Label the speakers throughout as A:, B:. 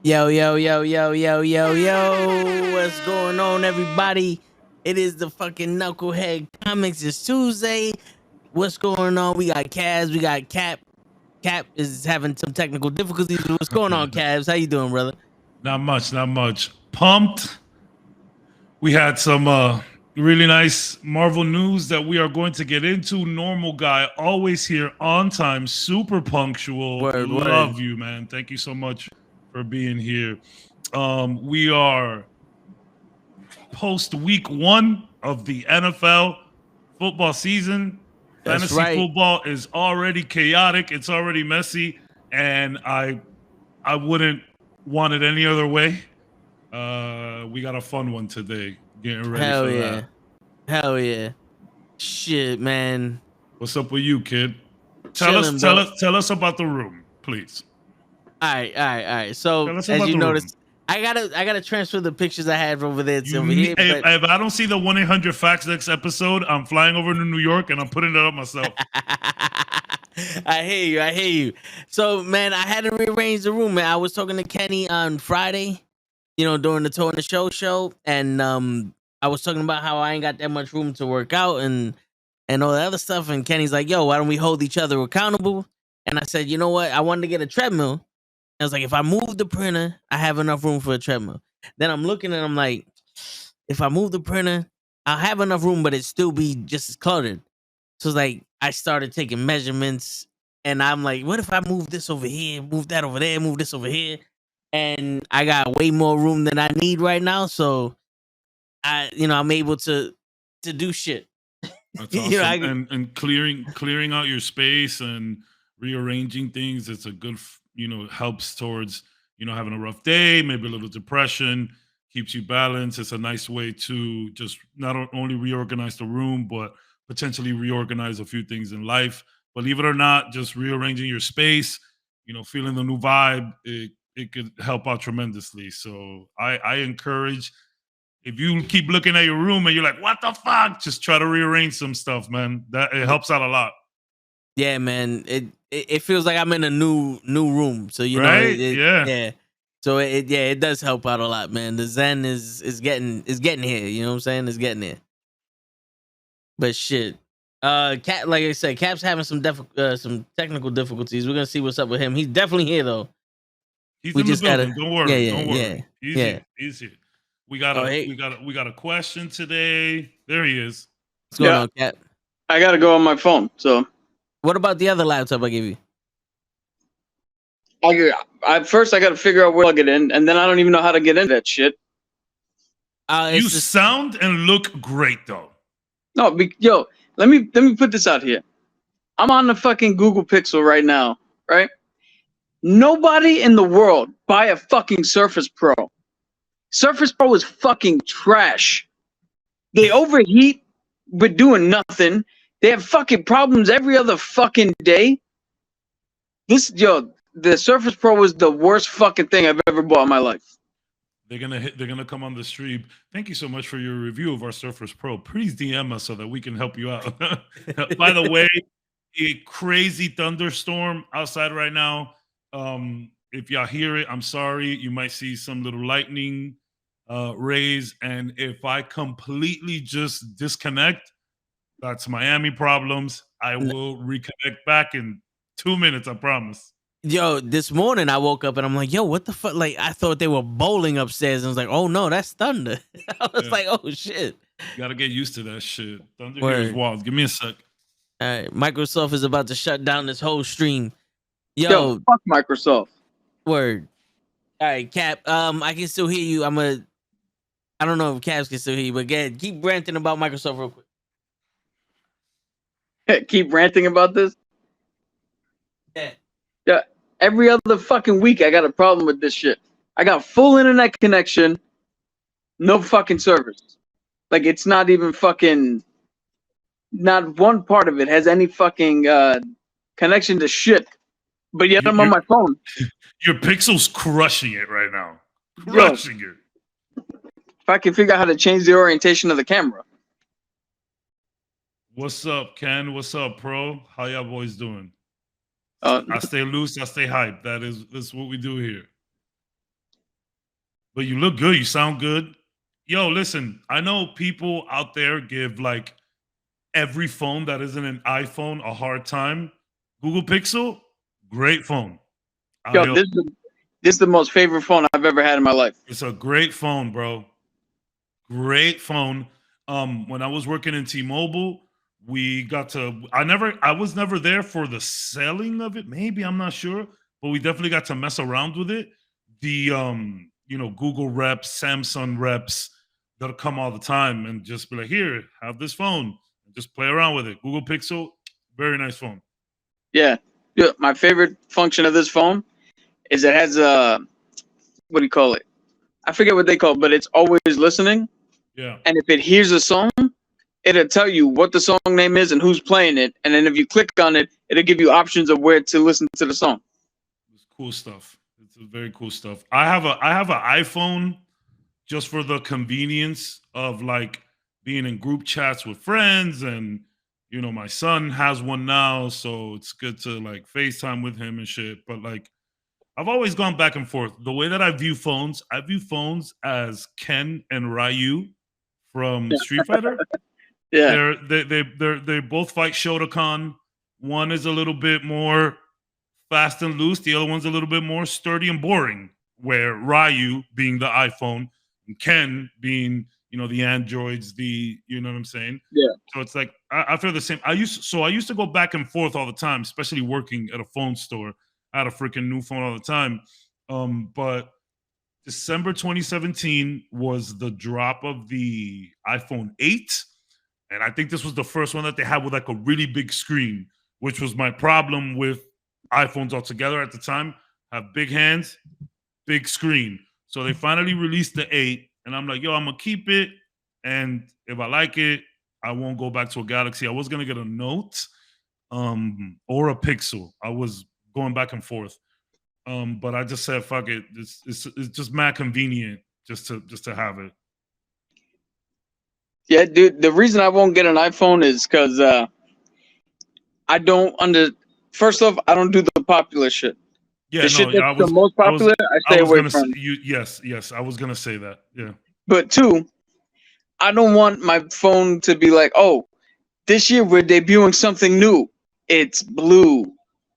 A: Yo, yo, yo, yo, yo, yo, yo. What's going on, everybody? It is the fucking Knucklehead Comics. It's Tuesday. What's going on? We got Kaz, we got Cap. Cap is having some technical difficulties. What's going on, Kaz? How you doing, brother?
B: Not much. Pumped. We had some really nice Marvel news that we are going to get into. Normal guy, always here on time, super punctual. Love you, man. Thank you so much for being here. We are post week 1 of the NFL football season. Fantasy football is already chaotic. It's already messy, and I wouldn't want it any other way. We got a fun one today. Getting ready for that.
A: Hell yeah. Shit, man.
B: What's up with you, kid? Tell us about the room, please.
A: All right. So as you noticed, I gotta transfer the pictures I have over there to over here.
B: If I don't see the 1-800-FACTS next episode, I'm flying over to New York and I'm putting it up myself.
A: I hear you. So, man, I had to rearrange the room, man. I was talking to Kenny on Friday, during the Tour and the Show, and I was talking about how I ain't got that much room to work out and all that other stuff. And Kenny's like, yo, why don't we hold each other accountable? And I said, you know what? I wanted to get a treadmill. I was like, if I move the printer, I have enough room for a treadmill. Then I'm looking and I'm like, if I move the printer, I'll have enough room, but it still be just as cluttered. So it's like, I started taking measurements and I'm like, what if I move this over here, move that over there, move this over here? And I got way more room than I need right now. So I'm able to do shit.
B: That's awesome. And clearing out your space and rearranging things, it's a good, helps towards, having a rough day, maybe a little depression, keeps you balanced. It's a nice way to just not only reorganize the room, but potentially reorganize a few things in life. Believe it or not, just rearranging your space, feeling the new vibe, it could help out tremendously. So I encourage, if you keep looking at your room and you're like, what the fuck? Just try to rearrange some stuff, man. It helps out a lot.
A: Yeah, man. It feels like I'm in a new room. So
B: right?
A: Yeah. So it does help out a lot, man. The Zen is getting here. You know what I'm saying? It's getting there. But shit. Cap, like I said, Cap's having some technical difficulties. We're gonna see what's up with him. He's definitely here though.
B: He's in the building. Don't worry. Don't worry. He's here. We got a question today. There he is.
A: What's going on, Cap?
C: I gotta go on my phone. So
A: what about the other laptop I gave you?
C: First I gotta figure out where to plug it in, and then I don't even know how to get into that shit.
B: You sound and look great though.
C: No, yo, let me put this out here. I'm on the fucking Google Pixel right now, right? Nobody in the world buy a fucking Surface Pro. Surface Pro is fucking trash. They overheat with doing nothing. They have fucking problems every other fucking day. The Surface Pro was the worst fucking thing I've ever bought in my life.
B: They're gonna come on the stream. Thank you so much for your review of our Surface Pro. Please DM us so that we can help you out. By the way, a crazy thunderstorm outside right now. If y'all hear it, I'm sorry. You might see some little lightning rays, and if I completely just disconnect, that's Miami problems. I will reconnect back in 2 minutes, I promise.
A: Yo, this morning I woke up and I'm like, yo, what the fuck? Like, I thought they were bowling upstairs, and I was like, oh no, that's thunder. I was like, oh shit.
B: You gotta get used to that shit. Thunder here is wild. Give me a sec.
A: All right, Microsoft is about to shut down this whole stream.
C: Yo, fuck Microsoft.
A: Word. All right, Cap. I can still hear you. I don't know if Caps can still hear you, but keep ranting about Microsoft real quick.
C: Keep ranting about this?
A: Yeah.
C: Every other fucking week I got a problem with this shit. I got full internet connection, no fucking service. Like, it's not even fucking, not one part of it has any fucking connection to shit. But yet I'm on my phone.
B: Your Pixel's crushing it right now. Crushing it.
C: If I can figure out how to change the orientation of the camera.
B: What's up, Ken? What's up, Pro? How y'all boys doing? I stay loose, I stay hyped. That's what we do here. But you look good. You sound good. Yo, listen, I know people out there give like every phone that isn't an iPhone a hard time. Google Pixel, great phone.
C: Yo, this is the most favorite phone I've ever had in my life.
B: It's a great phone, bro. Great phone. When I was working in T-Mobile, we got to. I was never there for the selling of it. Maybe I'm not sure, but we definitely got to mess around with it. The Google reps, Samsung reps that'll come all the time and just be like, "Here, have this phone." And just play around with it. Google Pixel, very nice phone.
C: Yeah. My favorite function of this phone is it has what do you call it? I forget what they call it, but it's always listening.
B: Yeah.
C: And if it hears a song, it'll tell you what the song name is and who's playing it. And then if you click on it, it'll give you options of where to listen to the song.
B: It's cool stuff. It's very cool stuff. I have an iPhone just for the convenience of like being in group chats with friends, and my son has one now, so it's good to like FaceTime with him and shit. But like I've always gone back and forth. The way that I view phones as Ken and Ryu from Street Fighter.
C: Yeah.
B: They both fight Shotokan. One is a little bit more fast and loose. The other one's a little bit more sturdy and boring. Where Ryu being the iPhone and Ken being the androids, you know what I'm saying?
C: Yeah.
B: So it's like I feel the same. I used to go back and forth all the time, especially working at a phone store. I had a freaking new phone all the time. But December 2017 was the drop of the iPhone 8. And I think this was the first one that they had with like a really big screen, which was my problem with iPhones altogether at the time. Have big hands, big screen. So they finally released the 8. And I'm like, yo, I'm going to keep it. And if I like it, I won't go back to a Galaxy. I was going to get a Note or a Pixel. I was going back and forth. But I just said, fuck it. It's just mad convenient just to have it.
C: Yeah, dude. The reason I won't get an iPhone is because I don't First off, I don't do the popular shit.
B: Yeah,
C: the shit that's the most popular, I stay away from.
B: Yes, I was gonna say that. Yeah.
C: But two, I don't want my phone to be like, oh, this year we're debuting something new. It's blue.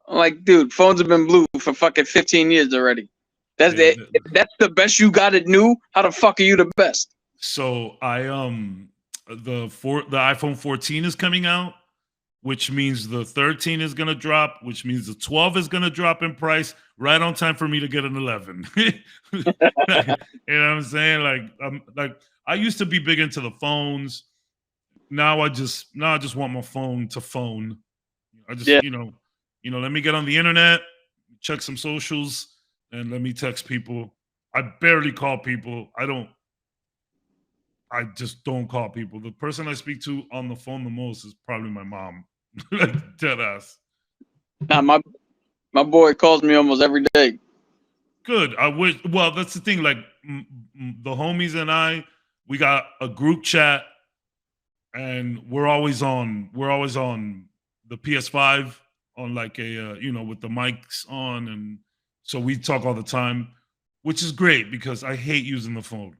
C: I'm like, dude, phones have been blue for fucking 15 years already. That's it. If that's the best you got it new, how the fuck are you the best?
B: So the iPhone 14 is coming out, which means the 13 is gonna drop, which means the 12 is gonna drop in price right on time for me to get an 11. You know what I'm saying? Like I used to be big into the phones. Now I just want my phone to phone. I just let me get on the internet, check some socials, and let me text people. I barely call people. I just don't call people. The person I speak to on the phone the most is probably my mom. Dead ass.
C: Nah, my boy calls me almost every day.
B: Good. I wish. Well, that's the thing. Like the homies and we got a group chat, and we're always on the PS5 on like a with the mics on, and so we talk all the time, which is great because I hate using the phone.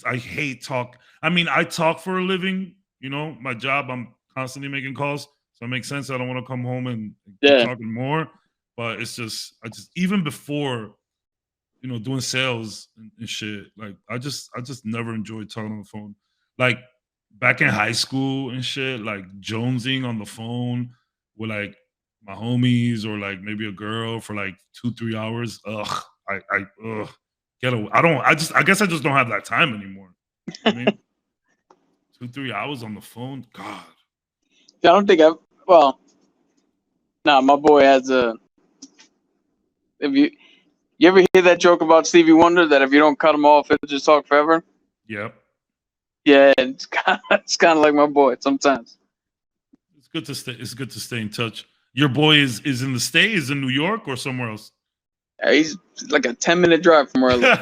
B: I hate talk. I mean, I talk for a living. My job. I'm constantly making calls. So it makes sense. I don't want to come home and keep talking more, but it's just, even before, doing sales and shit, like I just never enjoyed talking on the phone. Like back in high school and shit, like jonesing on the phone with like my homies or like maybe a girl for like 2-3 hours. Ugh, get away. I guess I just don't have that time anymore. I mean, 2-3 hours on the phone. God.
C: I don't think my boy has if you ever hear that joke about Stevie Wonder that if you don't cut him off, it'll just talk forever?
B: Yep.
C: Yeah, it's kind of like my boy sometimes.
B: It's good to stay in touch. Your boy is in the States, in New York or somewhere else?
C: Yeah, he's like a 10-minute drive from where I live.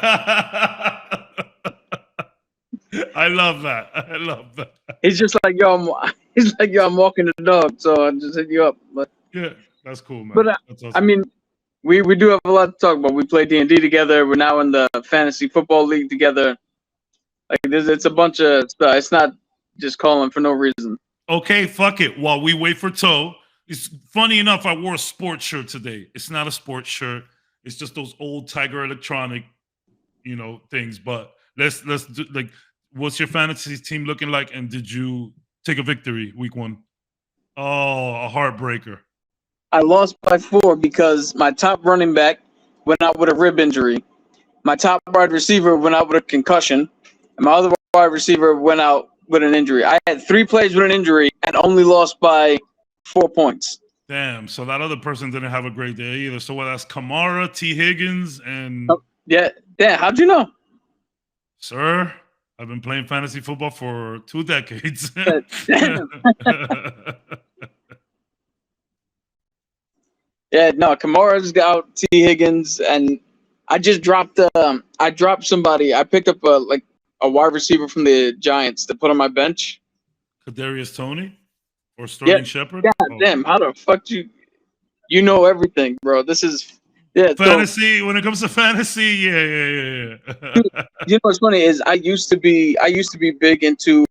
B: I love that.
C: He's just like, yo, I'm walking the dog, so I just hit you up. But
B: yeah, that's cool, man.
C: But
B: that's awesome.
C: I mean, We do have a lot to talk about. We play D&D together. We're now in the fantasy football league together. Like it's a bunch of stuff. It's not just calling for no reason.
B: Okay, fuck it. While we wait for Toe, it's funny enough. I wore a sports shirt today. It's not a sports shirt. It's just those old Tiger Electronic, things. But let's do like, what's your fantasy team looking like? And did you take a victory week 1? Oh, a heartbreaker.
C: I lost by 4 because my top running back went out with a rib injury. My top wide receiver went out with a concussion. And my other wide receiver went out with an injury. I had 3 plays with an injury and only lost by 4 points.
B: Damn. So that other person didn't have a great day either. So that's Kamara, T. Higgins, and...
C: Oh, yeah. How'd you know?
B: Sir, I've been playing fantasy football for 2 decades.
C: Yeah, no, Kamara's out, T. Higgins, and I just dropped somebody. I picked up a wide receiver from the Giants to put on my bench.
B: Kadarius Toney or Sterling Shepard?
C: God damn, how the fuck you know everything, bro. This is
B: fantasy. When it comes to fantasy, yeah.
C: Dude, you know what's funny is I used to be big into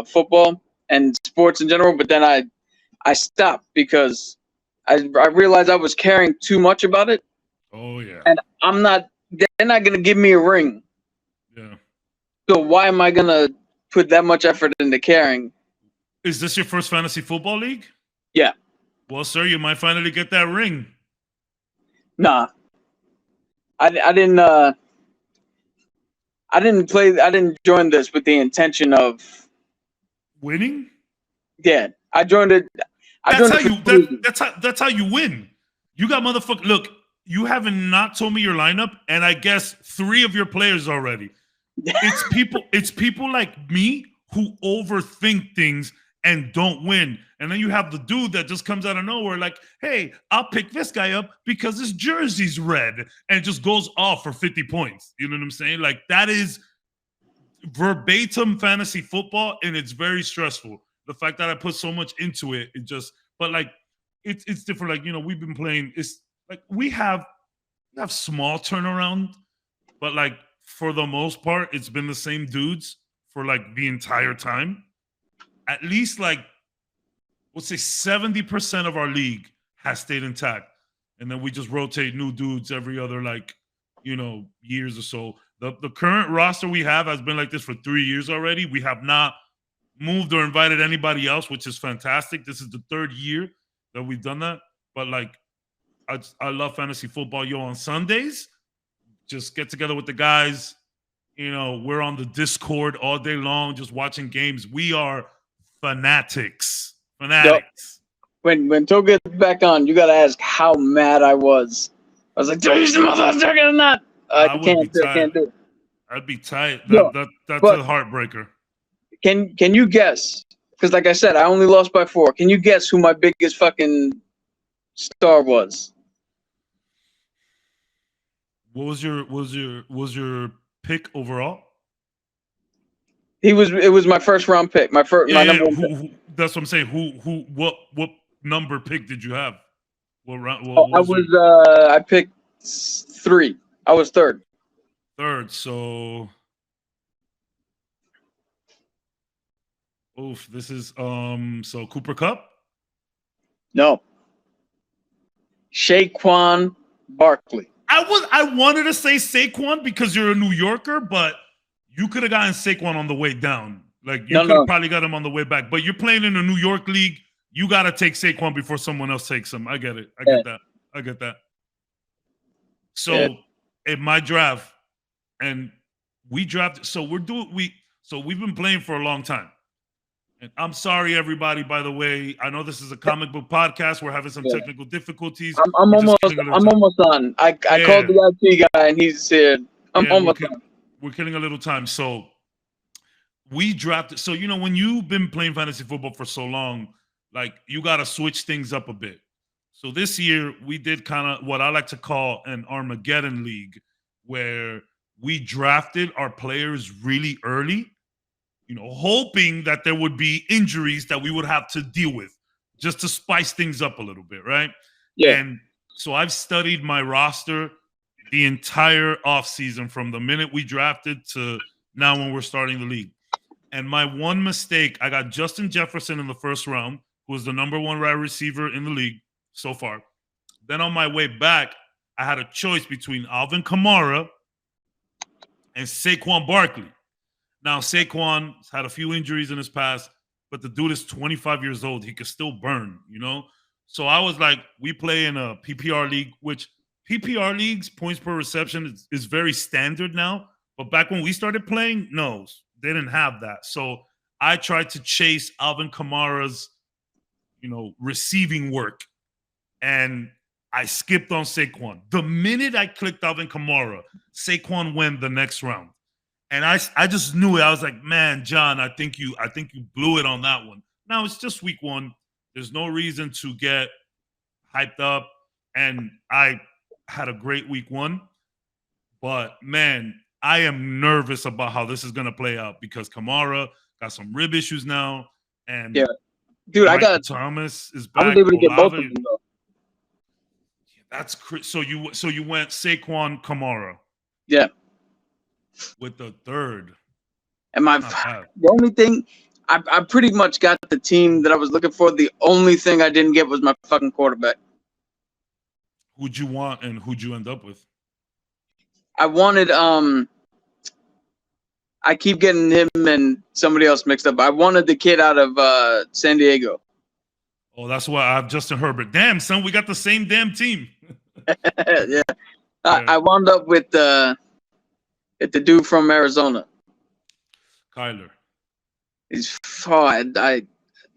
C: football and sports in general, but then I stopped because I realized I was caring too much about it.
B: Oh yeah.
C: And they're not gonna give me a ring.
B: Yeah.
C: So why am I gonna put that much effort into caring?
B: Is this your first fantasy football league?
C: Yeah.
B: Well, sir, you might finally get that ring.
C: Nah. I didn't join this with the intention of
B: winning.
C: Yeah. I joined it.
B: That's how you win. You got motherfucker. Look, you haven't not told me your lineup, and I guess 3 of your players already. It's people like me who overthink things and don't win. And then you have the dude that just comes out of nowhere like, hey, I'll pick this guy up because his jersey's red, and just goes off for 50 points. You know what I'm saying? Like, that is verbatim fantasy football, and it's very stressful. The fact that I put so much into it, but like, it's different. Like, we've been playing, it's like we have small turnaround, but like for the most part, it's been the same dudes for like the entire time. At least like, let's say 70% of our league has stayed intact. And then we just rotate new dudes every other years or so. The current roster we have has been like this for 3 years already. We have not moved or invited anybody else, which is fantastic. This is the 3rd year that we've done that. But like, I love fantasy football. On Sundays, just get together with the guys. We're on the Discord all day long, just watching games. We are fanatics. Yep.
C: When Toe gets back on, you gotta ask how mad I was. I was like, "Do you motherfucker or not?" I can't do it.
B: I'd be tight. That's a heartbreaker.
C: Can you guess? Because like I said, I only lost by 4. Can you guess who my biggest fucking star was?
B: What was your pick overall?
C: It was my first round pick. My number 1 pick.
B: That's what I'm saying. What number pick did you have? What round?
C: I picked 3. I was 3rd.
B: 3rd. So, this is so Cooper Kupp?
C: No. Saquon Barkley.
B: I wanted to say Saquon because you're a New Yorker, but you could have gotten Saquon on the way down. Like, you could have probably got him on the way back. But you're playing in a New York league. You got to take Saquon before someone else takes him. I get it. I get that. So, in my draft, and we drafted. So we've been playing for a long time. And I'm sorry, everybody, by the way. I know this is a comic book podcast. We're having some technical difficulties.
C: I'm almost on. I called the IT guy, and he's here. I'm almost on.
B: We're killing a little time. So we drafted. So, when you've been playing fantasy football for so long, like, you got to switch things up a bit. So this year we did kind of what I like to call an Armageddon league, where we drafted our players really early, hoping that there would be injuries that we would have to deal with just to spice things up a little bit. Right.
C: Yeah.
B: And So I've studied my roster the entire offseason from the minute we drafted to now when we're starting the league. And my one mistake, I got Justin Jefferson in the first round, who was the number 1 wide receiver in the league so far. Then on my way back, I had a choice between Alvin Kamara and Saquon Barkley. Now, Saquon's had a few injuries in his past, but the dude is 25 years old. He could still burn, you know? So I was like, we play in a PPR league, which PPR leagues, points per reception, is very standard now. But back when we started playing, no, they didn't have that. So I tried to chase Alvin Kamara's, receiving work. And I skipped on Saquon. The minute I clicked Alvin Kamara, Saquon went the next round. And I just knew it. I was like, man, John, I think you blew it on that one. Now it's just week 1. There's no reason to get hyped up. And I had a great week 1. But man, I am nervous about how this is gonna play out because Kamara got some rib issues now. And
C: yeah. Dude,
B: Michael Thomas is back.
C: I was able to get both of them though.
B: That's so you went Saquon Kamara.
C: Yeah.
B: With the third.
C: And the only thing I pretty much got the team that I was looking for. The only thing I didn't get was my fucking quarterback.
B: Who'd you want and who'd you end up with?
C: I wanted I keep getting him and somebody else mixed up. I wanted the kid out of San Diego.
B: Oh, that's why I have Justin Herbert. Damn, son, we got the same damn team.
C: Yeah. I wound up with the dude from Arizona.
B: Kyler.
C: He's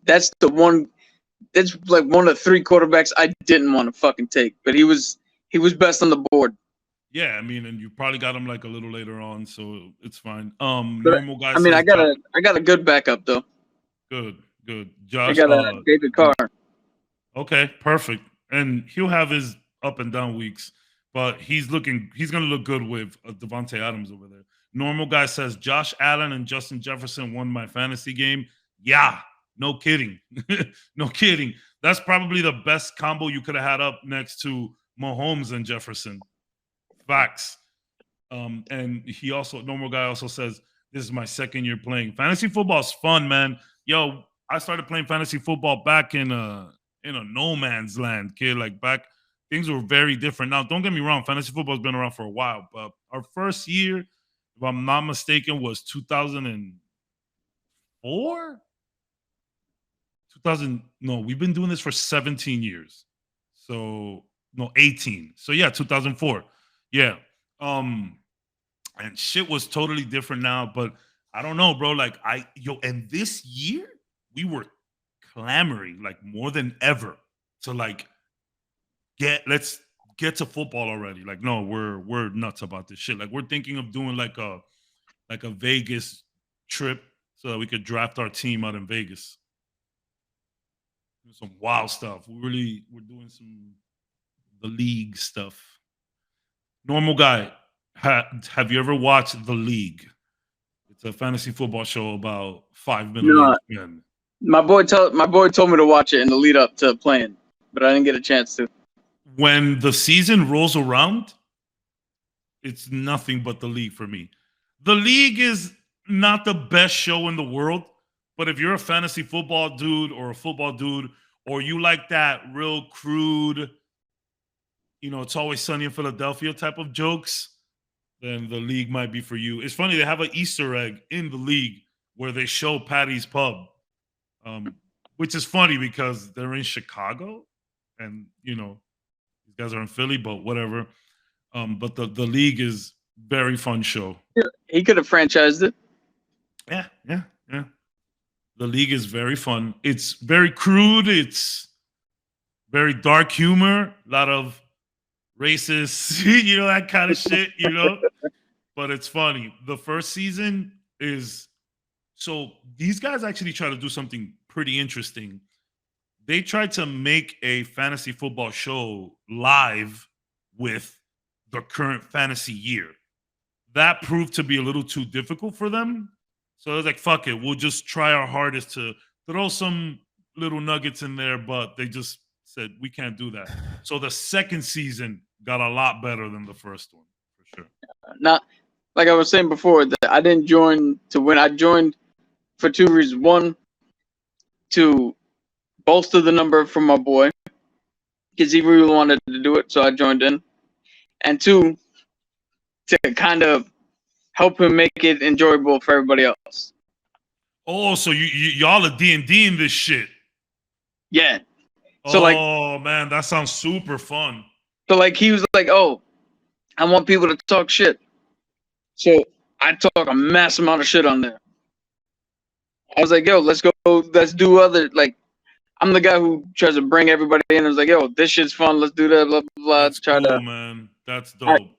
C: that's the one. That's like one of the 3 quarterbacks I didn't want to fucking take, but he was best on the board.
B: Yeah, I mean, and you probably got him like a little later on, so it's fine.
C: But,
B: Normal guy.
C: I mean, I got a good backup though.
B: Good. Josh.
C: I got a David Carr.
B: Okay, perfect. And he'll have his up and down weeks, but he's gonna look good with Devontae Adams over there. Normal guy says Josh Allen and Justin Jefferson won my fantasy game. Yeah, no kidding. No kidding. That's probably the best combo you could have had up next to Mahomes and Jefferson. Facts. And he also, normal guy also says, this is my second year playing. Fantasy football is fun, man. Yo, I started playing fantasy football back in a no man's land, kid. Like back, things were very different. Now, don't get me wrong, fantasy football has been around for a while, but our first year, if I'm not mistaken, was 2004? No, we've been doing this for 17 years. So, no, 18. So yeah, 2004. Yeah. And shit was totally different now, but I don't know, bro. Like and this year we were clamoring like more than ever to like let's get to football already. Like, no, we're nuts about this shit. Like, we're thinking of doing like a Vegas trip so that we could draft our team out in Vegas. Some wild stuff. We're doing the league stuff. Normal guy, have you ever watched The League? It's a fantasy football show about 5 middle-aged men.
C: My boy told me to watch it in the lead up to playing, but I didn't get a chance to.
B: When the season rolls around, it's nothing but The League for me. The League is not the best show in the world, but if you're a fantasy football dude or a football dude, or you like that real crude, It's Always Sunny in Philadelphia type of jokes, then The League might be for you. It's funny, they have an Easter egg in The League where they show Patty's Pub, which is funny because they're in Chicago and, these guys are in Philly, but whatever. But the League is very fun show.
C: He could have franchised it.
B: Yeah. The League is very fun. It's very crude. It's very dark humor. A lot of racist, that kind of shit, But it's funny. The first season is... So these guys actually try to do something pretty interesting. They tried to make a fantasy football show live with the current fantasy year. That proved to be a little too difficult for them. So I was like, fuck it. We'll just try our hardest to throw some little nuggets in there, but they just said we can't do that. So the second season got a lot better than the first one, for sure.
C: Not like I was saying before, that I didn't join to win. I joined for two reasons. One, to bolster the number from my boy, because he really wanted to do it, so I joined in. And two, to kind of help him make it enjoyable for everybody else.
B: Oh, so y'all are D&D in this shit.
C: Yeah. So
B: man, that sounds super fun.
C: So like he was like, "Oh, I want people to talk shit." So I talk a mass amount of shit on there. I was like, "Yo, let's go. Let's do other like." I'm the guy who tries to bring everybody in. I was like, "Yo, this shit's fun. Let's do that." Blah blah blah.
B: That's cool, man. That's dope.
C: Right.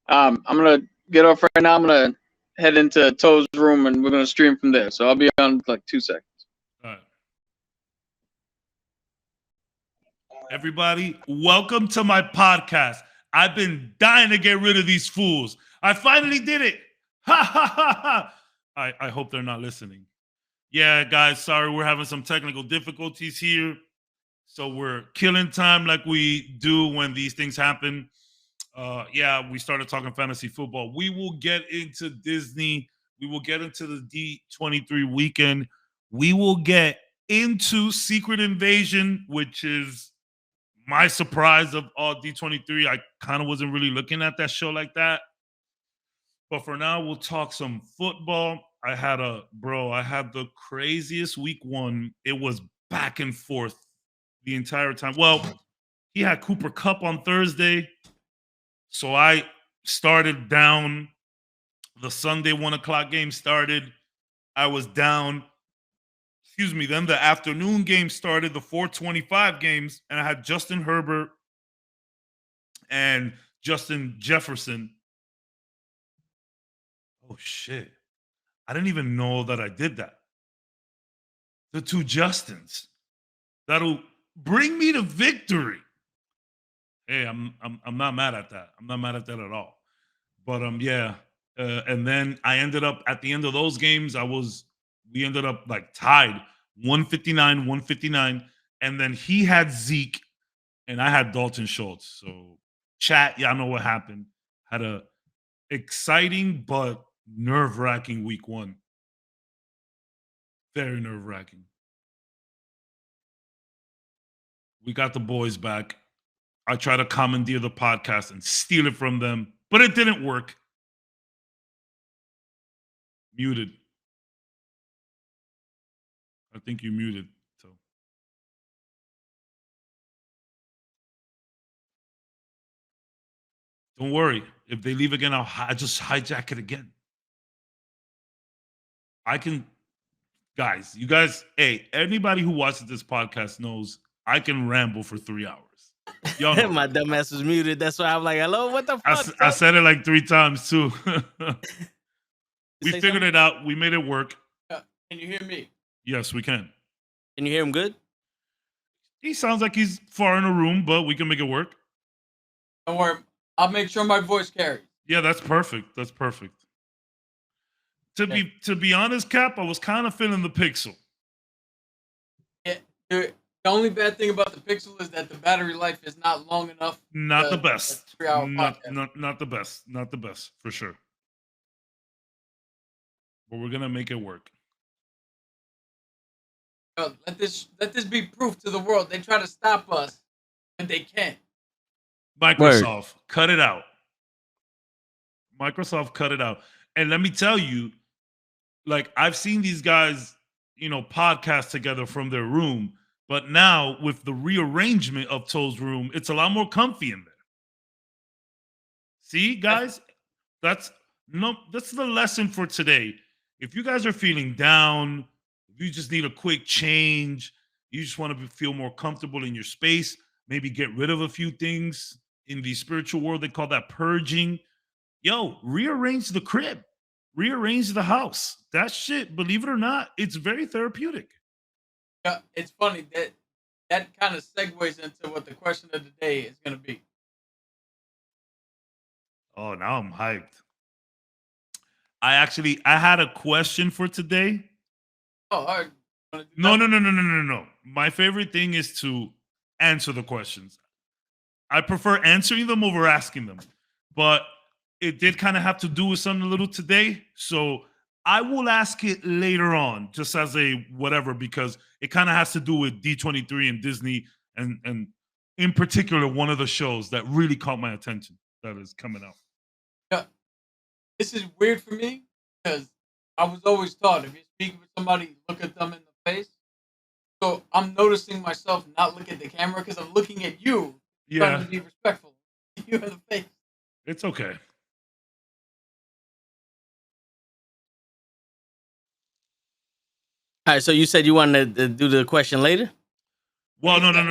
C: I'm gonna get off right now. I'm gonna head into Toe's room and we're gonna stream from there. So I'll be on like 2 seconds.
B: All right. Everybody, welcome to my podcast. I've been dying to get rid of these fools. I finally did it. Ha ha ha ha. I hope they're not listening. Yeah, guys, sorry, we're having some technical difficulties here. So we're killing time like we do when these things happen. Yeah, we started talking fantasy football. We will get into Disney. We will get into the D23 weekend. We will get into Secret Invasion, which is my surprise of all D23. I kind of wasn't really looking at that show like that. But for now, we'll talk some football. I had the craziest week one. It was back and forth the entire time. Well, he had Cooper Kupp on Thursday. So I started down. The Sunday 1 o'clock game started. I was down. Then the afternoon game started, the 4:25 games, and I had Justin Herbert and Justin Jefferson. Oh, shit. I didn't even know that I did that. The two Justins. That'll bring me to victory. Hey, I'm not mad at that. I'm not mad at that at all. But yeah. And then I ended up at the end of those games, we ended up like tied 159. And then he had Zeke and I had Dalton Schultz. So chat, y'all know what happened. Had a exciting but nerve-wracking week one. Very nerve-wracking. We got the boys back. I tried to commandeer the podcast and steal it from them, but it didn't work. Muted. I think you muted. So don't worry. If they leave again, I'll just hijack it again. You guys, hey, anybody who watches this podcast knows I can ramble for 3 hours. Y'all know
A: My dumbass was muted. That's why I'm like, hello, what the fuck?
B: I said it like 3 times too. We figured it out. We made it work.
C: Can you hear me?
B: Yes, we can.
A: Can you hear him good?
B: He sounds like he's far in a room, but we can make it work.
C: Don't worry. I'll make sure my voice carries.
B: Yeah, that's perfect. That's perfect. To be honest, Cap, I was kind of feeling the Pixel.
C: Yeah, the only bad thing about the Pixel is that the battery life is not long enough.
B: Not the best.
C: 3-hour
B: Not the best. Not the best, for sure. But we're gonna make it work.
C: Let this be proof to the world. They try to stop us, but they can't.
B: Microsoft, cut it out. Microsoft, cut it out. And let me tell you, like, I've seen these guys, podcast together from their room, but now with the rearrangement of Toe's room, it's a lot more comfy in there. See, guys, that's the lesson for today. If you guys are feeling down, if you just need a quick change, you just want to feel more comfortable in your space, maybe get rid of a few things. In the spiritual world, they call that purging. Yo, rearrange the crib. Rearrange the house. That shit, believe it or not, it's very therapeutic.
C: Yeah, it's funny that kind of segues into what the question of the day is going to be.
B: Oh, now I'm hyped. I had a question for today.
C: Oh, all right.
B: No. My favorite thing is to answer the questions. I prefer answering them over asking them. But it did kind of have to do with something a little today. So I will ask it later on, just as a whatever, because it kind of has to do with D23 and Disney, and in particular, one of the shows that really caught my attention that is coming out.
D: Yeah, this is weird for me because I was always taught if you speak with somebody, look at them in the face. So I'm noticing myself not looking at the camera because I'm looking at you, trying
B: Yeah,
D: to be respectful. You in the face.
B: it's okay.
A: All right, so you said you wanted to do the question later?
B: Well,
D: He's
B: no,
D: got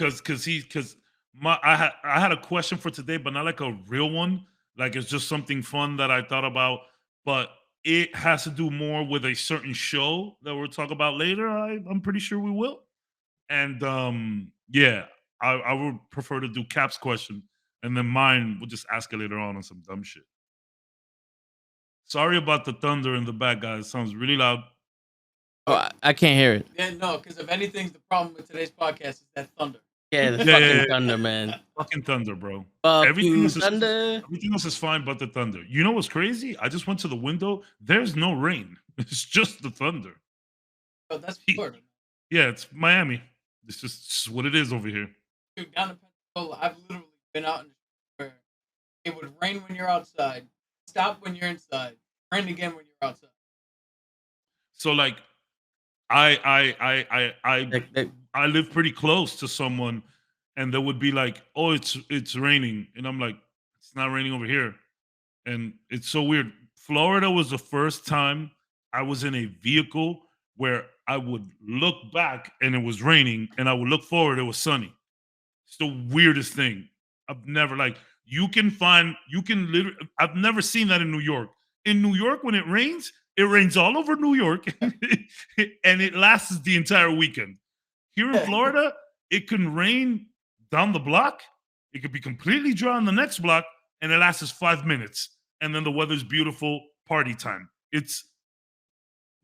D: his question.
B: because I had a question for today, but not like a real one. Like it's just something fun that I thought about, but it has to do more with a certain show that we'll talk about later. I'm pretty sure we will. And yeah, I would prefer to do Cap's question, and then mine we'll just ask it later on some dumb shit. Sorry about the thunder in the back, guys. It sounds really loud.
A: Oh, I can't hear it.
D: Yeah, no, because if anything's the problem with today's podcast is that thunder.
A: Yeah, the
B: Yeah,
A: fucking
B: yeah.
A: thunder, man.
B: Fucking thunder, bro.
A: Fuck
B: Everything
A: you,
B: else is
A: thunder.
B: everything else is fine but the thunder. You know what's crazy? I just went to the window. There's no rain. It's just the thunder.
D: Oh, that's Florida.
B: Yeah, it's Miami. It's just what it is over here.
D: Dude, down in Pensacola, I've literally been out in the where it would rain when you're outside, stop when you're inside, rain again when you're outside.
B: So like I live pretty close to someone, and they would be like, "Oh, it's raining," and I'm like, "It's not raining over here," and it's so weird. Florida was the first time I was in a vehicle where I would look back and it was raining, and I would look forward, it was sunny. It's the weirdest thing. I've never like you can literally. I've never seen that in New York. In New York, when it rains all over New York, and it lasts the entire weekend. Here in Florida, it can rain down the block. It could be completely dry on the next block, and it lasts 5 minutes. And then the weather's beautiful, party time.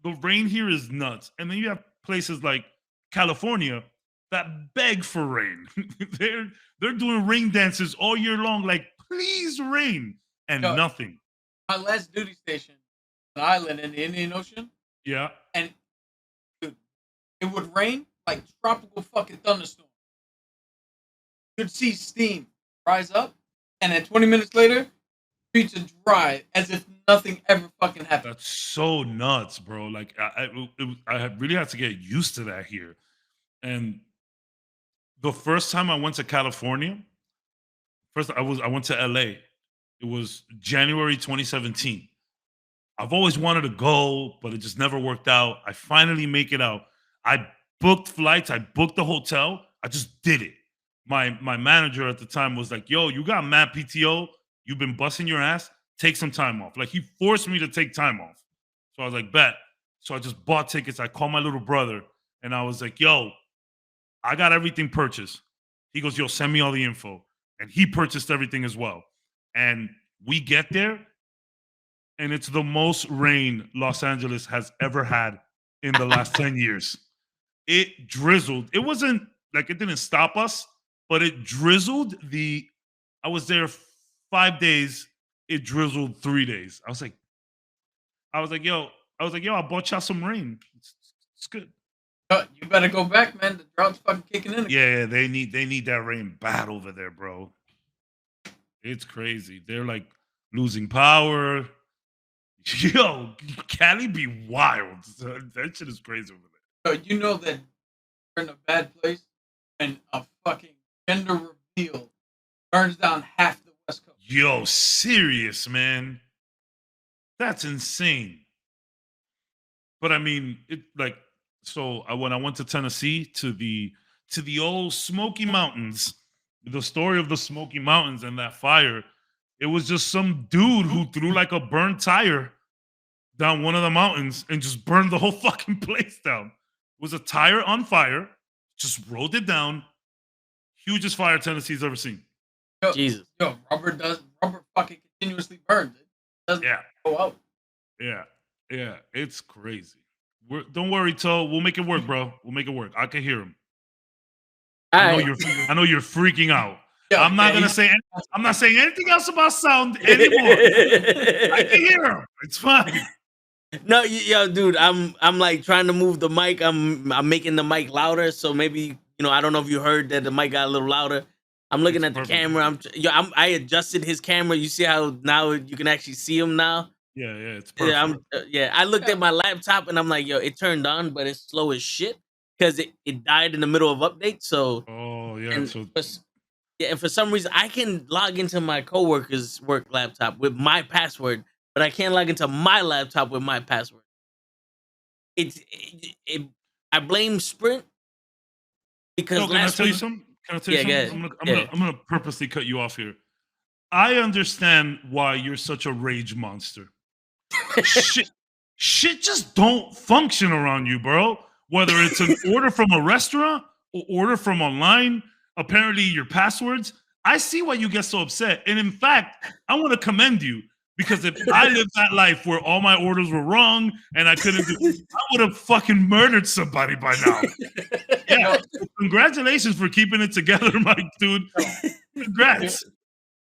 B: The rain here is nuts. And then you have places like California that beg for rain. they're doing rain dances all year long, like please rain, and
D: No.
B: nothing.
D: My last duty station, an island in the Indian Ocean,
B: Yeah.
D: and dude, it would rain like tropical fucking thunderstorm. You'd see steam rise up, and then 20 minutes later, streets are dry as if nothing ever fucking happened.
B: That's so nuts, bro. Like I really had to get used to that here. And the first time I went to California, I went to LA. It was January 2017. I've always wanted to go, but it just never worked out. I finally make it out. I booked flights. I booked the hotel. I just did it. My manager at the time was like, "Yo, you got mad PTO. You've been busting your ass. Take some time off." Like he forced me to take time off. So I was like, "Bet." So I just bought tickets. I called my little brother, and I was like, "Yo, I got everything purchased." He goes, "Yo, send me all the info." And he purchased everything as well. And we get there, and it's the most rain Los Angeles has ever had in the last 10 years. It drizzled. It wasn't like it didn't stop us, but it drizzled. I was there 5 days. It drizzled 3 days. I was like, yo, I bought y'all some rain. It's good.
D: You better go back, man. The drought's fucking kicking in.
B: Yeah, they need that rain bad over there, bro. It's crazy. They're like losing power. Yo, Cali be wild. That shit is crazy over there.
D: So you know that you're in a bad place when a fucking gender reveal burns down half the West Coast.
B: Yo, serious, man. That's insane. But I mean, when I went to Tennessee to the old Smoky Mountains, the story of the Smoky Mountains and that fire, it was just some dude who threw like a burnt tire down one of the mountains and just burned the whole fucking place down. It was a tire on fire, just rolled it down. Hugest fire Tennessee's ever seen.
A: Jesus.
D: Yo, rubber fucking continuously burns. It doesn't go out.
B: Yeah, it's crazy. Don't worry, Toe. We'll make it work, bro. We'll make it work. I can hear him. I know you're freaking out.
D: Yo,
B: I'm not gonna say. I'm not saying anything else about sound anymore. I can hear him. It's fine.
A: No, yo, dude, I'm like trying to move the mic. I'm making the mic louder, so maybe I don't know if you heard that the mic got a little louder. I'm looking at the camera. I adjusted his camera. You see how now you can actually see him now?
B: Yeah, it's perfect.
A: I looked at my laptop and I'm like, yo, it turned on, but it's slow as shit because it died in the middle of update. So and for some reason I can log into my coworker's work laptop with my password, but I can't log into my laptop with my password. I blame Sprint because
B: can I tell you something? Can I tell you something? I'm gonna purposely cut you off here. I understand why you're such a rage monster. shit just don't function around you, bro. Whether it's an order from a restaurant or order from online, apparently your passwords. I see why you get so upset. And in fact, I want to commend you because if I lived that life where all my orders were wrong and I couldn't do it, I would have fucking murdered somebody by now. Yeah. Congratulations for keeping it together, my dude. Congrats.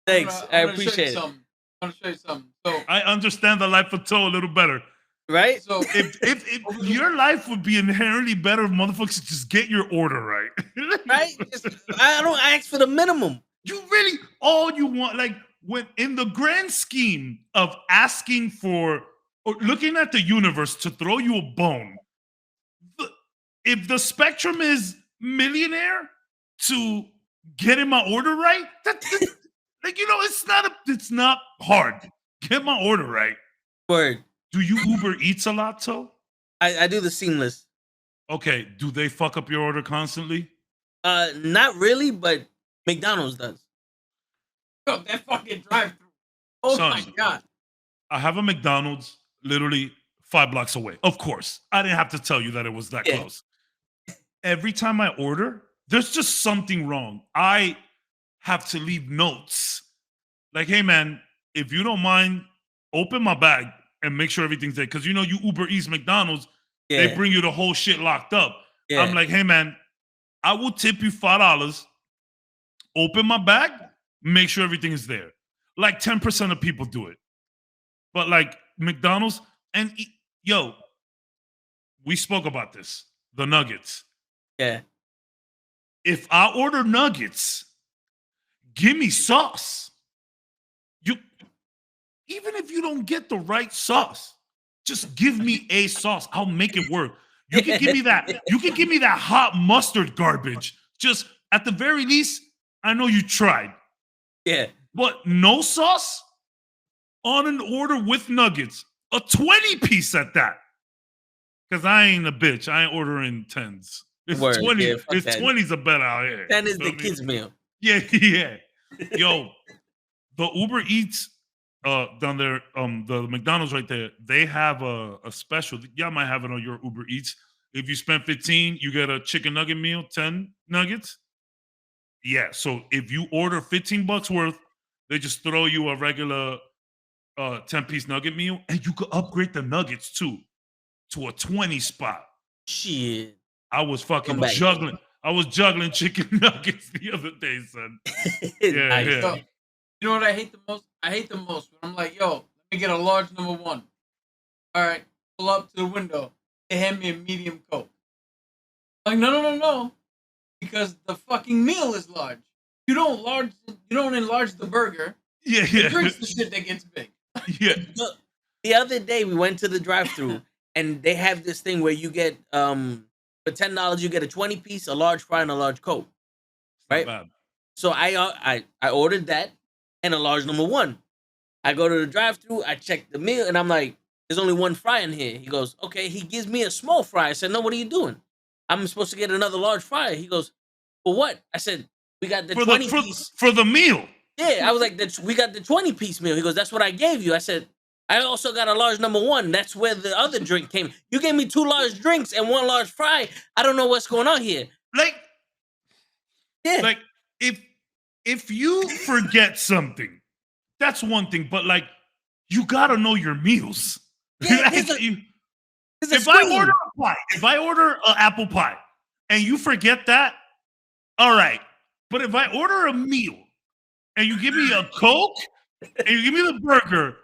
A: Thanks. I appreciate it.
D: I'm gonna show you something. So
B: I understand the life of Toe a little better.
A: Right?
D: So
B: if your life would be inherently better if motherfuckers just get your order right.
A: Right? I don't ask for the minimum.
B: You really all you want, like when in the grand scheme of asking for or looking at the universe to throw you a bone, if the spectrum is millionaire to getting my order right, like it's not hard. Get my order right.
A: Word.
B: Do you Uber Eats a lot, Toe?
A: I do the seamless.
B: Okay. Do they fuck up your order constantly?
A: Not really, but McDonald's does.
D: Yo, that fucking drive-through. Oh my god.
B: I have a McDonald's literally 5 blocks away. Of course. I didn't have to tell you that it was that close. Every time I order, there's just something wrong. I have to leave notes. Like, hey man, if you don't mind, open my bag and make sure everything's there. Because you Uber Eats McDonald's, they bring you the whole shit locked up. Yeah. I'm like, hey man, I will tip you $5. Open my bag, make sure everything is there. Like 10% of people do it. But like McDonald's, and we spoke about this. The nuggets.
A: Yeah.
B: If I order nuggets, give me sauce. Even if you don't get the right sauce, just give me a sauce. I'll make it work. You can give me that. You can give me that hot mustard garbage. Just at the very least, I know you tried.
A: Yeah.
B: But no sauce on an order with nuggets. A 20-piece at that. Because I ain't a bitch. I ain't ordering 10s. It's 20. It's 20's a bet out here.
A: 10 is the kids' meal.
B: Yeah. Yo, the Uber Eats down there, the McDonald's right there, they have a special. Y'all might have it on your Uber Eats. If you spend 15, you get a chicken nugget meal, 10 nuggets. Yeah, so if you order $15 worth, they just throw you a regular 10-piece nugget meal, and you could upgrade the nuggets too to a 20 spot.
A: Shit.
B: I was fucking juggling. I was juggling chicken nuggets the other day, son. Yeah.
D: So, you know what I hate the most? I hate the most when I'm like, yo, let me get a large number 1. All right, pull up to the window. They hand me a medium Coke. I'm like, no. Because the fucking meal is large. You don't enlarge the burger.
B: Yeah.
D: The drink's the shit that gets big.
B: Yeah.
A: The other day we went to the drive-thru and they have this thing where you get for $10 you get a 20-piece, a large fry, and a large Coke. Right? So I ordered that and a large number 1. I go to the drive-thru, I check the meal, and I'm like, there's only 1 fry in here. He goes, okay. He gives me a small fry. I said, no, what are you doing? I'm supposed to get another large fry. He goes, for what? I said, we got the 20-piece.
B: For the meal.
A: Yeah, I was like, we got the 20-piece meal. He goes, that's what I gave you. I said, I also got a large number 1. That's where the other drink came. You gave me 2 large drinks and 1 large fry. I don't know what's going on here.
B: Like if you forget something, that's one thing. But like, you gotta know your meals.
A: Yeah,
B: if I order an apple pie and you forget that, All right, but if I order a meal and you give me a Coke and you give me the burger,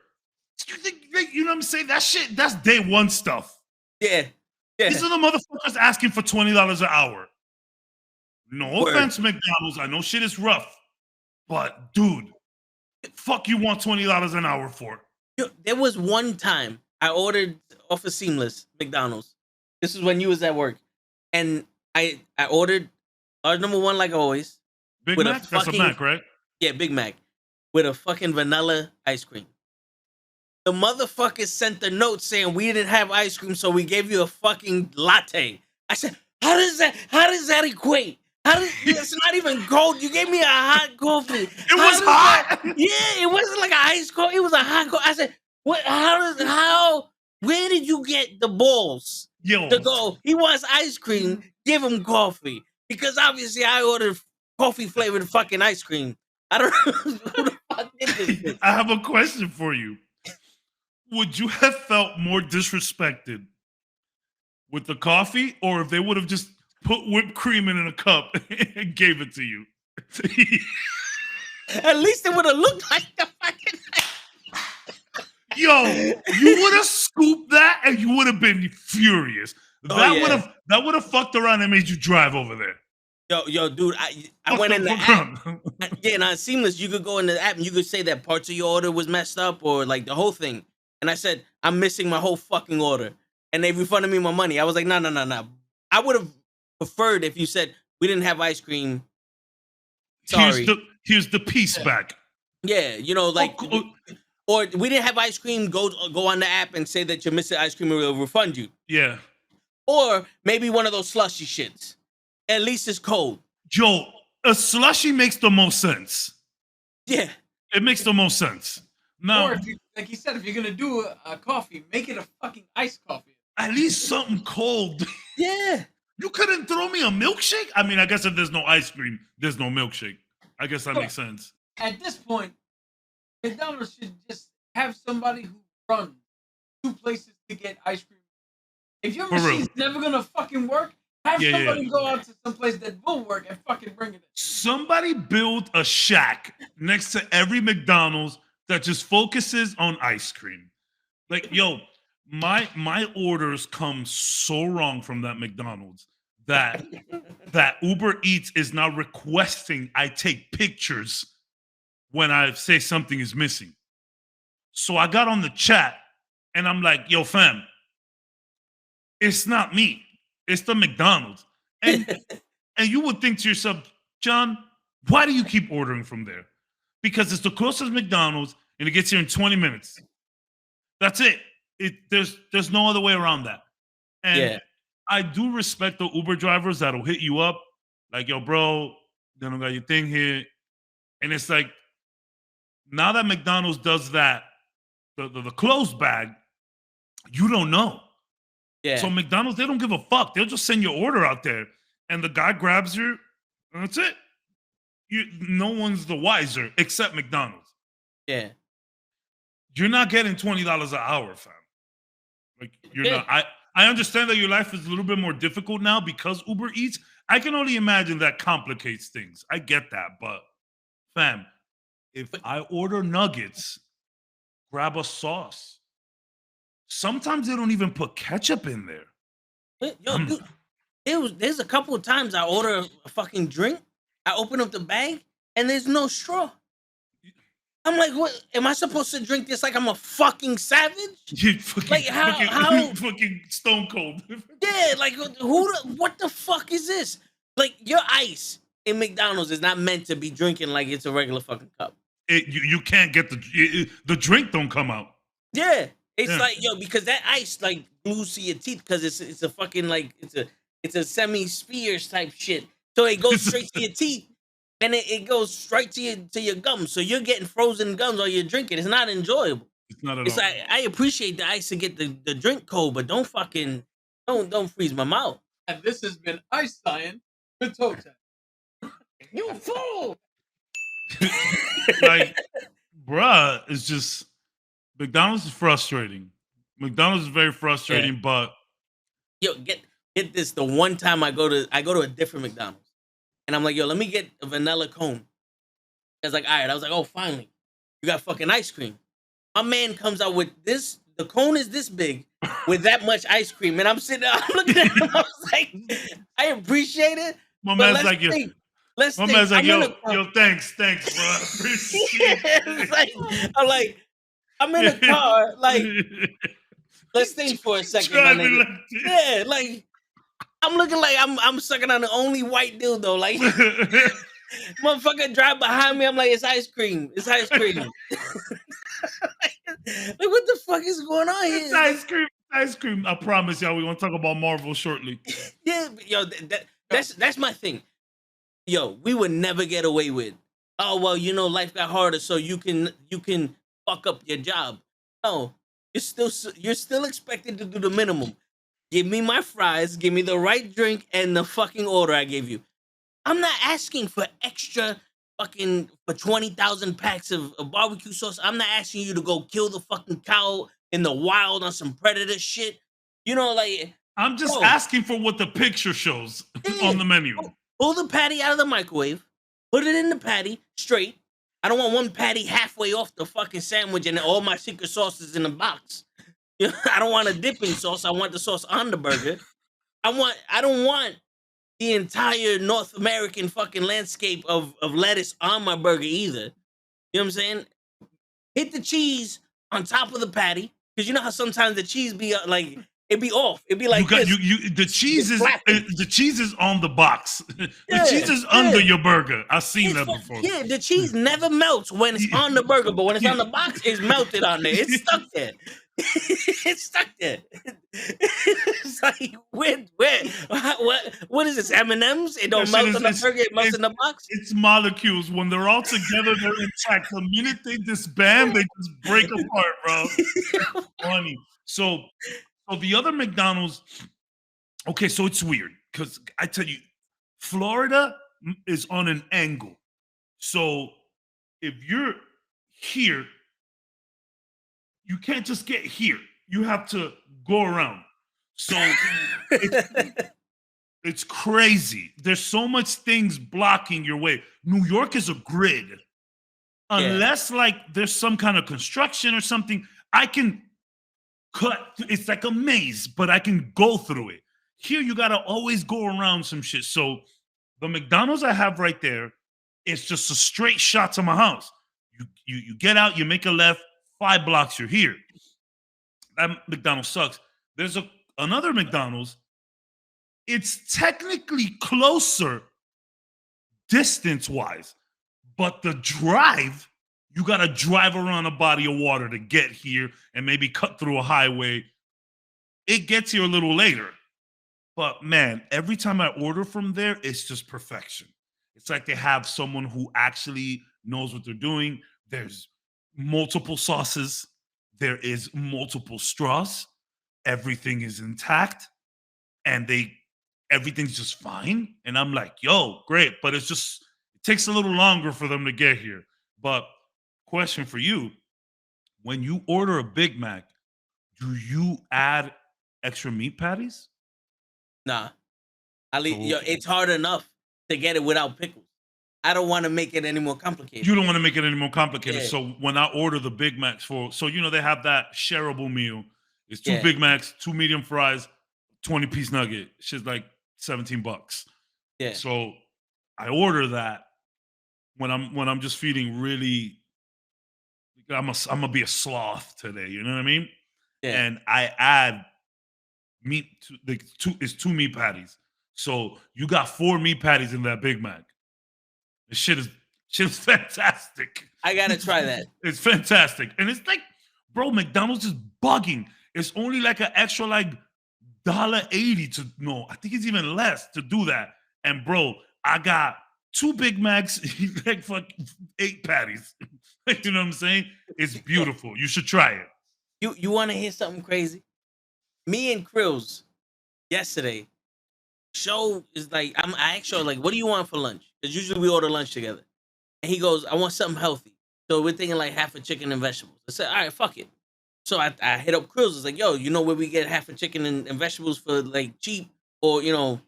B: you think you know what I'm saying? That shit, that's day one stuff.
A: Yeah.
B: These are the motherfuckers asking for $20 an hour. No offense, McDonald's. I know shit is rough, but dude, fuck you want $20 an hour for?
A: There was one time I ordered off of Seamless McDonald's. This is when you was at work, and I ordered large number one like always.
B: Big Mac? That's a Mac, right?
A: Yeah, Big Mac with a fucking vanilla ice cream. The motherfuckers sent the note saying we didn't have ice cream, so we gave you a fucking latte. I said, how does that equate? It's not even cold. You gave me a hot coffee.
B: It was hot.
A: Yeah, it wasn't like an ice coffee. It was a hot coffee. I said, what? Where did you get the balls to go? He wants ice cream. Give him coffee, because obviously I ordered coffee flavored fucking ice cream. I don't know who the fuck did this.
B: I have a question for you. Would you have felt more disrespected with the coffee, or if they would have just put whipped cream in a cup and gave it to you?
A: At least it would have looked like the fucking.
B: Yo, you would have scooped that and you would have been furious. That would have fucked around and made you drive over there.
A: Yo, dude, I went in the app. Yeah, and on Seamless, you could go in the app and you could say that parts of your order was messed up or like the whole thing. And I said, I'm missing my whole fucking order. And they refunded me my money. I was like, no. I would have preferred if you said, we didn't have ice cream. Sorry.
B: Here's the piece back.
A: Yeah, you know, like, or we didn't have ice cream, go on the app and say that you're missing ice cream and we'll refund you.
B: Yeah.
A: Or maybe one of those slushy shits. At least it's cold.
B: Joe, a slushy makes the most sense.
A: Yeah.
B: It makes the most sense. Now,
D: or if you, like he said, if you're gonna do a coffee, make it a fucking iced coffee.
B: At least something cold.
A: Yeah.
B: You couldn't throw me a milkshake? I mean, I guess if there's no ice cream, there's no milkshake. I guess that makes sense.
D: At this point, McDonald's should just have somebody who runs 2 places to get ice cream. If your machine's never gonna fucking work, have somebody go out to some place that will work and fucking bring it in.
B: Somebody build a shack next to every McDonald's that just focuses on ice cream. Like, yo, my orders come so wrong from that McDonald's that Uber Eats is now requesting I take pictures when I say something is missing. So I got on the chat and I'm like, yo, fam, it's not me. It's the McDonald's. And you would think to yourself, John, why do you keep ordering from there? Because it's the closest McDonald's and it gets here in 20 minutes. That's it. There's no other way around that. And I do respect the Uber drivers that'll hit you up like, yo, bro, they don't got your thing here. And it's like, now that McDonald's does that, the closed bag, you don't know. Yeah. So McDonald's, they don't give a fuck. They'll just send your order out there. And the guy grabs you, and that's it. No one's the wiser except McDonald's.
A: Yeah.
B: You're not getting $20 an hour, fam. Like, you're not. I understand that your life is a little bit more difficult now because Uber Eats. I can only imagine that complicates things. I get that. But, fam, if I order nuggets, grab a sauce. Sometimes they don't even put ketchup in there.
A: Yo, dude, there's a couple of times I order a fucking drink. I open up the bag and there's no straw. I'm like, what? Am I supposed to drink this like I'm a fucking savage?
B: You fucking,
A: like how
B: fucking stone cold.
A: Yeah, like what the fuck is this? Like, your ice in McDonald's is not meant to be drinking like it's a regular fucking cup.
B: You can't get the drink don't come out.
A: Yeah. It's like, yo, because that ice like glues to your teeth because it's a fucking like it's a semi-spheres type shit. So it goes straight to your teeth and it goes straight to your gums. So you're getting frozen gums while you're drinking. It's not enjoyable.
B: It's not at all.
A: It's like, I appreciate the ice to get the drink cold, but don't freeze my mouth.
D: And this has been Ice Science with Toe Tag.
A: You fool!
B: Like, bruh, it's just McDonald's is frustrating. McDonald's is very frustrating, but
A: yo, get this. The one time I go to a different McDonald's, And I'm like, yo, let me get a vanilla cone. I was like, all right. I was like, oh, finally, you got fucking ice cream. My man comes out with this. The cone is this big with that much ice cream, and I'm sitting there, I'm looking at him. I was like, I appreciate it.
B: My
A: But
B: man's like, yo,
A: let's
B: my
A: think.
B: man's like,
A: I'm in
B: yo, thanks, bro. I appreciate
A: It's like, I'm like, I'm in a car. Like, let's think for a second, my
B: Driving
A: nigga.
B: like this.
A: Yeah, like I'm looking like I'm sucking on the only white dildo. Like, motherfucker drive behind me. I'm like, it's ice cream. It's ice cream. Like, what the fuck is going on here?
B: It's ice cream. Ice cream. I promise y'all, we're gonna talk about Marvel shortly.
A: Yeah, but yo, that's my thing. Yo, we would never get away with. Oh well, you know, life got harder, so you can fuck up your job. No, you're still expected to do the minimum. Give me my fries, give me the right drink, and the fucking order I gave you. I'm not asking for extra fucking for 20,000 packs of barbecue sauce. I'm not asking you to go kill the fucking cow in the wild on some predator shit. You know, like,
B: I'm just
A: bro,
B: asking for what the picture shows
A: yeah,
B: on the menu.
A: pull the patty out of the microwave, put it in the patty straight. I don't want one patty halfway off the fucking sandwich and all my secret sauces in the box. You know, I don't want a dipping sauce. I want the sauce on the burger. I don't want the entire North American fucking landscape of lettuce on my burger either. You know what I'm saying? Hit the cheese on top of the patty, because you know how sometimes the cheese be like it be off. It be like
B: the cheese is on the box. The cheese is under your burger. I've seen that before.
A: Yeah, the cheese never melts when it's on the burger, but when it's on the box, it's melted on there. It's stuck there. It's stuck there. It's like what is this? M&Ms? It don't melt on the burger. It melts in the box.
B: It's molecules. When they're all together, they're intact. The minute they disband, they just break apart, bro. That's funny. So the other McDonald's. Okay, so it's weird because I tell you, Florida is on an angle. So if you're here, you can't just get here. You have to go around. So it's crazy. There's so much things blocking your way. New York is a grid. Unless like there's some kind of construction or something, I can cut. It's like a maze, but I can go through it. Here, you got to always go around some shit. So the McDonald's I have right there, it's just a straight shot to my house. You get out, you make a left, 5 blocks, you're here. That McDonald's sucks. There's another McDonald's. It's technically closer distance-wise, but the drive, you got to drive around a body of water to get here and maybe cut through a highway. It gets here a little later. But man, every time I order from there, it's just perfection. It's like they have someone who actually knows what they're doing. There's multiple sauces. There is multiple straws. Everything is intact. And everything's just fine. And I'm like, yo, great. But it takes a little longer for them to get here. But question for you, when you order a Big Mac, do you add extra meat patties?
A: Nah. It's hard enough to get it without pickles. I don't want to make it any more complicated.
B: You don't want to make it any more complicated.
A: Yeah.
B: So when I order the Big Macs they have that shareable meal. It's 2 Big Macs, 2 medium fries, 20-piece nugget. Shit's like $17.
A: Yeah.
B: So I order that when I'm just feeling really. I'm gonna be a sloth today. You know what I mean?
A: Yeah.
B: And I add meat to it's 2 meat patties. So you got 4 meat patties in that Big Mac. The shit is fantastic.
A: I gotta try that.
B: It's fantastic. And it's like, bro, McDonald's is bugging. It's only like an extra like $1.80 to no, I think it's even less to do that. And bro, I got 2 Big Macs, like fuck 8 patties. You know what I'm saying? It's beautiful. You should try it.
A: You want to hear something crazy? Me and Krills yesterday. Show is like I asked Show like, what do you want for lunch? Because usually we order lunch together. And he goes, I want something healthy. So we're thinking like half a chicken and vegetables. I said, all right, fuck it. So I hit up Krills. It's like, yo, you know where we get half a chicken and vegetables for like cheap or, you know,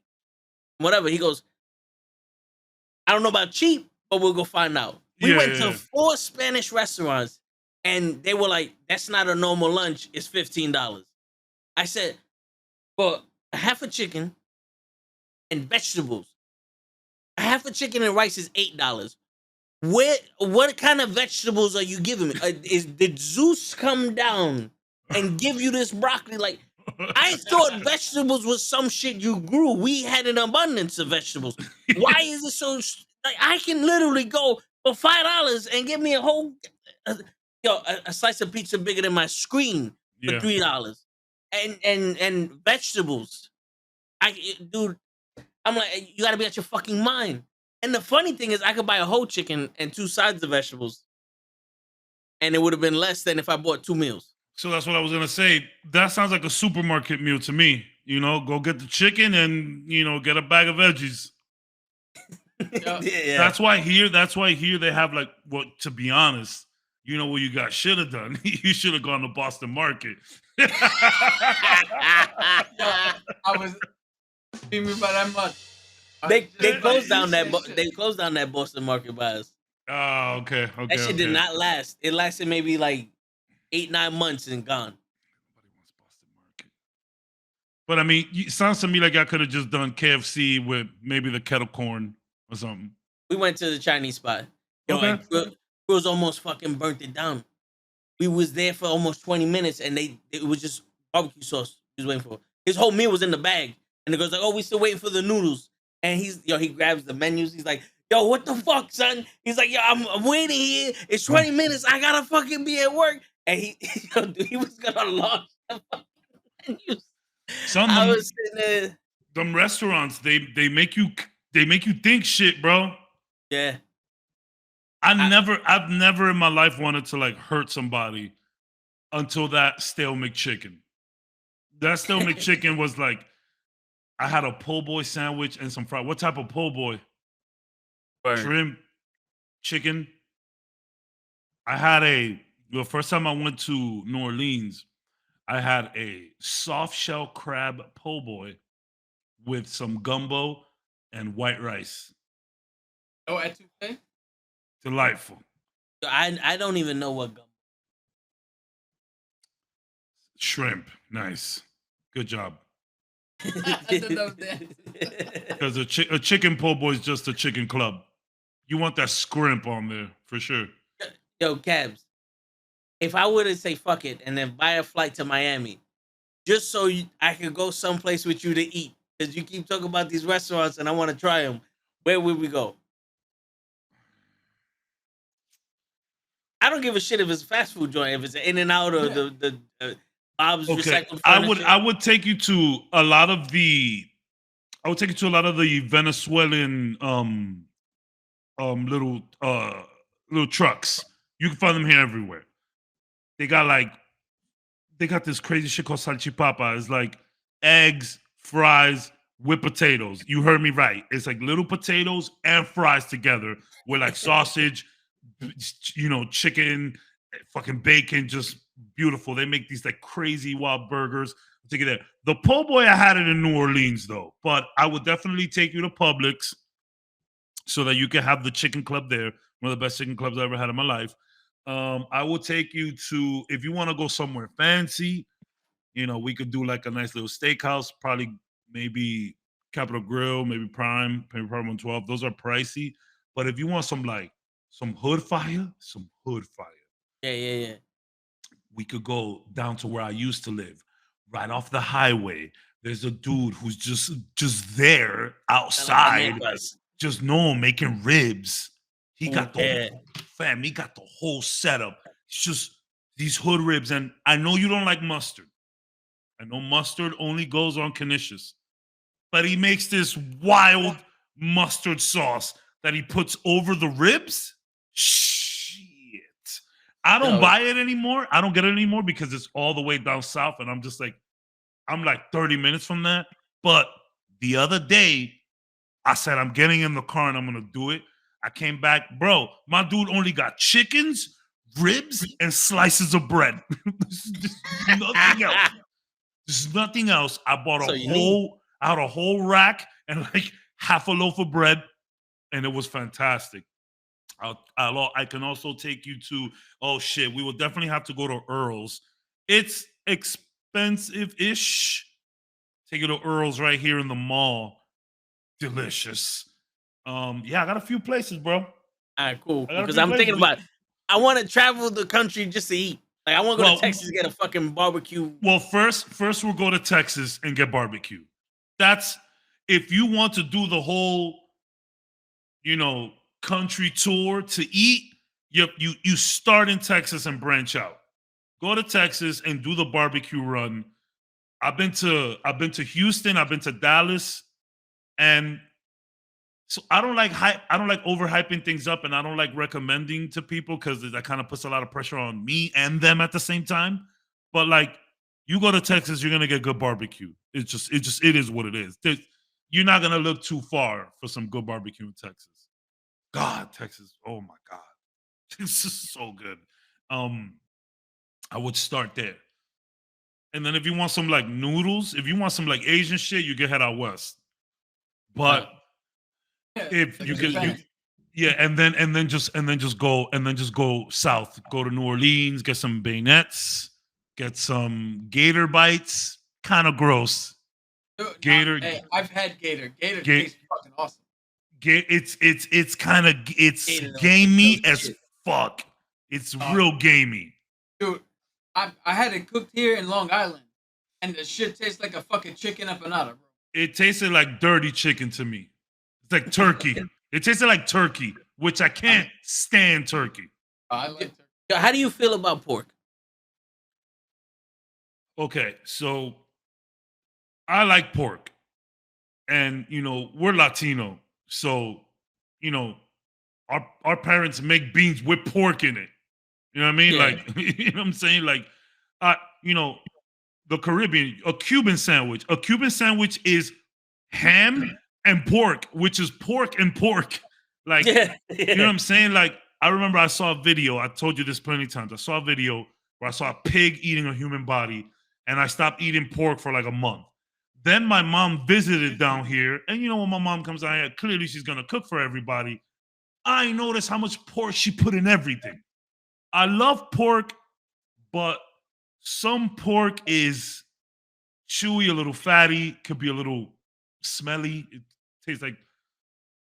A: whatever. He goes, I don't know about cheap, but we'll go find out. We
B: Yeah,
A: went
B: yeah.
A: to 4 Spanish restaurants, and they were like, "That's not a normal lunch. It's $15." I said, "For a half a chicken and vegetables, a half a chicken and rice is $8. What kind of vegetables are you giving me? Did Zeus come down and give you this broccoli? Like, I thought vegetables was some shit you grew. We had an abundance of vegetables. Why is it so? Like, I can literally go for $5 and get me a whole, a slice of pizza bigger than my screen for
B: Yeah.
A: $3, and vegetables. Dude, I'm like, you gotta be out your fucking mind. And the funny thing is, I could buy a whole chicken and 2 sides of vegetables, and it would have been less than if I bought 2 meals.
B: So that's what I was gonna say. That sounds like a supermarket meal to me. You know, go get the chicken and get a bag of veggies.
A: Yeah.
B: That's why here they have like to be honest, what you guys should have done? You should have gone to Boston Market.
D: Yo, I was feed me by that much.
A: They closed down that Boston Market by us.
B: Oh, okay.
A: That shit did not last. It lasted maybe like 8-9 months and gone.
B: But I mean, it sounds to me like I could have just done KFC with maybe the kettle corn or something.
A: We went to the Chinese spot.
B: Okay.
A: And Cruz almost fucking burnt it down. We was there for almost 20 minutes, and it was just barbecue sauce he was waiting for. His whole meal was in the bag, and the girl's like, "Oh, we still waiting for the noodles." And he grabs the menus. He's like, "Yo, what the fuck, son?" He's like, "Yo, I'm waiting here. It's 20 minutes. I gotta fucking be at work." And he was gonna launch the fucking menus. I was sitting there.
B: Them restaurants, they make you think shit, bro.
A: Yeah.
B: I've never in my life wanted to like hurt somebody until that stale McChicken. That stale McChicken was like, I had a po' boy sandwich and some fried. What type of po' boy? Shrimp, chicken. I had the first time I went to New Orleans, I had a soft shell crab po' boy with some gumbo and white rice.
D: Oh, at 2K?
B: Delightful.
A: I don't even know what gumbo.
B: Shrimp. Nice. Good job. Because a chicken po' boy is just a chicken club. You want that scrimp on there for sure.
A: Yo, Cabs, if I were to say fuck it and then buy a flight to Miami, just so I could go someplace with you to eat, because you keep talking about these restaurants and I want to try them, where would we go? I don't give a shit if it's a fast food joint, if it's an In-N-Out or the Bob's recycled furniture.
B: I would take you to a lot of the Venezuelan little trucks. You can find them here everywhere. They got this crazy shit called salchipapa. It's like eggs, fries, with potatoes. You heard me right. It's like little potatoes and fries together with like sausage, chicken, fucking bacon, just beautiful. They make these like crazy wild burgers. I'll take you there. The po' boy, I had it in New Orleans though, but I would definitely take you to Publix so that you can have the chicken club there. One of the best chicken clubs I ever had in my life. I will take you to, if you want to go somewhere fancy, we could do like a nice little steakhouse, probably maybe Capitol Grill, maybe Prime 112. Those are pricey. But if you want some hood fire.
A: Yeah.
B: We could go down to where I used to live, right off the highway. There's a dude who's just there outside, just making ribs. He got the whole setup. It's just these hood ribs. And I know you don't like mustard. I know mustard only goes on Canisius. But he makes this wild mustard sauce that he puts over the ribs. Shit. I don't buy it anymore. I don't get it anymore because it's all the way down south. And I'm like 30 minutes from that. But the other day, I said, I'm getting in the car and I'm going to do it. I came back, bro, my dude only got chickens, ribs, and slices of bread. There's nothing else. There's nothing else. I bought a whole rack and like half a loaf of bread and it was fantastic. I can also take you to, oh shit, we will definitely have to go to Earl's. It's expensive-ish. Take you to Earl's right here in the mall. Delicious. Yeah, I got a few places, bro.
A: All right, cool.
B: I got a
A: Because
B: few
A: I'm thinking
B: places.
A: about, I want to travel the country just to eat. Like I want to go
B: Well,
A: to Texas, get a fucking barbecue.
B: Well, first we'll go to Texas and get barbecue. That's if you want to do the whole, country tour to eat. You start in Texas and branch out. Go to Texas and do the barbecue run. I've been to Houston. I've been to Dallas, and so I don't like hype. I don't like overhyping things up, and I don't like recommending to people because that kind of puts a lot of pressure on me and them at the same time. But like, you go to Texas, you're gonna get good barbecue. It is what it is. You're not gonna look too far for some good barbecue in Texas. God, Texas. Oh my God, this is so good. I would start there, and then if you want some like noodles, if you want some like Asian shit, you can head out west. But if you can, yeah, and then just go south. Go to New Orleans, get some bayonets, get some gator bites. Kind of gross.
D: Dude,
B: Gator.
D: Hey, I've had gator. Gator tastes fucking awesome.
B: It's kind of gamey as fuck. It's real gamey.
D: Dude, I had it cooked here in Long Island, and the shit tastes like a fucking chicken empanada, bro.
B: It tasted like dirty chicken to me. It's like turkey. It tasted like turkey, which I can't stand turkey.
D: I like turkey.
A: How do you feel about pork?
B: Okay, so I like pork. And, we're Latino. So, our parents make beans with pork in it. You know what I mean?
A: Yeah.
B: Like, you know what I'm saying? Like, the Caribbean, a Cuban sandwich. A Cuban sandwich is ham and pork, which is pork and pork. Like, you know what I'm saying? Like, I remember I saw a video. I told you this plenty of times. I saw a video where I saw a pig eating a human body, and I stopped eating pork for like a month. Then my mom visited down here, and when my mom comes out here, clearly she's gonna cook for everybody. I noticed how much pork she put in everything. I love pork, but some pork is chewy, a little fatty, could be a little smelly. It tastes like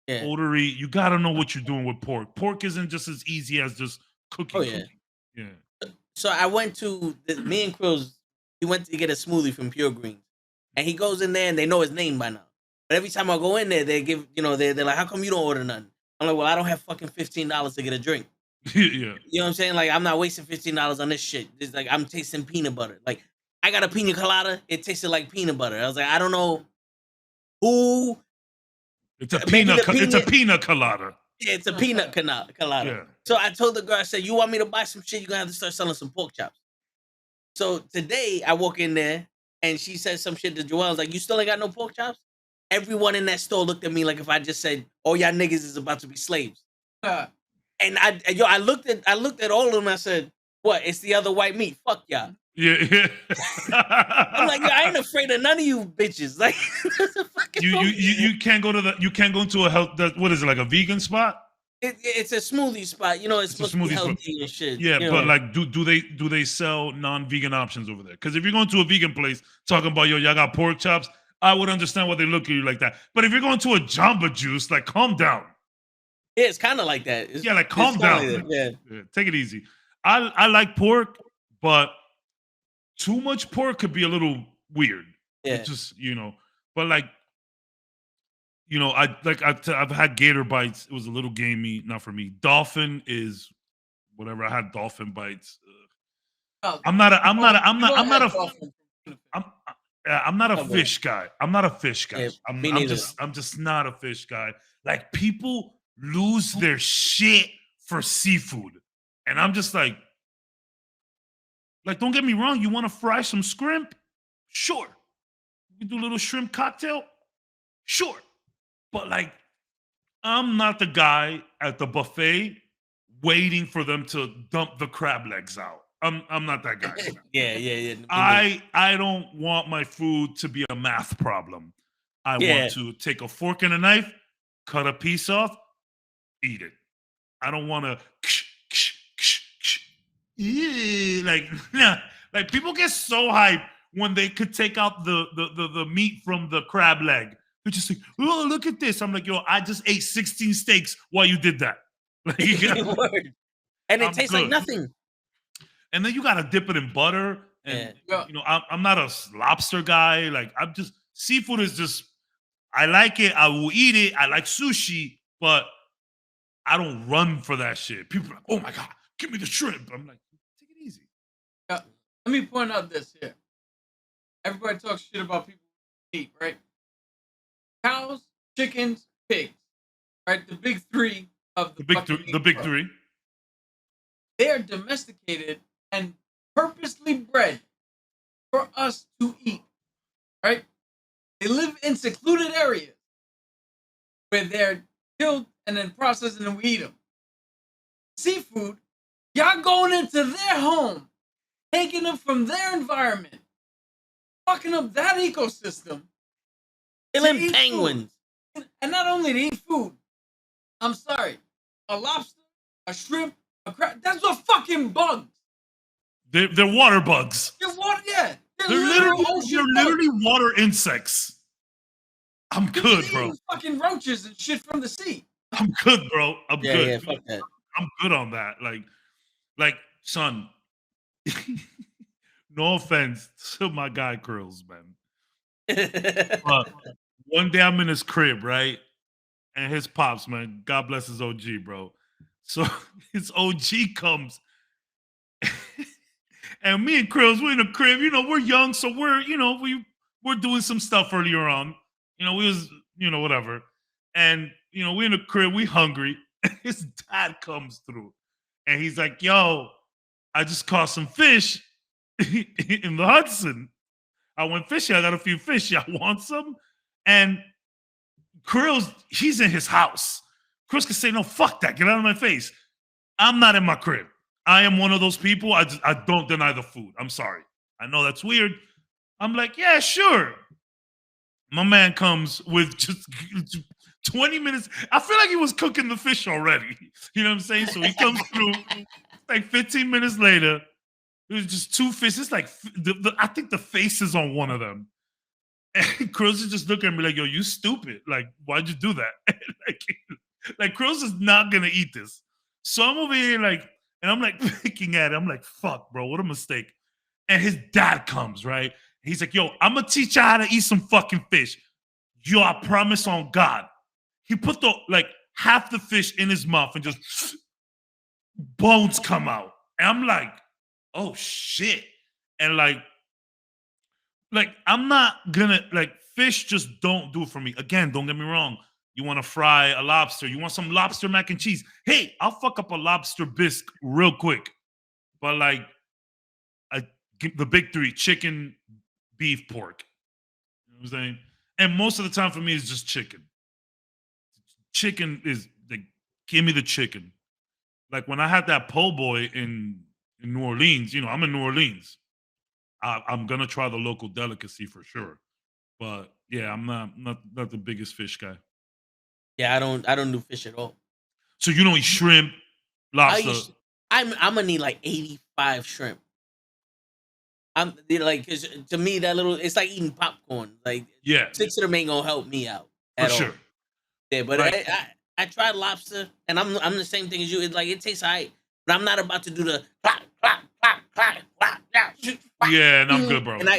B: odory. You got to know what you're doing with pork. Pork isn't just as easy as just cooking.
A: Oh, yeah.
B: Yeah.
A: So I went to me and Krills. He went to get a smoothie from Pure Greens, and he goes in there and they know his name by now. But every time I go in there, they give they're like, "How come you don't order nothing?" I'm like, "Well, I don't have fucking $15 to get a drink."
B: Yeah.
A: You know what I'm saying? Like, I'm not wasting $15 on this shit. It's like I'm tasting peanut butter. Like, I got a pina colada. It tasted like peanut butter. I was like, I don't know who.
B: It's a pina colada.
A: Yeah, it's a peanut colada.
B: Yeah.
A: So I told the girl, I said, "You want me to buy some shit? You're gonna have to start selling some pork chops." So today I walk in there and she said some shit to Joelle. I was like, "You still ain't got no pork chops?" Everyone in that store looked at me like if I just said, "Oh, y'all niggas is about to be slaves." And I looked at all of them. And I said, "What? It's the other white meat. Fuck y'all."
B: Yeah.
A: I'm like, I ain't afraid of none of you bitches. Like,
B: you can't go into a health. What is it, like a vegan spot?
A: It's a smoothie spot. It's supposed to be healthy and shit.
B: Yeah, but like, do they sell non-vegan options over there? Because if you're going to a vegan place talking about y'all got pork chops, I would understand why they look at you like that. But if you're going to a Jamba Juice, like, calm down.
A: Yeah, it's kind of like that.
B: Calm down.
A: Like yeah,
B: take it easy. I like pork, but too much pork could be a little weird.
A: Yeah.
B: It's just, but like, I've had gator bites. It was a little gamey, not for me. Dolphin is whatever. I had dolphin bites. I'm not a fish guy. I'm not a fish guy.
A: Yeah,
B: I'm just not a fish guy. Like, people lose their shit for seafood, and I'm just like, don't get me wrong. You want to fry some shrimp? Sure. You do a little shrimp cocktail? Sure. But like, I'm not the guy at the buffet waiting for them to dump the crab legs out. I'm not that guy.
A: Yeah.
B: I don't want my food to be a math problem. I want to take a fork and a knife, cut a piece off, eat it. I don't want to like like people get so hyped when they could take out the meat from the crab leg. They're just like, oh, look at this. I'm like, yo, I just ate 16 steaks while you did that. Like,
A: Word. And it
B: I'm
A: tastes like
B: good.
A: nothing.
B: And then you gotta dip it in butter. And
D: Yeah.
B: you know, I'm not a lobster guy. Like, I'm just seafood is just I like it. I will eat it. I like sushi, but I don't run for that shit. People are like, oh my God, give me the shrimp. I'm like, take it easy.
D: Let me point out this here. Everybody talks shit about people who eat, right? Cows, chickens, pigs, right? The big three of
B: The big three. The big three.
D: They are domesticated and purposely bred for us to eat, right? They live in secluded areas where they're killed and then processed and then we eat them. Seafood, y'all going into their home, taking them from their environment, fucking up that ecosystem.
A: Killing penguins.
D: Food. And not only to eat food, I'm sorry, a lobster, a shrimp, a crab, that's what fucking bugs.
B: They're water bugs.
D: They're water, yeah.
B: They're literally water insects. I'm good, bro.
D: Fucking roaches and shit from the sea.
B: I'm good, bro. I'm good.
A: Yeah, fuck that.
B: I'm good on that. Like, son. No offense to my guy Curls, man. But one day I'm in his crib, right? And his pops, man, God bless his OG, bro. So his OG comes. And me and Krills, we're in a crib. You know, we're young, so we're doing some stuff earlier on. You know, we was, whatever. And, we're in a crib, we hungry. And his dad comes through. And he's like, yo, I just caught some fish in the Hudson. I went fishing. I got a few fish. Y'all want some? And Krills, he's in his house. Krills can say, no, fuck that. Get out of my face. I'm not in my crib. I am one of those people. I don't deny the food. I'm sorry. I know that's weird. I'm like, yeah, sure. My man comes with just 20 minutes. I feel like he was cooking the fish already. You know what I'm saying? So he comes through like 15 minutes later. It was just two fish. It's like, I think the face is on one of them. And Krills is just looking at me like, yo, you stupid. Like, why'd you do that? like Krills is not going to eat this. So I'm over here like, and I'm like picking at it. I'm like, fuck, bro, what a mistake. And his dad comes, right? He's like, yo, I'm going to teach you how to eat some fucking fish. Yo, I promise on God. He put half the fish in his mouth and just bones come out. And I'm like, oh shit. And like I'm not gonna, fish just don't do it for me. Again, don't get me wrong. You want to fry a lobster. You want some lobster mac and cheese. Hey, I'll fuck up a lobster bisque real quick. But the big three, chicken, beef, pork. You know what I'm saying? And most of the time for me, it's just chicken. Chicken is, give me the chicken. Like when I had that po' boy in New Orleans, I'm in New Orleans. I'm going to try the local delicacy for sure. But yeah, I'm not the biggest fish guy.
A: Yeah, I don't do fish at all.
B: So you don't eat shrimp, lobster?
A: I'm gonna need like 85 shrimp. I'm like, cause to me it's like eating popcorn. Like,
B: yeah,
A: 6 of them ain't gonna help me out
B: for
A: at
B: sure.
A: all. Yeah, but
B: Right.
A: I tried lobster, and I'm the same thing as you. It's like it tastes alright, but I'm not about to do the clap, clap, clap, clap, clap, clap, shoot, clap.
B: Yeah, and I'm good, bro.
A: And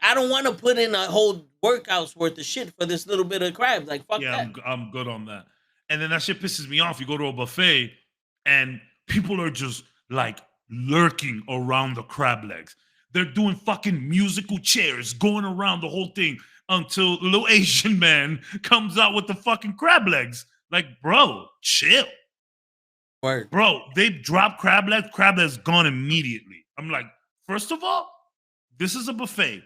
A: I don't want to put in a whole workout's worth of shit for this little bit of crab. Like, fuck that.
B: I'm good on that. And then that shit pisses me off. You go to a buffet and people are just like lurking around the crab legs. They're doing fucking musical chairs going around the whole thing until the little Asian man comes out with the fucking crab legs. Like, bro, chill.
A: Word.
B: Bro, they drop crab legs gone immediately. I'm like, first of all, this is a buffet.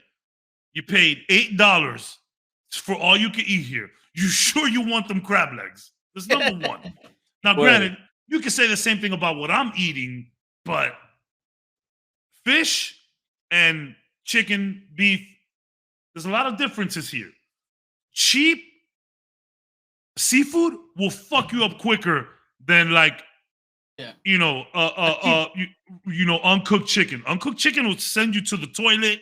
B: You paid $8 for all you can eat here. You sure you want them crab legs? That's number one. Now, granted, you can say the same thing about what I'm eating, but fish and chicken, beef, there's a lot of differences here. Cheap seafood will fuck you up quicker than like, you know, uncooked chicken. Uncooked chicken will send you to the toilet.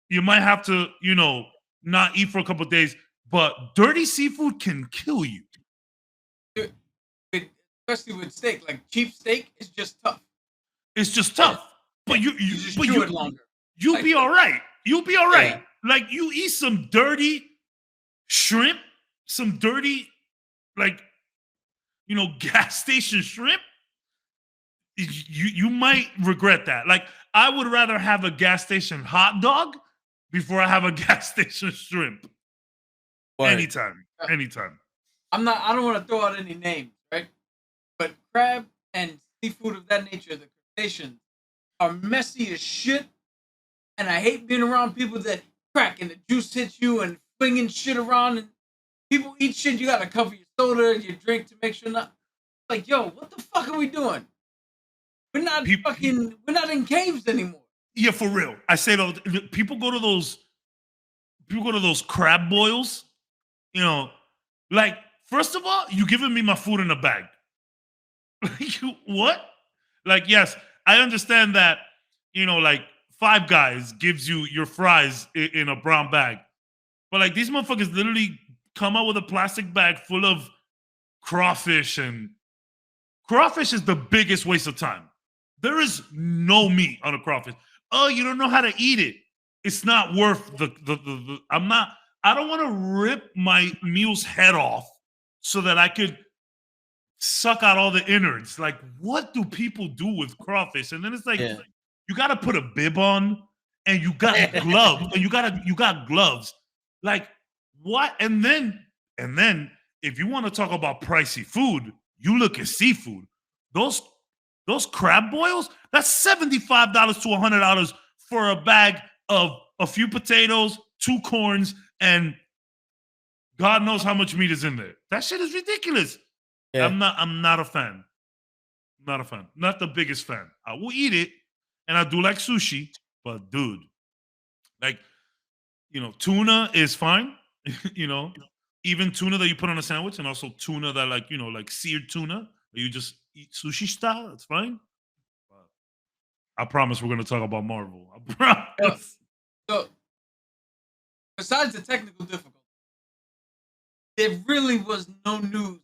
B: You might have to, you know, not eat for a couple of days. But dirty seafood can kill you.
D: Especially with steak, like cheap steak is just tough.
B: It's just tough. But you
D: just
B: but
D: chew it longer.
B: You'll
D: Like,
B: be all right. You'll be all right.
A: Yeah.
B: Like you eat some dirty shrimp, some dirty, like, you know, gas station shrimp. You might regret that. Like I would rather have a gas station hot dog before I have a gas station shrimp.
A: Word.
B: Anytime.
D: I don't want to throw out any names, right? But crab and seafood of that nature, the crustaceans, are messy as shit. And I hate being around people that crack and the juice hits you and flinging shit around. And people eat shit, you gotta cover your soda and your drink to make sure not. Like, yo, what the fuck are we doing? We're not we're not in caves anymore.
B: Yeah, for real. I say though, people go to those crab boils. You know, like, first of all, you giving me my food in a bag. Like, what? Like, yes, I understand that, you know, like, Five Guys gives you your fries in a brown bag. But, like, these motherfuckers literally come out with a plastic bag full of crawfish, and crawfish is the biggest waste of time. There is no meat on a crawfish. Oh, you don't know how to eat it. It's not worth the I don't want to rip my meal's head off so that I could suck out all the innards. Like, what do people do with crawfish? And then it's like, you got to put a bib on, and you got gloves, and you got gloves. Like, what? And then if you want to talk about pricey food, you look at seafood. Those crab boils, that's $75 to $100 for a bag of a few potatoes, 2 corns, and God knows how much meat is in there. That shit is ridiculous. Yeah. I'm not a fan. Not a fan. Not the biggest fan. I will eat it, and I do like sushi, but dude, like, you know, tuna is fine. You know, even tuna that you put on a sandwich, and also tuna that, like, you know, like seared tuna that you just eat sushi style. That's fine. But I promise we're going to talk about Marvel. I promise.
D: So, besides the technical difficulty, there really was no news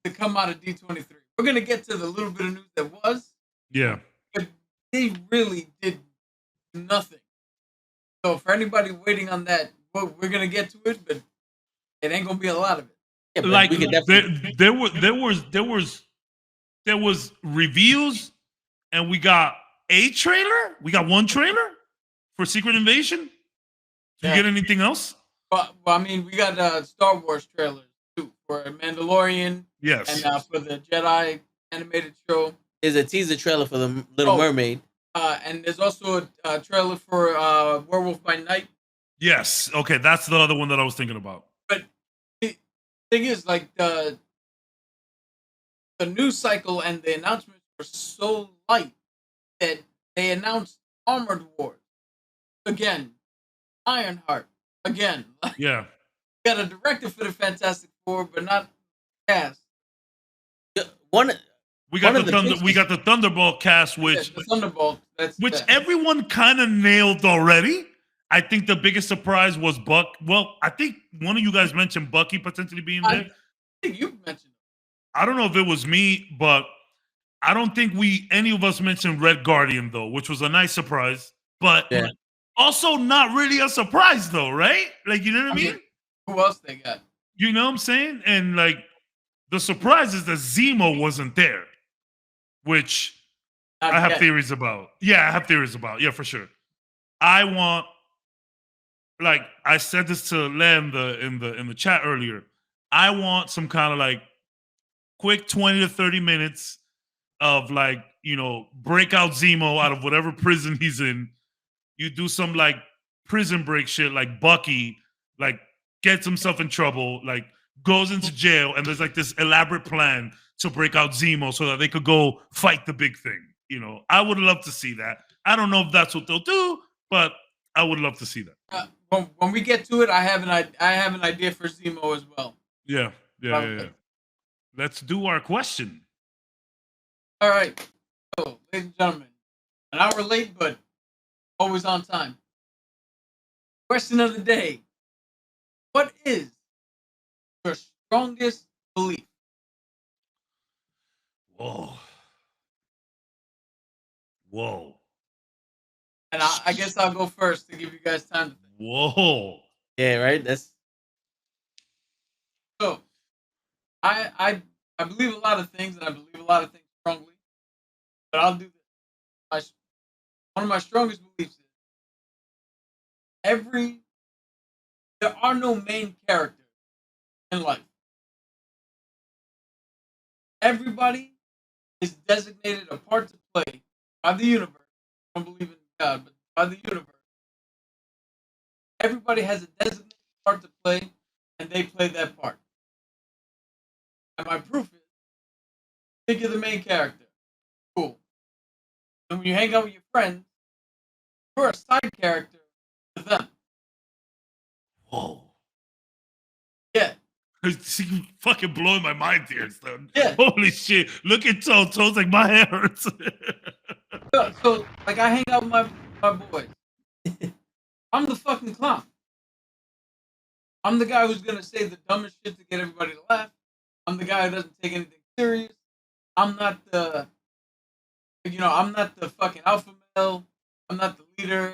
D: to come out of D23. We're going to get to the little bit of news that was.
B: Yeah.
D: But they really did nothing. So for anybody waiting on that, we're going to get to it, but it ain't going to be a lot of it.
A: Yeah,
B: like, there was reviews, and we got a trailer. We got one trailer for Secret Invasion. Did you get anything else?
D: Well, I mean, we got Star Wars trailers too for Mandalorian.
B: Yes.
D: And for the Jedi animated show.
A: There's a teaser trailer for the Little Mermaid.
D: And there's also a trailer for Werewolf by Night.
B: Yes. Okay, that's the other one that I was thinking about.
D: But the thing is, like, the news cycle and the announcements were so light that they announced Armored Wars again, Ironheart again.
B: Yeah.
D: Got a director for the Fantastic Four, but not cast.
B: We got the Thunderbolt cast, which
D: the Thunderbolt,
B: everyone kind of nailed already. I think the biggest surprise was Buck. Well, I think one of you guys mentioned Bucky potentially being there.
D: I think you mentioned it.
B: I don't know if it was me, but I don't think any of us mentioned Red Guardian, though, which was a nice surprise. But also not really a surprise, though, right? Like, you know what I mean?
D: Who else they got?
B: You know what I'm saying? And, like, the surprise is that Zemo wasn't there, which I have theories about. Yeah, I have theories about. Yeah, for sure. I want, like, I said this to Len in the chat earlier. I want some kind of, like, quick 20 to 30 minutes of, like, you know, break out Zemo out of whatever prison he's in. You do some, like, prison break shit, like Bucky, like, gets himself in trouble, like, goes into jail, and there's, like, this elaborate plan to break out Zemo so that they could go fight the big thing. You know, I would love to see that. I don't know if that's what they'll do, but I would love to see that.
D: When we get to it, I have an idea for Zemo as well.
B: Yeah. Yeah. Let's do our question.
D: All right. So, ladies and gentlemen, an hour late, but always on time. Question of the day. What is your strongest belief?
B: Whoa.
D: And I guess I'll go first to give you guys time to think.
B: Whoa.
A: Yeah, right. That's
D: So, I believe a lot of things, and I believe a lot of things strongly. But I'll do this. One of my strongest beliefs is there are no main characters in life. Everybody is designated a part to play by the universe. I don't believe in God, but by the universe. Everybody has a designated part to play, and they play that part. And my proof is, think you're the main character. Cool. And when you hang out with your friends, you're a side character to them.
B: Whoa.
D: Yeah.
B: It's fucking blowing my mind here, son.
D: Yeah.
B: Holy shit. Look at Toe. Toe's like, my hair hurts.
D: So, like, I hang out with my boys. I'm the fucking clown. I'm the guy who's gonna say the dumbest shit to get everybody to laugh. I'm the guy who doesn't take anything serious. I'm not the fucking alpha male. I'm not the leader.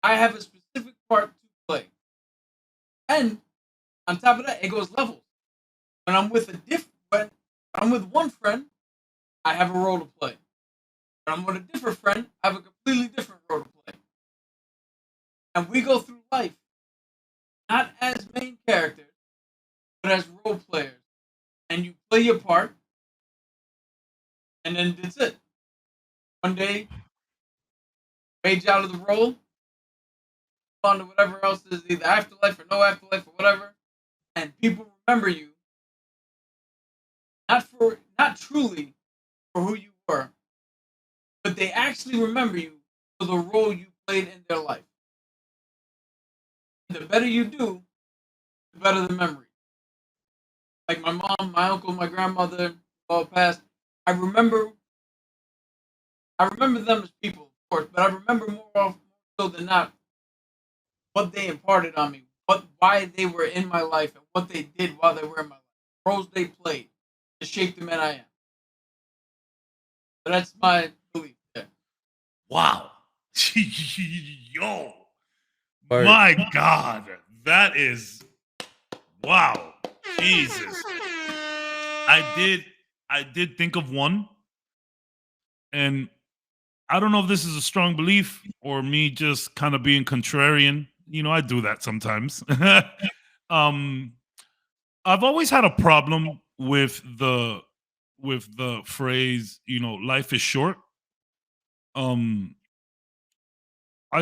D: I have a specific part to play. And on top of that, it goes levels. When I'm with one friend, I have a role to play. When I'm with a different friend, I have a completely different role to play. And we go through life not as main characters, but as role players. And you play your part, and then that's it. One day, age out of the role, on to whatever else is either afterlife or no afterlife or whatever, and people remember you not truly for who you were, but they actually remember you for the role you played in their life. The better you do, the better the memory. Like my mom, my uncle, my grandmother, all passed. I remember them as people, of course, but I remember more so than not what they imparted on me, why they were in my life, and what they did while they were in my life, roles they played to shape the man I am. So that's my belief. Yeah.
B: Wow. Yo.
A: Word.
B: My God. That is wow. Jesus. I did think of one. And I don't know if this is a strong belief or me just kind of being contrarian. You know, I do that sometimes. I've always had a problem with the phrase, life is short. I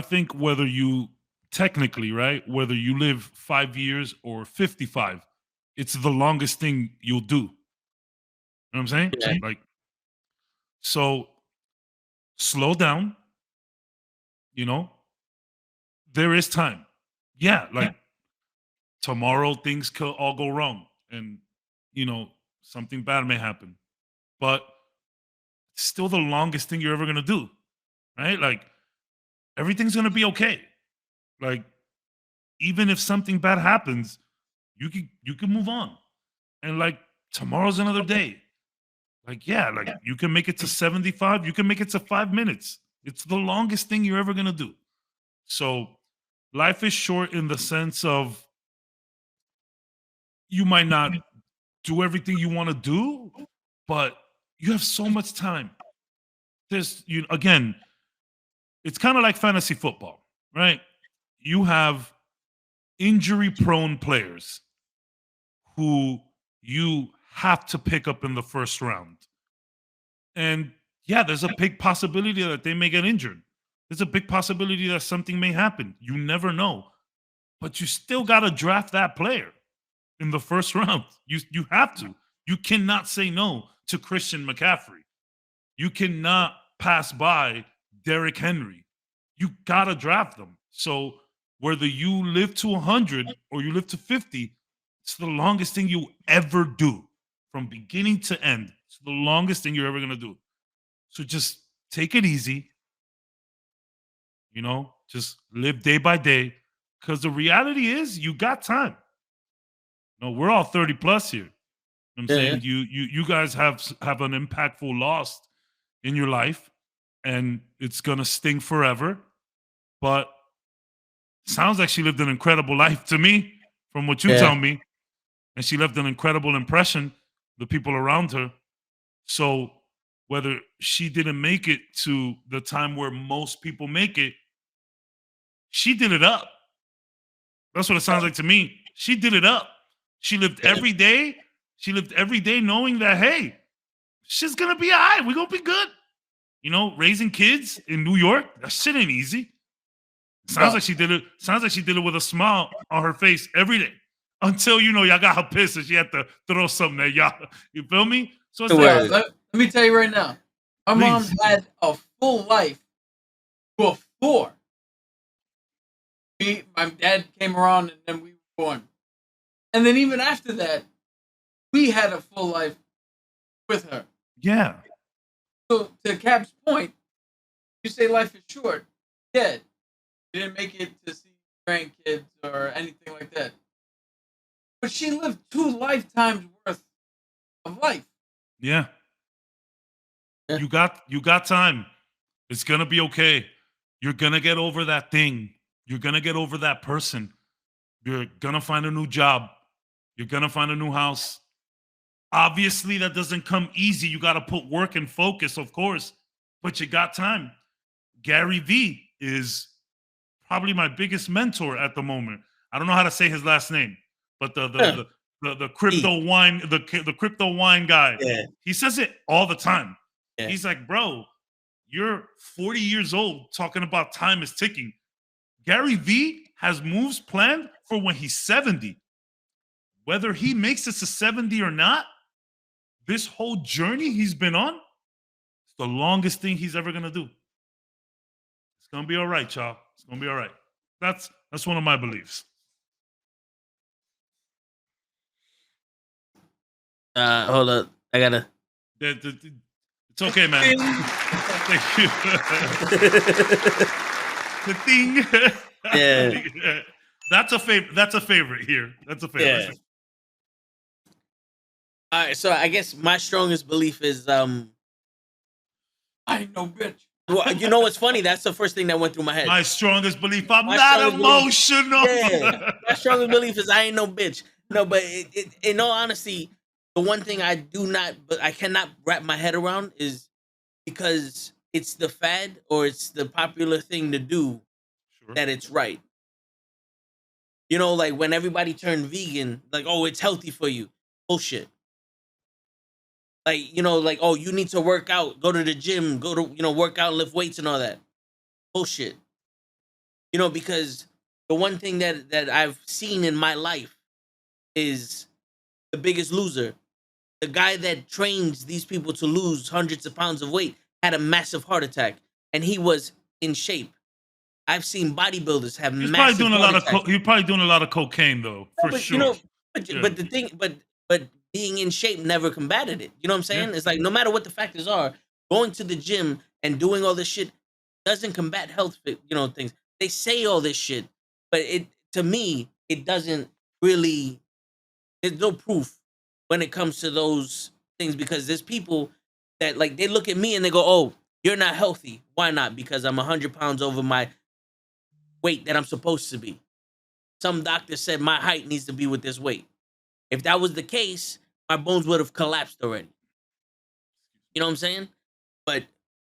B: think whether you technically, right, whether you live 5 years or 55, it's the longest thing you'll do. You know what I'm saying?
A: Yeah.
B: Like, so slow down, there is time. Yeah, like tomorrow things could all go wrong and, something bad may happen. But it's still the longest thing you're ever going to do, right? Like, everything's going to be okay. Like, even if something bad happens, you can move on. And like tomorrow's another day. Like, yeah, like you can make it to 75, you can make it to 5 minutes. It's the longest thing you're ever gonna do. So life is short in the sense of you might not do everything you want to do, but you have so much time. Again, it's kind of like fantasy football, right? You have injury prone players who you have to pick up in the first round. And yeah, there's a big possibility that they may get injured. There's a big possibility that something may happen. You never know. But you still got to draft that player in the first round. You have to. You cannot say no to Christian McCaffrey. You cannot pass by Derrick Henry. You got to draft them. So whether you live to 100 or you live to 50, It's the longest thing you ever do from beginning to end. It's the longest thing you're ever going to do. So just take it easy. You know, just live day by day. Because the reality is you got time. No, we're all 30 plus here. You know what I'm saying you guys have an impactful loss in your life, and it's gonna sting forever. But sounds like she lived an incredible life to me, from what you tell me, and she left an incredible impression, the people around her. So whether she didn't make it to the time where most people make it, she did it up. That's what it sounds like to me. She did it up. She lived every day. She lived every day knowing that, hey, shit's gonna be all right. We're gonna be good. You know, raising kids in New York, that shit ain't easy. Sounds like she did it. Sounds like she did it with a smile on her face every day. Until, you know, y'all got her pissed and she had to throw something at y'all. You feel me? So it's like,
D: let me tell you right now. My mom had a full life before my dad came around and then we were born. And then even after that, we had a full life with her.
B: Yeah.
D: So to Cap's point, you say life is short. Yeah. You didn't make it to see grandkids or anything like that. But she lived 2 lifetimes worth of life.
B: Yeah. You got time. It's gonna be okay. You're gonna get over that thing. You're gonna get over that person. You're gonna find a new job. You're gonna find a new house. Obviously, that doesn't come easy. You got to put work and focus, of course, but you got time. Gary V is probably my biggest mentor at the moment. I don't know how to say his last name, but the crypto wine, the crypto wine guy.
A: Yeah.
B: He says it all the time.
A: Yeah.
B: He's like, bro, you're 40 years old talking about time is ticking. Gary V has moves planned for when he's 70. Whether he makes it to 70 or not, this whole journey he's been on, it's the longest thing he's ever gonna do. It's gonna be all right, y'all. It's gonna be all right. That's one of my beliefs.
A: Hold up. I gotta.
B: It's okay, man. Thank you. The thing.
A: Yeah.
B: That's a favorite. That's a favorite here. That's a favorite.
A: Yeah. All right, so I guess my strongest belief is
D: I ain't no bitch.
A: Well, you know what's funny? That's the first thing that went through my head.
B: My strongest belief. I'm not emotional.
A: My strongest belief is I ain't no bitch. No, but in all honesty, the one thing I cannot wrap my head around is because it's the fad or it's the popular thing to do that it's right. You know, like when everybody turned vegan, like, oh, it's healthy for you. Bullshit. Like, you know, like, oh, you need to work out, go to the gym, go to, you know, work out, lift weights and all that. Bullshit. You know, because the one thing that I've seen in my life is The Biggest Loser. The guy that trains these people to lose hundreds of pounds of weight had a massive heart attack, and he was in shape. I've seen bodybuilders have
B: He's
A: massive
B: probably doing
A: heart attacks.
B: He's probably doing a lot of cocaine, though, for
A: but,
B: sure.
A: You know, but the thing, but being in shape never combated it. You know what I'm saying? It's like no matter what the factors are, going to the gym and doing all this shit doesn't combat health, you know, things. They say all this shit, but to me, it doesn't really. There's no proof when it comes to those things because there's people that like they look at me and they go, "Oh, you're not healthy. Why not? Because I'm 100 pounds over my weight that I'm supposed to be. Some doctor said my height needs to be with this weight. If that was the case, my bones would have collapsed already. You know what I'm saying? But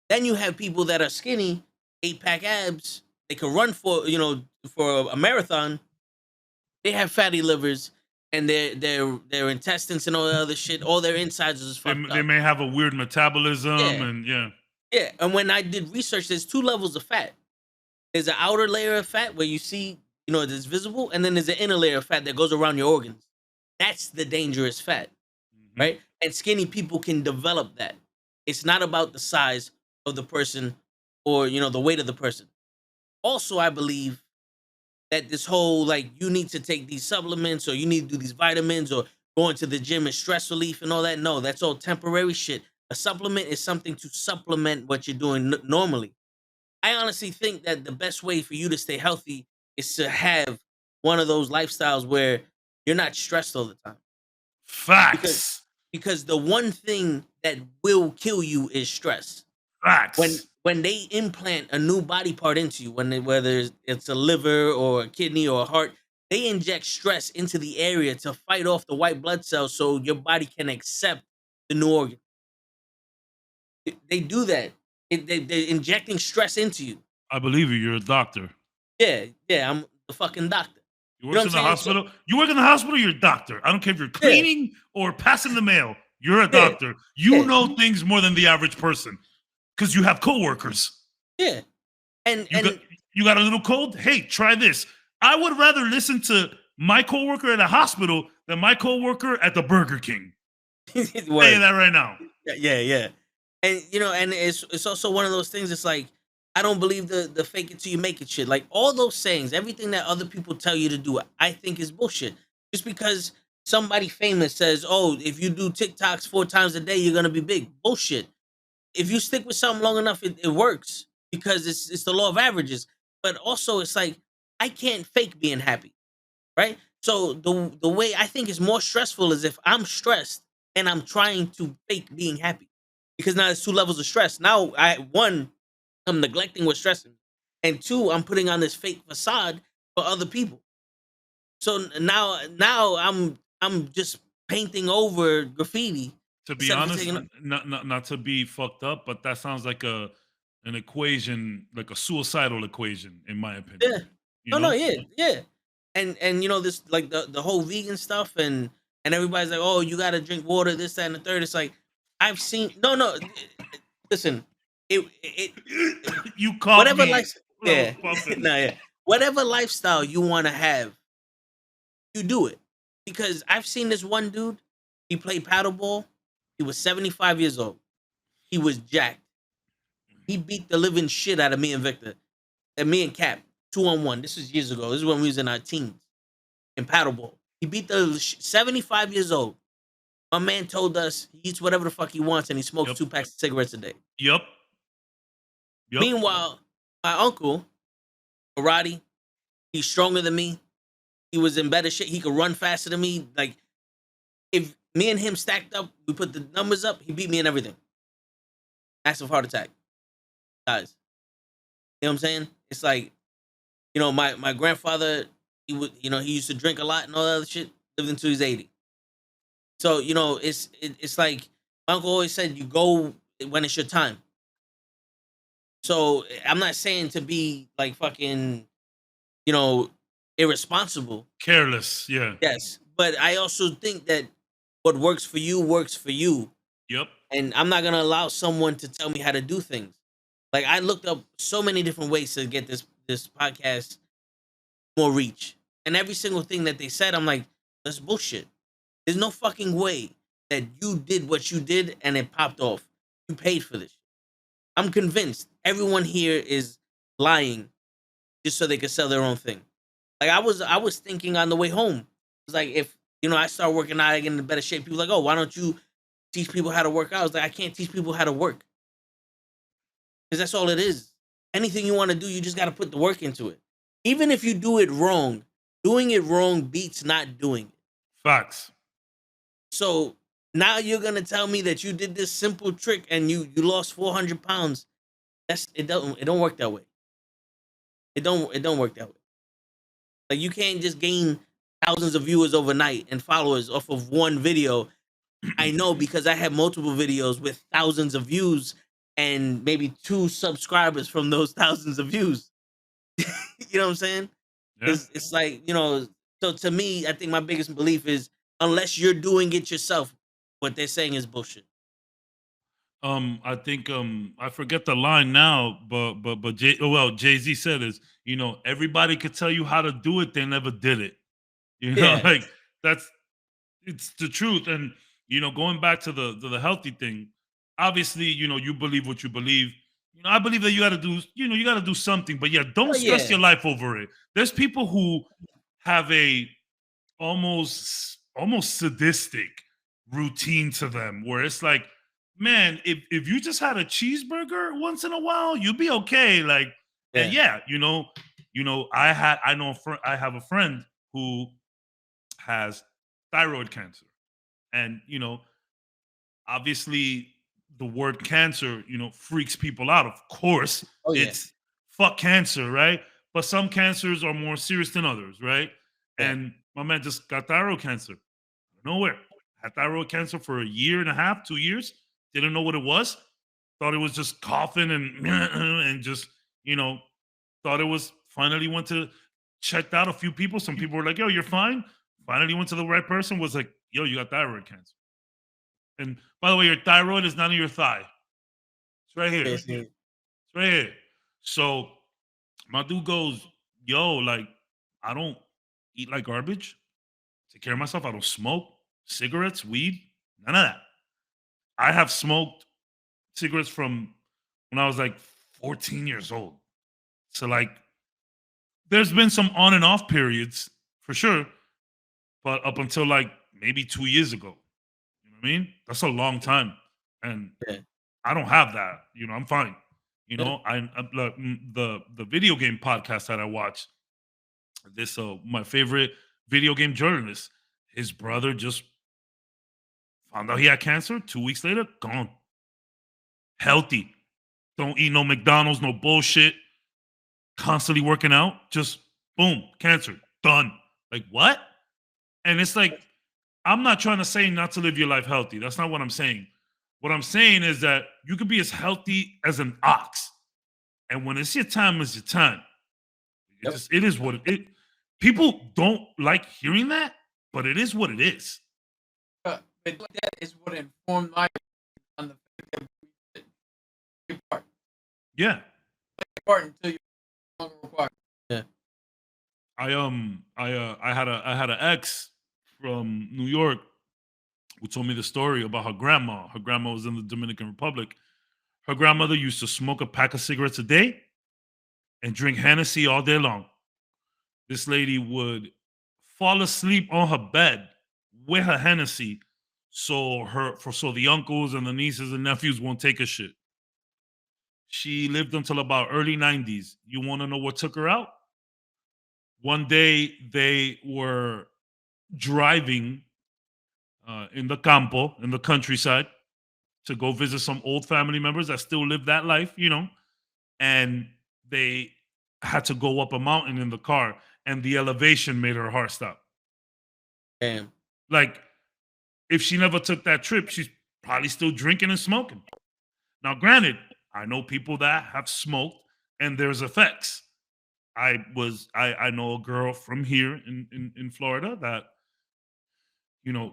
A: then you have people that are skinny, 8-pack abs. They can run for a marathon. They have fatty livers and their intestines and all that other shit. All their insides is fucked up.
B: They may have a weird metabolism and
A: Yeah, and when I did research, there's 2 levels of fat. There's an outer layer of fat where you see, you know, it's visible, and then there's an inner layer of fat that goes around your organs. That's the dangerous fat, right? And skinny people can develop that. It's not about the size of the person or, you know, the weight of the person. Also, I believe that this whole like you need to take these supplements or you need to do these vitamins or going to the gym and stress relief and all that. No, that's all temporary shit. A supplement is something to supplement what you're doing normally. I honestly think that the best way for you to stay healthy is to have one of those lifestyles where you're not stressed all the time. Because
B: Facts.
A: because the one thing that will kill you is stress. When
B: Facts.
A: when they implant a new body part into you, whether it's a liver or a kidney or a heart, they inject stress into the area to fight off the white blood cells so your body can accept the new organ. They do that. They're injecting stress into you.
B: I believe you. You're a doctor.
A: Yeah, yeah, I'm the fucking doctor.
B: You
A: You know
B: work
A: what
B: in the
A: I'm saying? So,
B: hospital. You work in the hospital. You're a doctor. I don't care if you're
A: yeah,
B: cleaning or passing the mail. You're a
A: yeah,
B: doctor. You
A: yeah,
B: know things more than the average person because you have coworkers.
A: yeah. And
B: You got you got a little cold. Hey, try this. I would rather listen to my coworker at a hospital than my coworker at the Burger King. Say
A: word.
B: that right now.
A: Yeah, yeah. And and it's also one of those things. It's like I don't believe the fake it till you make it shit. Like all those sayings, everything that other people tell you to do, I think is bullshit. Just because somebody famous says, "Oh, if you do TikToks 4 times a day, you're gonna be big." Bullshit. If you stick with something long enough, it works because it's the law of averages. But also, it's like I can't fake being happy, right? So the way I think is more stressful is if I'm stressed and I'm trying to fake being happy, because now there's 2 levels of stress. Now I'm neglecting what's stressing, me, and 2, I'm putting on this fake facade for other people. So now I'm just painting over graffiti
B: To be
A: instead of
B: honest,
A: taking.
B: not to be fucked up, but that sounds like an equation, like a suicidal equation, in my opinion.
A: Yeah.
B: You
A: No, no,
B: know?
A: yeah, yeah. And this like the whole vegan stuff and everybody's like, "Oh, you got to drink water, this, that, and the third." It's like I've seen no, listen. It
B: You caught
A: whatever
B: me
A: life
B: when I was
A: yeah.
B: pumping.
A: No, yeah. Whatever lifestyle you want to have, you do it. Because I've seen this one dude, he played paddleball. He was 75 years old. He was jacked. He beat the living shit out of me and Victor. And me and Cap, 2-on-1. This was years ago. This is when we was in our teens in paddleball. He beat 75 years old. My man told us he eats whatever the fuck he wants and he smokes
B: Yep.
A: 2 packs of cigarettes a day.
B: Yep. Yep.
A: Meanwhile, my uncle, Karate, he's stronger than me. He was in better shape. He could run faster than me. Like, if me and him stacked up, we put the numbers up, he beat me in everything. Massive heart attack. Guys. You know what I'm saying? It's like, my grandfather, he used to drink a lot and all that other shit, lived until he's 80. So, it's like my uncle always said, you go when it's your time. So I'm not saying to be like fucking, irresponsible.
B: Careless. Yeah.
A: Yes. But I also think that what works for you works for you.
B: Yep.
A: And I'm not gonna allow someone to tell me how to do things. Like I looked up so many different ways to get this podcast more reach. And every single thing that they said, I'm like, that's bullshit. There's no fucking way that you did what you did and it popped off. You paid for this. I'm convinced everyone here is lying just so they could sell their own thing. Like I was thinking on the way home. It's like if I start working out, I get in better shape. People are like, oh, why don't you teach people how to work out? I was like, I can't teach people how to work. Because that's all it is. Anything you want to do, you just got to put the work into it. Even if you do it wrong, doing it wrong beats not doing it.
B: Facts.
A: So now you're gonna tell me that you did this simple trick and you lost 400 pounds. It don't work that way. It don't work that way. Like you can't just gain thousands of viewers overnight and followers off of one video. I know because I have multiple videos with thousands of views and maybe 2 subscribers from those thousands of views. You know what I'm saying?
B: Yeah.
A: It's like, so to me, I think my biggest belief is unless you're doing it yourself, what they're saying is bullshit.
B: I think I forget the line now, but Jay-Z said is, everybody could tell you how to do it, they never did it.
A: Yeah.
B: Like it's the truth. And going back to the healthy thing, obviously, you believe what you believe. I believe that you got to do, you got to do something, but yeah, don't stress your life over it. There's people who have a almost sadistic routine to them where it's like, man, if you just had a cheeseburger once in a while, you'll be okay. Like, and I have a friend who has thyroid cancer, and obviously the word cancer, freaks people out. Of course, it's fuck cancer, right? But some cancers are more serious than others, right? And my man just got thyroid cancer. Nowhere. Had thyroid cancer for a year and a half, 2 years. Didn't know what it was. Thought it was just coughing and just, thought it was, finally went to, checked out a few people. Some people were like, yo, you're fine. Finally went to the right person, was like, yo, you got thyroid cancer. And by the way, your thyroid is not in your thigh. It's right here. It's right here. So my dude goes, yo, like, I don't eat like garbage. Take care of myself. I don't smoke cigarettes, weed, none of that. I have smoked cigarettes from when I was like 14 years old. So like, there's been some on and off periods for sure, but up until like maybe 2 years ago, you know what I mean? That's a long time, and I don't have that. I'm fine. The video game podcast that I watch. This my favorite video game journalist. His brother just found out he had cancer. 2 weeks later, gone. Healthy. Don't eat no McDonald's, no bullshit. Constantly working out. Just boom, cancer. Done. Like, what? And it's like, I'm not trying to say not to live your life healthy. That's not what I'm saying. What I'm saying is that you could be as healthy as an ox. And when it's your time, it's your time. It is what it is. People don't like hearing that, but it is what it is.
D: But that is what informed my on the part.
B: Yeah.
D: Part until you no longer required.
A: Yeah.
B: I had an ex from New York who told me the story about her grandma. Her grandma was in the Dominican Republic. Her grandmother used to smoke a pack of cigarettes a day and drink Hennessy all day long. This lady would fall asleep on her bed with her Hennessy so the uncles and the nieces and nephews won't take a shit. She lived until about early 90s. You want to know what took her out? One day they were driving in the campo, in the countryside, to go visit some old family members that still live that life, and they had to go up a mountain in the car, and the elevation made her heart stop.
A: Damn.
B: Like, if she never took that trip, she's probably still drinking and smoking. Now, granted, I know people that have smoked and there's effects. I know a girl from here in Florida that,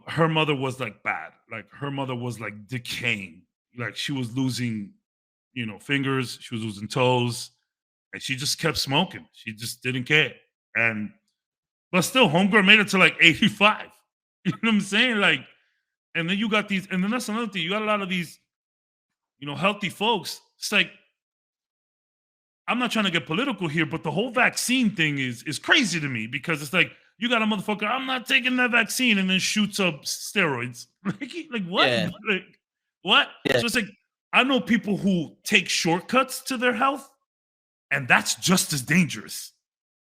B: her mother was like bad. Like, her mother was like decaying. Like, she was losing, fingers. She was losing toes. And she just kept smoking. She just didn't care. But still, homegirl made it to like 85. You know what I'm saying? Like, and then you got these, and then that's another thing. You got a lot of these, healthy folks. It's like, I'm not trying to get political here, but the whole vaccine thing is crazy to me, because it's like, you got a motherfucker, I'm not taking that vaccine, and then shoots up steroids. like what?
A: Yeah.
B: Like, what?
A: Yeah.
B: So it's like, I know people who take shortcuts to their health, and that's just as dangerous.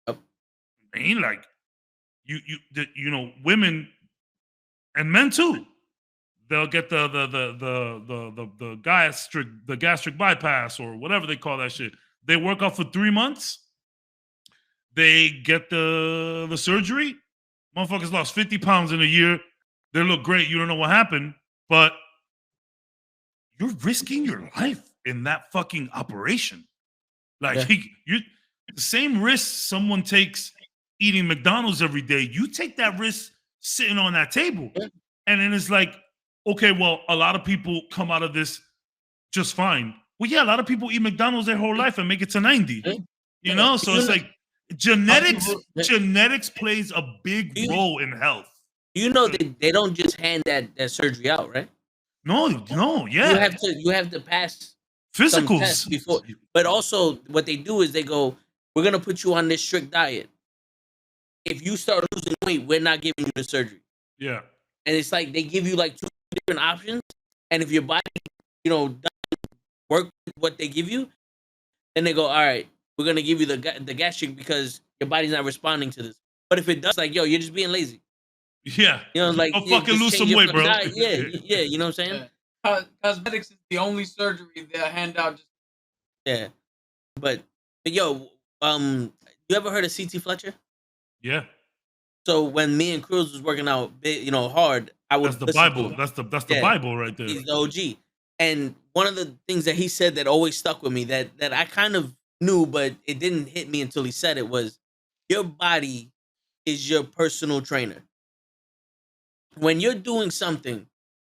A: Yep.
B: I mean, like, women and men too. They'll get the gastric bypass or whatever they call that shit. They work out for 3 months. They get the surgery. Motherfuckers lost 50 pounds in a year. They look great. You don't know what happened, but you're risking your life in that fucking operation. Like, you the same risk someone takes eating McDonald's every day, you take that risk sitting on that table.
A: Yeah.
B: And then it's like, okay, well, a lot of people come out of this just fine. Well, yeah, a lot of people eat McDonald's their whole life and make it to 90. You know? So it's like genetics plays a big role in health.
A: You know they don't just hand that surgery out, right?
B: No, yeah.
A: You have to pass some tests
B: Physicals.
A: before. But also, what they do is they go, "We're gonna put you on this strict diet. If you start losing weight, we're not giving you the surgery."
B: Yeah.
A: And it's like they give you like two different options, and if your body, doesn't work with what they give you, then they go, "All right, we're gonna give you the gastric because your body's not responding to this." But if it does, like, yo, you're just being lazy.
B: Yeah.
A: Like,
B: Go fucking
A: just
B: lose
A: change
B: some
A: your
B: weight,
A: fucking
B: bro.
A: diet. Yeah, you know what I'm saying?
D: Cosmetics is the only surgery they hand out.
A: Yeah, but yo, you ever heard of CT Fletcher?
B: Yeah.
A: So when me and Cruz was working out, hard, I would
B: That's the
A: listen to
B: Bible.
A: him.
B: That's the
A: Yeah.
B: Bible right there.
A: He's the OG. And one of the things that he said that always stuck with me that I kind of knew, but it didn't hit me until he said it was, your body is your personal trainer. When you're doing something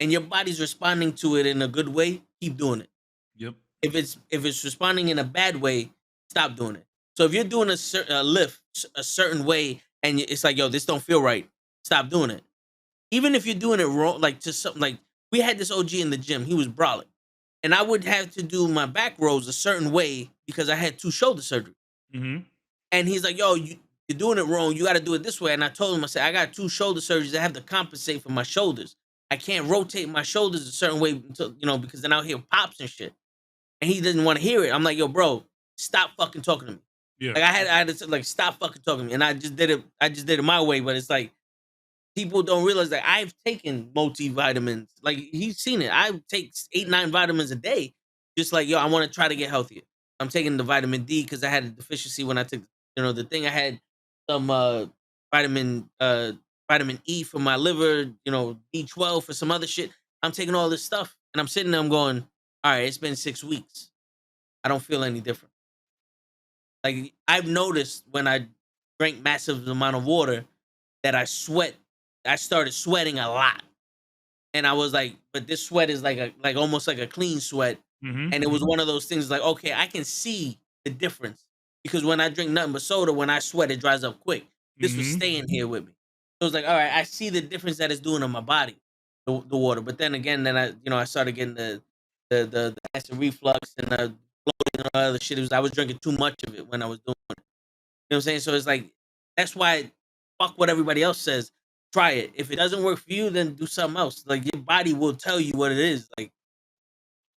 A: and your body's responding to it in a good way, keep doing it.
B: Yep.
A: If it's responding in a bad way, stop doing it. So if you're doing a lift a certain way and it's like, yo, this don't feel right, stop doing it. Even if you're doing it wrong, like to something like we had this OG in the gym, he was brawling, and I would have to do my back rows a certain way because I had 2 shoulder surgery.
B: Mm-hmm.
A: And he's like, yo, you're doing it wrong. You got to do it this way. And I told him, I said, I got 2 shoulder surgeries. I have to compensate for my shoulders. I can't rotate my shoulders a certain way until, because then I'll hear pops and shit. And he didn't want to hear it. I'm like, yo, bro, stop fucking talking to me.
B: Yeah.
A: Like I had to say, like, stop fucking talking to me. And I just did it my way. But it's like, people don't realize that I've taken multivitamins. Like, he's seen it. I take 8-9 vitamins a day. Just like, yo, I want to try to get healthier. I'm taking the vitamin D because I had a deficiency when I took, the thing. I had some vitamin E for my liver, D12 for some other shit. I'm taking all this stuff and I'm sitting there, I'm going, all right, it's been 6 weeks. I don't feel any different. Like, I've noticed when I drank massive amount of water that I started sweating a lot. And I was like, but this sweat is like almost like a clean sweat.
B: Mm-hmm.
A: And it was one of those things like, okay, I can see the difference. Because when I drink nothing but soda, when I sweat, it dries up quick. This was staying here with me. So it was like, all right, I see the difference that it's doing on my body, the water. But then again, I started getting the acid reflux and the bloating and all other shit. I was drinking too much of it when I was doing it. You know what I'm saying? So it's like, that's why, fuck what everybody else says. Try it. If it doesn't work for you, then do something else. Like, your body will tell you what it is. Like,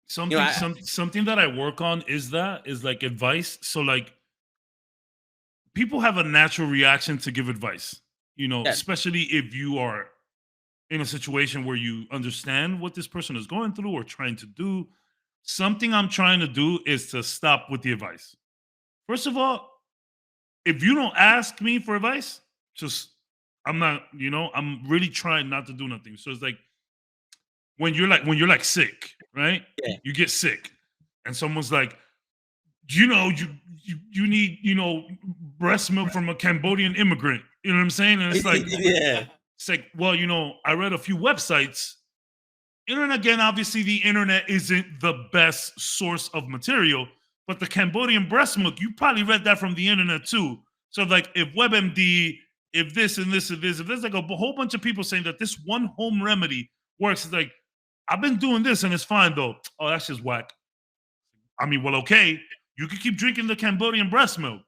B: something that I work on is like advice. So like, people have a natural reaction to give advice, especially if you are in a situation where you understand what this person is going through or trying to do. Something I'm trying to do is to stop with the advice. First of all, if you don't ask me for advice, I'm really trying not to do nothing. So it's like when you're like sick, right?
A: Yeah.
B: You get sick and someone's like, you need, breast milk from a Cambodian immigrant. You know what I'm saying? And it's like,
A: yeah.
B: It's like, well, I read a few websites. And again, obviously the internet isn't the best source of material, but the Cambodian breast milk, you probably read that from the internet too. So like, if WebMD, if this and this and this, if there's like a whole bunch of people saying that this one home remedy works, it's like, I've been doing this and it's fine though. Oh, that's just whack. I mean, well, okay, you can keep drinking the Cambodian breast milk.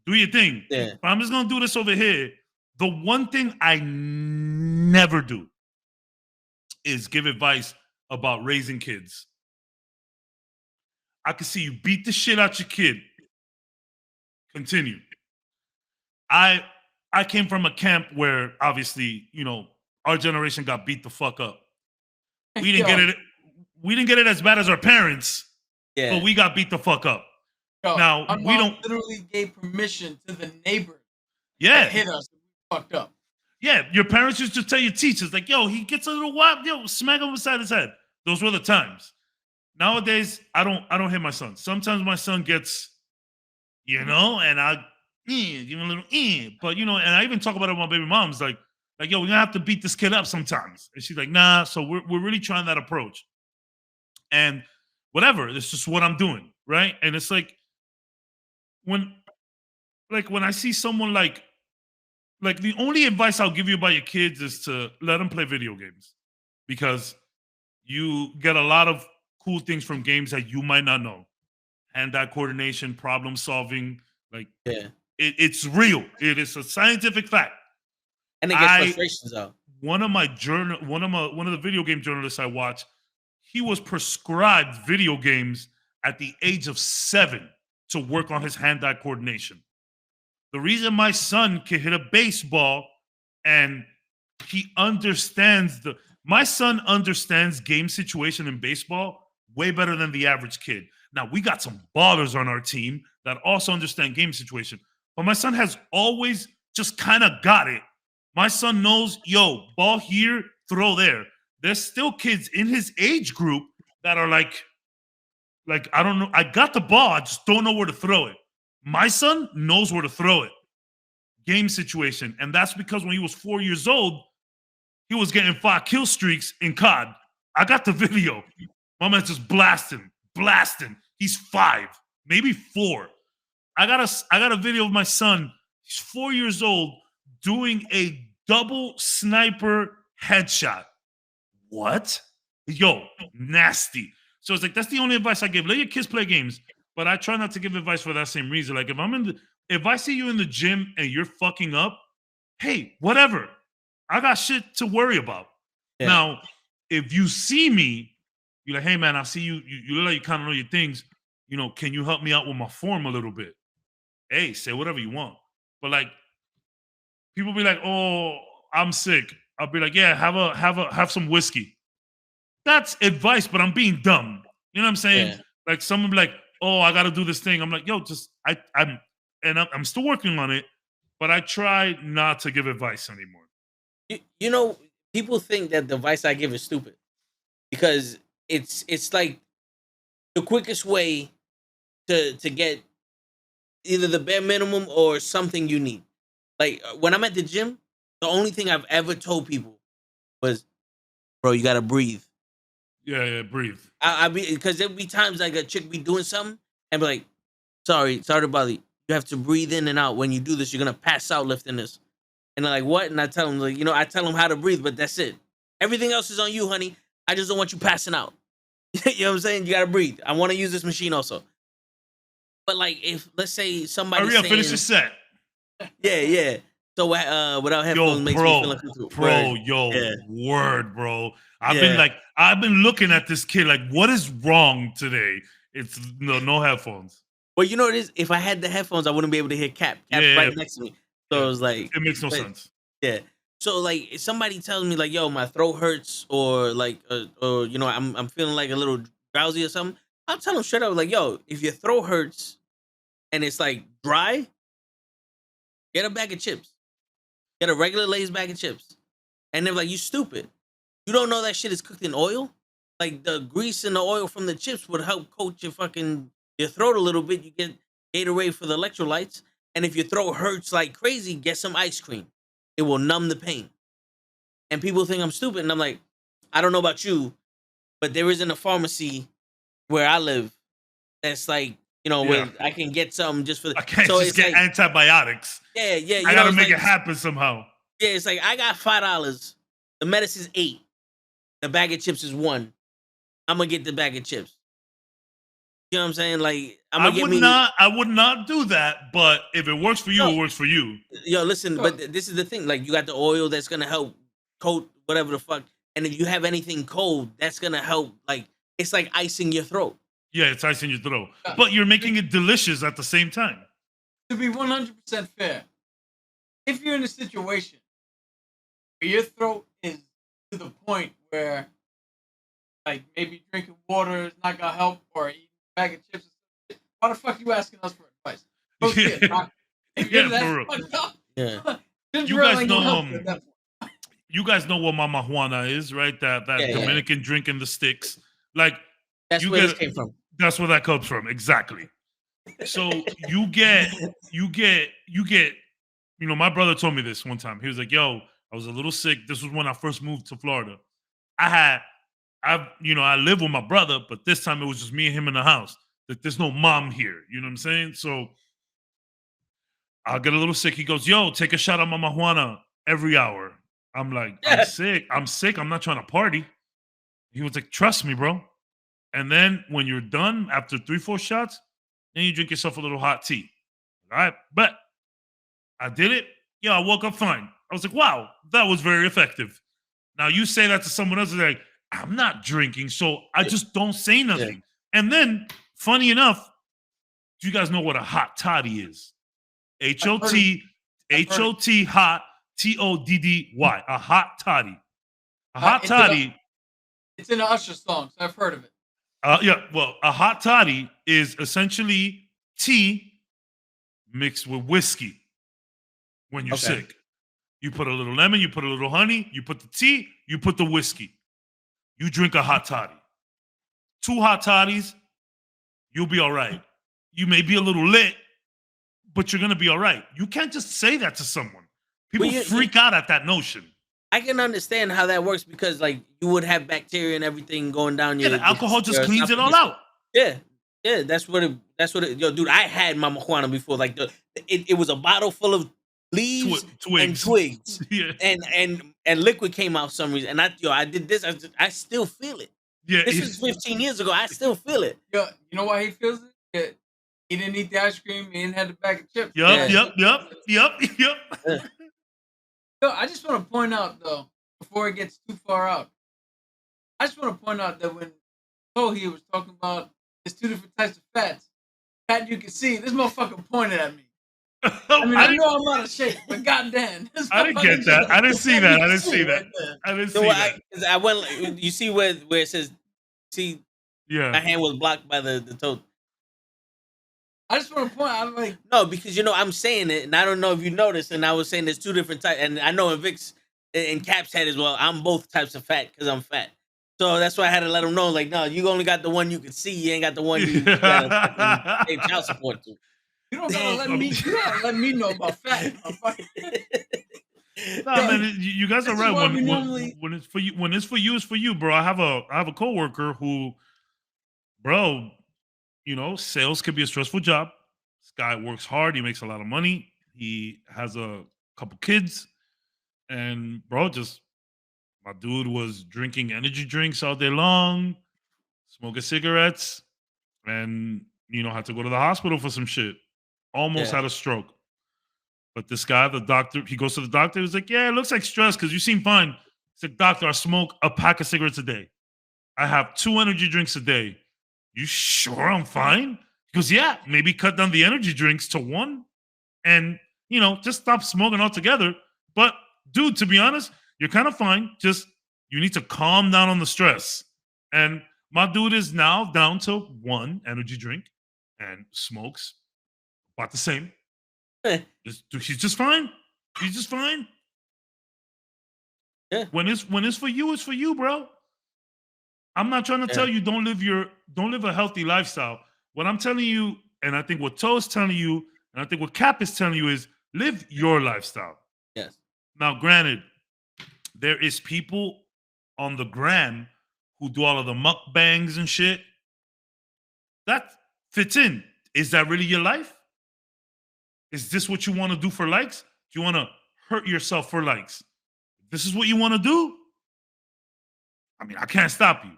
B: Do your thing.
A: Yeah.
B: But I'm just going to do this over here. The one thing I never do is give advice about raising kids. I can see you beat the shit out your kid. Continue. I came from a camp where obviously, our generation got beat the fuck up. We didn't get it. We didn't get it as bad as our parents, but we got beat the fuck up.
D: Yo,
B: now
D: my
B: we
D: mom
B: don't
D: literally gave permission to the neighbor.
B: Yeah.
D: To hit us. We fucked up.
B: Yeah, your parents used to tell your teachers, like, yo, he gets a little wild, yo, smack him beside his head. Those were the times. Nowadays, I don't hit my son. Sometimes my son gets, and I give him a little, but and I even talk about it with my baby mom's like, yo, we're gonna have to beat this kid up sometimes. And she's like, nah. So we're really trying that approach. And whatever, it's just what I'm doing, right? And it's like when I see someone like the only advice I'll give you about your kids is to let them play video games, because you get a lot of cool things from games that you might not know. Hand-eye coordination, problem solving, like it's real. It is a scientific fact.
A: And it gets frustrations out.
B: One of the video game journalists I watch, he was prescribed video games at the age of 7 to work on his hand-eye coordination. The reason my son can hit a baseball and he understands my son understands game situation in baseball way better than the average kid. Now, we got some ballers on our team that also understand game situation, but my son has always just kind of got it. My son knows, yo, ball here, throw there. There's still kids in his age group that are like, I don't know, I got the ball, I just don't know where to throw it. My son knows where to throw it. Game situation. And that's because when he was 4 years old, he was getting 5 kill streaks in COD. I got the video. My man's just blasting. He's 5, maybe 4. I got a video of my son. He's 4 years old doing a double sniper headshot. What? Yo, nasty. So it's like, that's the only advice I give. Let your kids play games, but I try not to give advice for that same reason. Like if I see you in the gym and you're fucking up, hey, whatever. I got shit to worry about. Yeah. Now, if you see me, you're like, hey man, I see you. You look like you kind of know your things. You know, can you help me out with my form a little bit? Hey, say whatever you want. But like, people be like, oh, I'm sick. I'll be like, yeah, have some whiskey. That's advice, but I'm being dumb. You know what I'm saying? Yeah. Like someone be like, oh, I got to do this thing. I'm like, yo, I'm still working on it, but I try not to give advice anymore.
A: You know, people think that the advice I give is stupid because it's like the quickest way to get either the bare minimum or something you need. Like when I'm at the gym, the only thing I've ever told people was, bro, you got to breathe.
B: Yeah, breathe.
A: Because there'll be times like a chick be doing something and be like, sorry to bother you. You have to breathe in and out. When you do this, you're going to pass out lifting this. And they're like, what? And I tell them, like, I tell them how to breathe, but that's it. Everything else is on you, honey. I just don't want you passing out. You know what I'm saying? You got to breathe. I want to use this machine also. But like, if, let's say somebody
B: hurry up, finish your set.
A: Yeah. So without headphones makes me feel like
B: word, bro. I've been looking at this kid like, what is wrong today? It's no headphones.
A: Well, you know what it is? If I had the headphones, I wouldn't be able to hear Cap right next to me. So it was like,
B: it makes no sense.
A: Yeah. So like, if somebody tells me like, yo, my throat hurts, or like, or I'm feeling like a little drowsy or something, I'll tell them straight up like, yo, if your throat hurts and it's like dry, get a bag of chips. Get a regular Lay's bag of chips. And they're like, you stupid. You don't know that shit is cooked in oil? Like the grease and the oil from the chips would help coat your throat a little bit. You get Gatorade for the electrolytes. And if your throat hurts like crazy, get some ice cream. It will numb the pain. And people think I'm stupid. And I'm like, I don't know about you, but there isn't a pharmacy where I live that's like, where I can get something just for
B: I can't just get antibiotics.
A: Yeah.
B: I gotta make it happen somehow.
A: Yeah, it's like I got $5. The medicine's $8. The bag of chips is $1. I'm gonna get the bag of chips. You know what I'm saying? Like
B: I would not do that, but if it works for you, it works for you.
A: Yo, listen, but this is the thing. Like you got the oil that's gonna help coat whatever the fuck. And if you have anything cold, that's gonna help. Like it's like icing your throat.
B: Yeah, it's icing your throat. But you're making it delicious at the same time.
D: To be 100% fair, if you're in a situation where your throat is to the point where, like, maybe drinking water is not gonna help, or eating a bag of chips, why the fuck you asking us for advice?
B: You guys know what Mama Juana is, right? That Dominican drink in the sticks. Like
A: that's where this came from.
B: That's where that comes from, exactly. So you get. My brother told me this one time. He was like, "Yo, I was a little sick. This was when I first moved to Florida. I live with my brother, but this time it was just me and him in the house. Like, there's no mom here. You know what I'm saying? So I'll get a little sick. He goes, yo, take a shot of Mama Juana every hour. I'm like, I'm sick. I'm not trying to party. He was like, trust me, bro. And then when you're done, after 3-4 shots, then you drink yourself a little hot tea. All right, but I did it. Yeah, I woke up fine. I was like, wow, that was very effective. Now you say that to someone else, they're like, I'm not drinking, so I just don't say nothing. And then, funny enough, do you guys know what a hot toddy is? H-O-T, H-O-T, hot, T-O-D-D-Y. A hot toddy. A hot toddy.
D: It's in an Usher song, so I've heard of it.
B: Yeah, well, a hot toddy is essentially tea mixed with whiskey when you're sick. You put a little lemon, you put a little honey, you put the tea, you put the whiskey. You drink a hot toddy. 2 hot toddies, you'll be all right. You may be a little lit, but you're going to be all right. You can't just say that to someone. People freak out at that notion.
A: I can understand how that works because, like, you would have bacteria and everything going down your.
B: Yeah, the alcohol just cleans it all out.
A: Yeah, that's what it. Yo, dude, I had my marijuana before. Like, it was a bottle full of leaves and twigs, and liquid came out for some reason. And I did this. I still feel it.
B: Yeah,
A: this was 15 years ago. I still feel it.
D: Yo, you know why he feels it? Yeah. He didn't eat the ice cream. He didn't have the bag of chips.
B: Yep.
D: Yo, I just want to point out, though, before it gets too far out, I just want to point out that when Kohi was talking about there's 2 different types of fats, fat you can see, this motherfucker pointed at me. I mean, I know I'm out of shape, but goddamn.
B: I didn't get that. I didn't see that. I didn't see that.
A: I went, you see where it says, see, my hand was blocked by the toe.
D: I just want to point out, I'm like...
A: No, because, I'm saying it, and I don't know if you noticed, and I was saying there's 2 different types, and I know in Vic's, in Cap's head as well, I'm both types of fat, because I'm fat. So that's why I had to let him know, like, no, you only got the one you can see, you ain't got the one you gotta pay child support to.
D: You don't gotta let me know about fat.
B: Nah, man, you guys are right. When it's for you, it's for you, bro. I have a coworker who, bro, sales could be a stressful job. This guy works hard. He makes a lot of money. He has a couple kids. And, bro, my dude was drinking energy drinks all day long, smoking cigarettes, and, had to go to the hospital for some shit. Almost had a stroke. But this guy, the doctor, he goes to the doctor. He's like, yeah, it looks like stress because you seem fine. He's like, doctor, I smoke a pack of cigarettes a day. I have 2 energy drinks a day. You sure I'm fine? He goes, yeah, maybe cut down the energy drinks to 1 and, just stop smoking altogether. But, dude, to be honest, you're kind of fine. Just, you need to calm down on the stress. And my dude is now down to 1 energy drink and smokes about the same. He's just fine. He's just fine.
A: Yeah.
B: When it's for you, it's for you, bro. I'm not trying to tell you don't live a healthy lifestyle. What I'm telling you, and I think what Toe's telling you, and I think what Cap is telling you is live your lifestyle.
A: Yes.
B: Now, granted, there is people on the gram who do all of the mukbangs and shit. That fits in. Is that really your life? Is this what you want to do for likes? Do you want to hurt yourself for likes? If this is what you want to do, I mean, I can't stop you.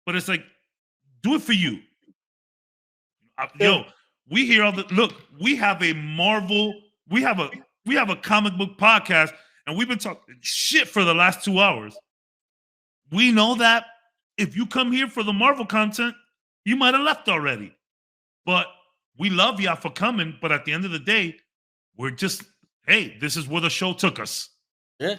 B: But it's like, do it for you. Yo, we hear all the look. We have a comic book podcast, and we've been talking shit for the last 2 hours. We know that if you come here for the Marvel content, you might have left already. But we love y'all for coming. But at the end of the day, we're just, hey, this is where the show took us.
A: Yeah.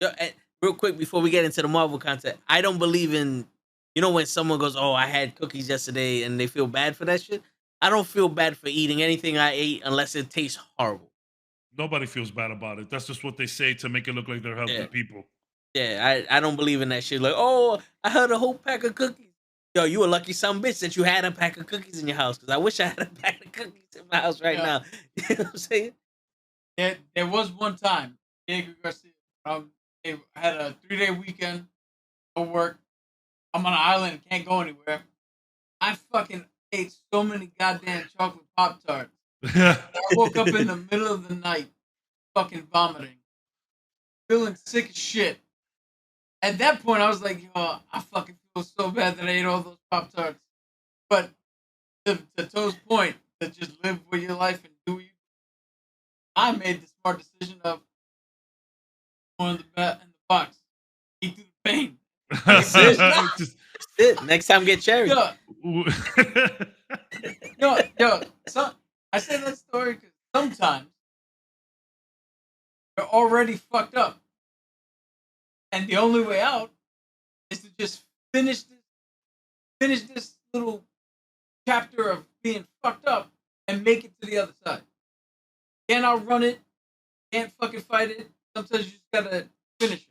A: And real quick before we get into the Marvel content, I don't believe in, when someone goes, oh, I had cookies yesterday and they feel bad for that shit. I don't feel bad for eating anything I ate unless it tastes horrible.
B: Nobody feels bad about it. That's just what they say to make it look like they're helping people.
A: Yeah, I don't believe in that shit. Like, oh, I had a whole pack of cookies. Yo, you a lucky son bitch that you had a pack of cookies in your house. Because I wish I had a pack of cookies in my house right now. You know what I'm saying?
D: There was one time, Diego Garcia, I had a 3-day weekend of work. I'm on an island, can't go anywhere. I fucking ate so many goddamn chocolate Pop-Tarts. I woke up in the middle of the night, fucking vomiting, feeling sick as shit. At that point, I was like, yo, I fucking feel was so bad that I ate all those Pop Tarts. But to Toe's point, to just live with your life and do you. I made the smart decision of going in the box, eat through the pain.
A: That's it.
B: Just-
A: That's it. Next time, get cherry.
D: Yo. So I say that story because sometimes you're already fucked up, and the only way out is to just finish this little chapter of being fucked up and make it to the other side. Can't outrun it. Can't fucking fight it. Sometimes you just gotta finish it.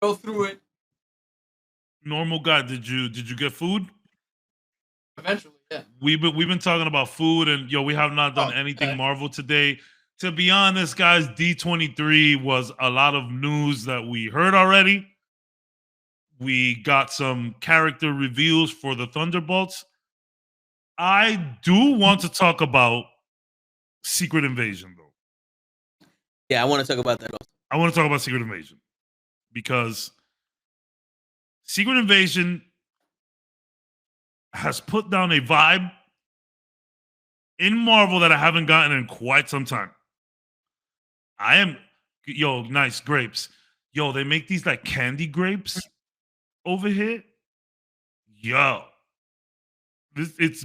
D: Go through it.
B: Normal guy, did you get food?
D: Eventually, yeah.
B: We've been talking about food, and we have not done anything Marvel today. To be honest, guys, D23 was a lot of news that we heard already. We got some character reveals for the Thunderbolts. I do want to talk about Secret Invasion, though.
A: Yeah, I want to talk about that also.
B: I want to talk about Secret Invasion because Secret Invasion has put down a vibe in Marvel that I haven't gotten in quite some time. Nice grapes. They make these like candy grapes over here. It's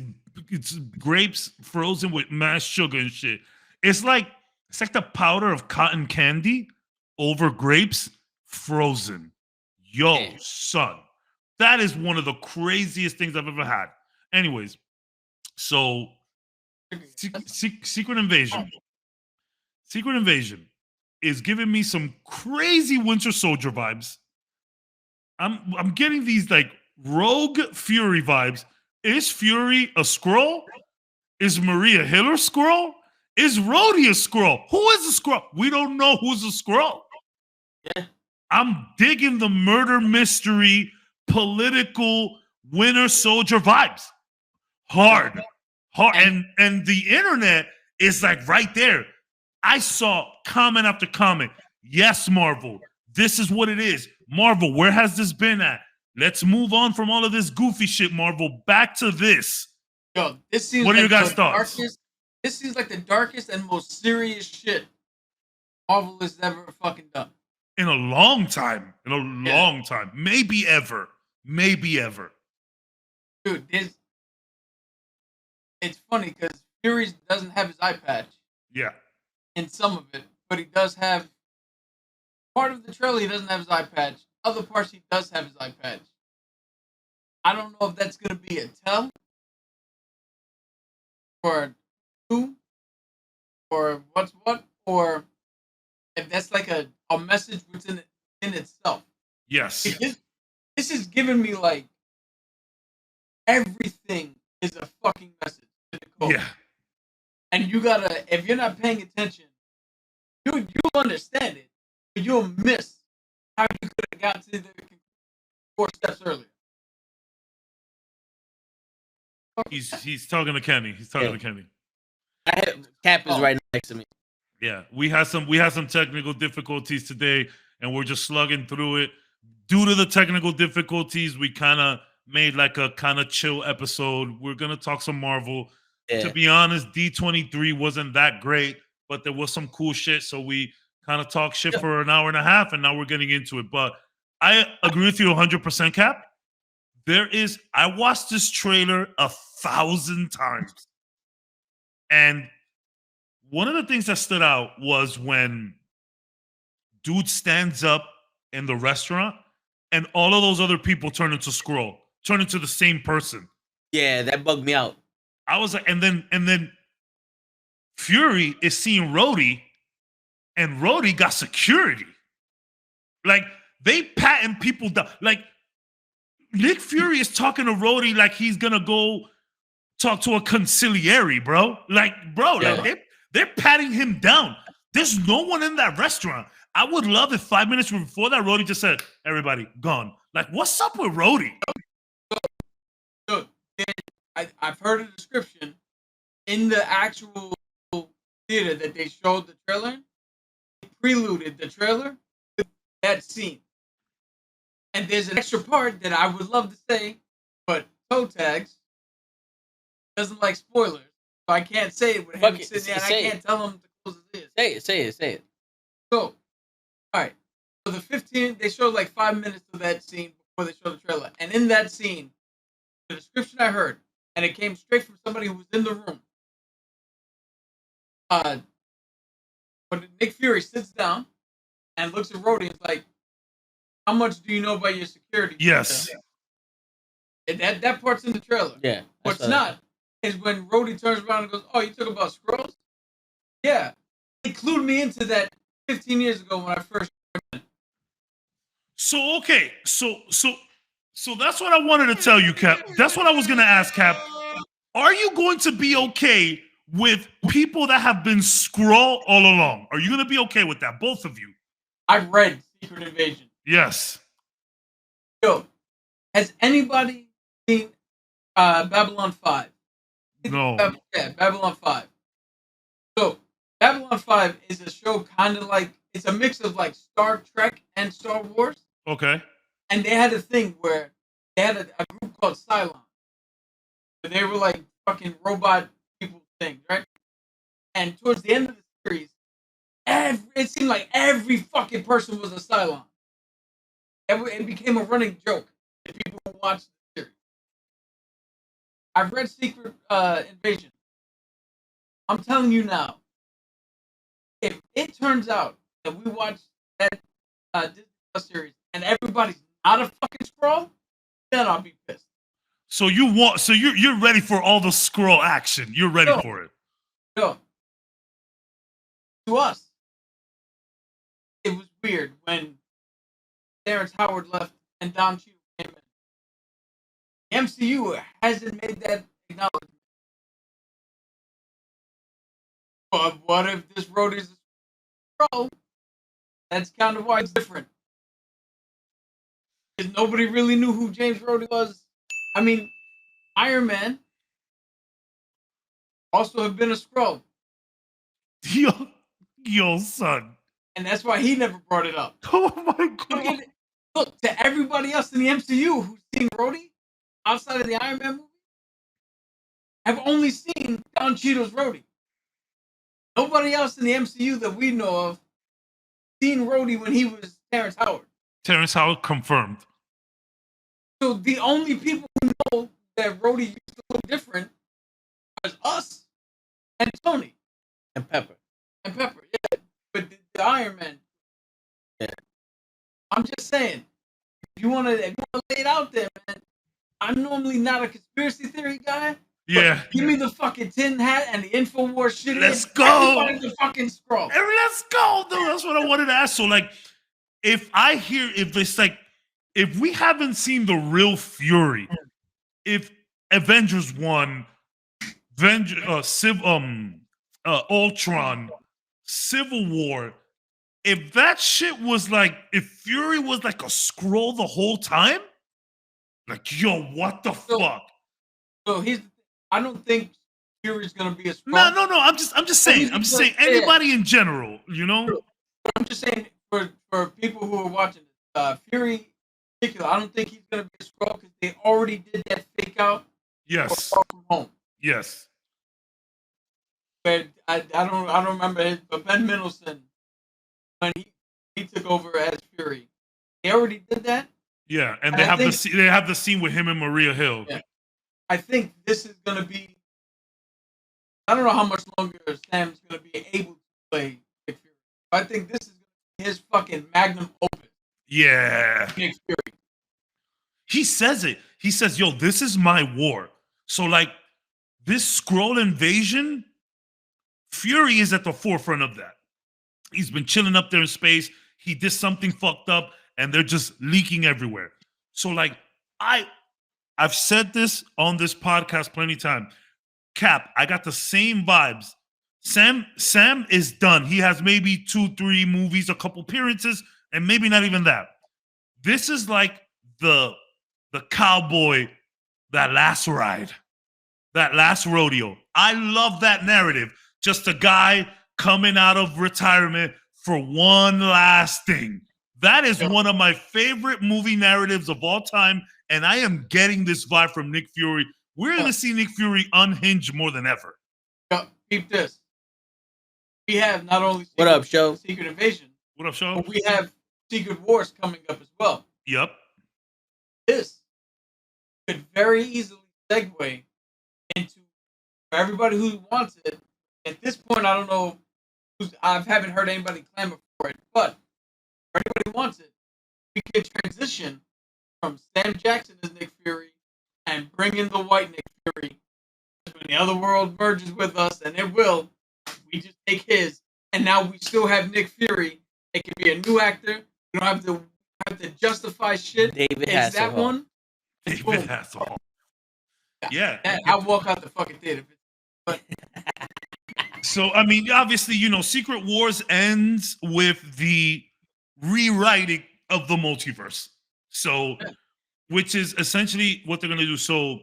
B: grapes frozen with mashed sugar and shit. It's like the powder of cotton candy over grapes frozen. Son, that is one of the craziest things I've ever had. Anyways, so Secret Invasion. Secret Invasion is giving me some crazy Winter Soldier vibes. I'm getting these like Rogue Fury vibes. Is Fury a Skrull? Is Maria Hill a Skrull? Is Rhodey a Skrull? Who is a Skrull? We don't know who's a Skrull.
A: Yeah.
B: I'm digging the murder mystery, political Winter Soldier vibes. Hard. And the internet is like right there. I saw comment after comment. Yes, Marvel. This is what it is. Marvel, where has this been at? Let's move on from all of this goofy shit, Marvel. Back to this.
D: This seems
B: what are
D: like
B: your guys' thoughts?
D: This seems like the darkest and most serious shit Marvel has ever fucking done.
B: In a long time. Long time. Maybe ever.
D: Dude, it's funny because Fury doesn't have his eye patch.
B: Yeah.
D: In some of it, but he does have part of the trailer. He doesn't have his eye patch. Other parts he does have his eye patch. I don't know if that's gonna be a tell or who or what's what, or if that's like a message within in itself.
B: Yes.
D: This is giving me like everything is a fucking message.
B: Yeah.
D: And you gotta, if you're not paying attention, you'll understand it, but you'll miss how you could have got to the 4 steps earlier.
B: He's talking to Kenny.
A: Cap is right next to me.
B: Yeah, we had some technical difficulties today, and we're just slugging through it. Due to the technical difficulties, we kind of made like a kind of chill episode. We're gonna talk some Marvel. Yeah. To be honest, D23 wasn't that great, but there was some cool shit. So we kind of talked shit for an hour and a half, and now we're getting into it. But I agree with you 100%, Cap. I watched this trailer 1,000 times. And one of the things that stood out was when dude stands up in the restaurant and all of those other people turn into the same person.
A: Yeah, that bugged me out.
B: I was like, and then Fury is seeing Rhodey, and Rhodey got security. Like, they patting people down. Like, Nick Fury is talking to Rhodey like he's gonna go talk to a consigliere, bro. Like, they're patting him down. There's no one in that restaurant. I would love if 5 minutes before that, Rhodey just said, everybody, gone. Like, what's up with Rhodey?
D: So I've heard a description in the actual theater that they showed the trailer. They preluded the trailer with that scene. And there's an extra part that I would love to say, but toe tags doesn't like spoilers, so I can't say it with him
A: Fuck it,
D: sitting there, and I
A: say
D: can't tell him to close his ears.
A: Say it.
D: So, all right. So the 15, they showed like 5 minutes of that scene before they showed the trailer, and in that scene, the description I heard, and it came straight from somebody who was in the room. When Nick Fury sits down and looks at Rhodey, and is like, "How much do you know about your security?"
B: Yes.
D: And that part's in the trailer.
A: Yeah.
D: What's not is when Rhodey turns around and goes, "Oh, you talk about scrolls?" Yeah, they clued me into that 15 years ago when I first.
B: So okay, so that's what I wanted to tell you, Cap. That's what I was gonna ask, Cap. Are you going to be okay with people that have been Skrull all along? Are you gonna be okay with that, both of you?
D: I've read Secret Invasion.
B: Yes.
D: Yo, has anybody seen Babylon 5?
B: No.
D: Babylon 5. So Babylon 5 is a show kind of like, it's a mix of like Star Trek and Star Wars.
B: Okay.
D: And they had a thing where they had a group called Cylon. They were like fucking robot people things, right? And towards the end of the series, it seemed like every fucking person was a Cylon. It became a running joke to people who watched the series. I've read Secret Invasion. I'm telling you now, if it turns out that we watch that Disney Plus series and everybody's not a fucking Skrull, then I'll be pissed.
B: So you're ready for all the Skrull action. You're ready for it.
D: No. To us, it was weird when Terrence Howard left and Don Cheadle came in. The MCU hasn't made that acknowledgement. But what if this road is a Skrull? That's kind of why it's different. Because nobody really knew who James Rhodey was. I mean, Iron Man also have been a Skrull.
B: Yo, son.
D: And that's why he never brought it up.
B: Oh my god.
D: Look, to everybody else in the MCU who's seen Rhodey outside of the Iron Man movie, have only seen Don Cheadle's Rhodey. Nobody else in the MCU that we know of seen Rhodey when he was Terrence Howard.
B: Terrence Howard confirmed.
D: So the only people who know that Rhodey used to look different was us and Tony.
A: And Pepper.
D: Yeah. But the Iron Man.
A: Yeah.
D: I'm just saying, if you wanna lay it out there, man, I'm normally not a conspiracy theory guy.
B: Yeah.
D: Give me the fucking tin hat and the InfoWars shit.
B: Let's go.
D: Everybody's a fucking Skrull.
B: Let's go, dude. That's what I wanted to ask. So, like, if we haven't seen the real Fury, if Avengers 1, Ultron, Civil War, if that shit was like, if Fury was like a Skrull the whole time, like, yo, what the fuck?
D: So I don't think Fury's gonna be a Skrull.
B: No. I'm just saying. I'm just saying anybody in general, you know.
D: I'm just saying for people who are watching Fury in particular, I don't think he's gonna be a Skrull because they already did that fake out.
B: Yes.
D: Far From Home.
B: Yes.
D: But I don't remember his, but Ben Mendelsohn when he took over as Fury, they already did that.
B: Yeah, and they have the scene with him and Maria Hill.
D: Yeah. I think this is gonna be. I don't know how much longer Sam's gonna be able to play Nick Fury. I think this is his fucking magnum opus.
B: Yeah.
D: Nick Fury.
B: He says it. He says, "Yo, this is my war." So, like, this Skrull invasion, Fury is at the forefront of that. He's been chilling up there in space. He did something fucked up, and they're just leaking everywhere. So, like, I've said this on this podcast plenty of times. Cap, I got the same vibes. Sam is done. He has maybe 2-3 movies, a couple appearances, and maybe not even that. This is like the cowboy, that last ride, that last rodeo. I love that narrative. Just a guy coming out of retirement for one last thing. That is one of my favorite movie narratives of all time, and I am getting this vibe from Nick Fury. We're going to see Nick Fury unhinged more than ever.
D: Keep this. We have not only
A: What up, Show?
D: Secret Invasion.
B: What up, Show?
D: But we have Secret Wars coming up as well.
B: Yep.
D: This could very easily segue into, for everybody who wants it. At this point, I don't know. I haven't heard anybody clamor for it, but for anybody who wants it, we could transition from Sam Jackson as Nick Fury and bring in the white Nick Fury. When the other world merges with us, and it will, we just take his, and now we still have Nick Fury. It could be a new actor. We don't have to justify shit.
A: David
D: It's that
A: Hasselhoff.
D: one.
B: David Hasselhoff. Yeah.
D: I'll walk out the fucking theater. But
B: So, I mean, obviously, Secret Wars ends with the rewriting of the multiverse. So, which is essentially what they're going to do. So,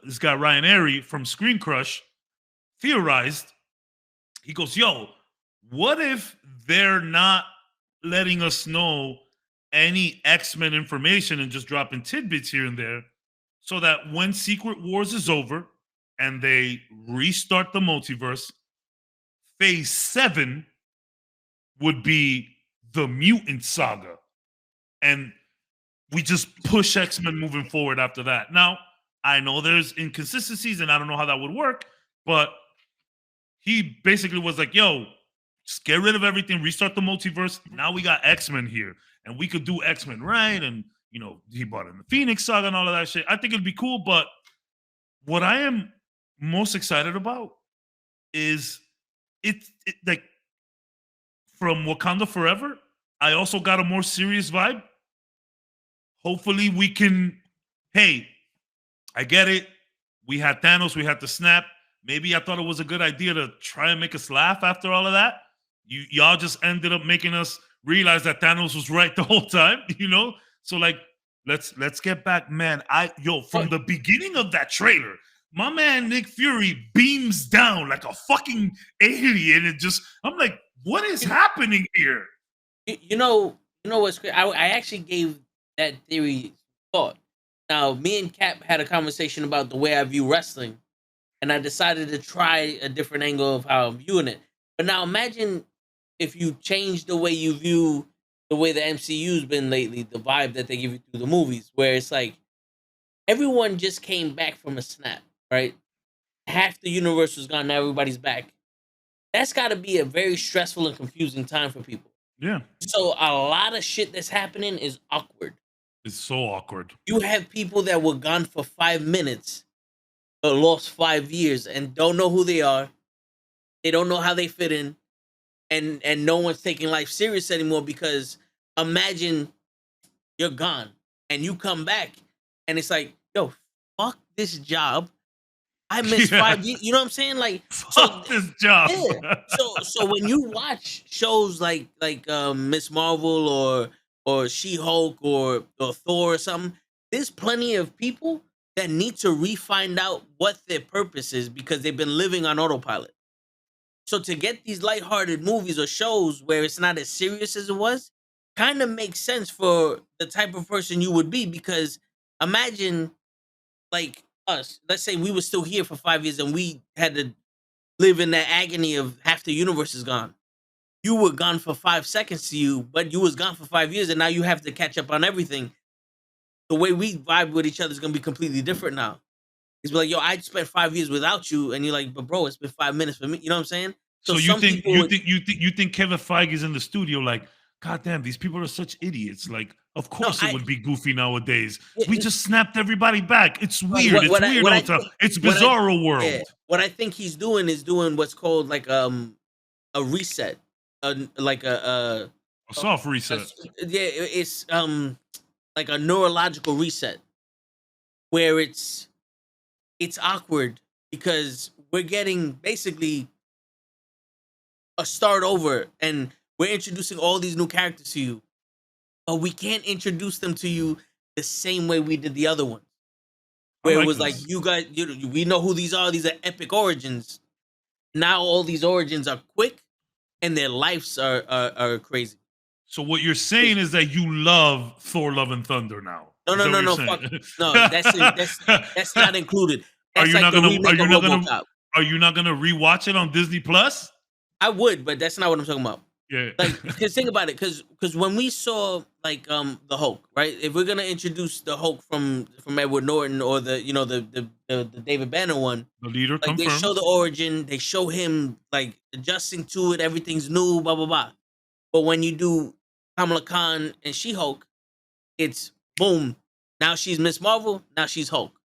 B: this guy, Ryan Airy from Screen Crush, theorized, he goes, yo, what if they're not letting us know any X-Men information and just dropping tidbits here and there so that when Secret Wars is over and they restart the multiverse, phase 7 would be the mutant saga. And we just push X-Men moving forward after that. Now, I know there's inconsistencies and I don't know how that would work, but he basically was like, yo, just get rid of everything, restart the multiverse. Now we got X-Men here and we could do X-Men right. And, he brought in the Phoenix saga and all of that shit. I think it'd be cool, but what I am most excited about is it like from Wakanda Forever, I also got a more serious vibe. Hopefully we can, hey, I get it. We had Thanos, we had the snap. Maybe I thought it was a good idea to try and make us laugh after all of that. Y'all just ended up making us realize that Thanos was right the whole time, So like, let's get back, man. From the beginning of that trailer, my man Nick Fury beams down like a fucking alien, and I'm like, what is happening here?
A: You know what's great? I actually gave that theory thought. Now, me and Cap had a conversation about the way I view wrestling, and I decided to try a different angle of how I'm viewing it. But now imagine if you change the way you view the way the MCU's been lately, the vibe that they give you through the movies, where it's like everyone just came back from a snap, right? Half the universe was gone, now everybody's back. That's got to be a very stressful and confusing time for people.
B: Yeah.
A: So a lot of shit that's happening is awkward.
B: It's so awkward.
A: You have people that were gone for 5 minutes, but lost 5 years and don't know who they are. They don't know how they fit in. And no one's taking life serious anymore because imagine you're gone and you come back and it's like, yo, fuck this job. I missed 5 years. You know what I'm saying? Like,
B: fuck this job.
A: Yeah. So when you watch shows like Miss Marvel or She-Hulk or Thor or something, there's plenty of people that need to re-find out what their purpose is because they've been living on autopilot. So to get these lighthearted movies or shows where it's not as serious as it was, kind of makes sense for the type of person you would be, because imagine like us, let's say we were still here for 5 years and we had to live in that agony of half the universe is gone. You were gone for 5 seconds to you, but you was gone for 5 years and now you have to catch up on everything. The way we vibe with each other is going to be completely different now. It's like, yo, I spent 5 years without you, and you're like, but bro, it's been 5 minutes for me. You know what I'm saying?
B: So you think Kevin Feige's in the studio like, God damn, these people are such idiots. Like, of course it would be goofy nowadays. We just snapped everybody back. It's weird. It's bizarro world.
A: Yeah, what I think he's doing is doing what's called like a reset, like a
B: soft reset.
A: It's like a neurological reset where it's awkward because we're getting basically a start over and we're introducing all these new characters to you, but we can't introduce them to you the same way we did the other ones, where it was like, you guys, we know who these are. These are epic origins. Now all these origins are quick and their lives are crazy.
B: So what you're saying is that you love Thor: Love and Thunder now.
A: No,
B: Is
A: no,
B: that
A: no,
B: what
A: no.
B: you're
A: Fuck.
B: saying?
A: No, that's not included.
B: Are
A: That's
B: you
A: like
B: not
A: the
B: gonna?
A: remake of RoboCop.
B: Are you not gonna rewatch it on Disney Plus?
A: I would, but that's not what I'm talking about.
B: Yeah.
A: Like, because think about it, because when we saw like the Hulk, right? If we're gonna introduce the Hulk from Edward Norton or the the David Banner one,
B: The leader
A: like they show
B: confirmed.
A: the origin, they show him like adjusting to it, everything's new, blah blah blah. But when you do Kamala Khan and She-Hulk, it's boom. Now she's Miss Marvel. Now she's Hulk.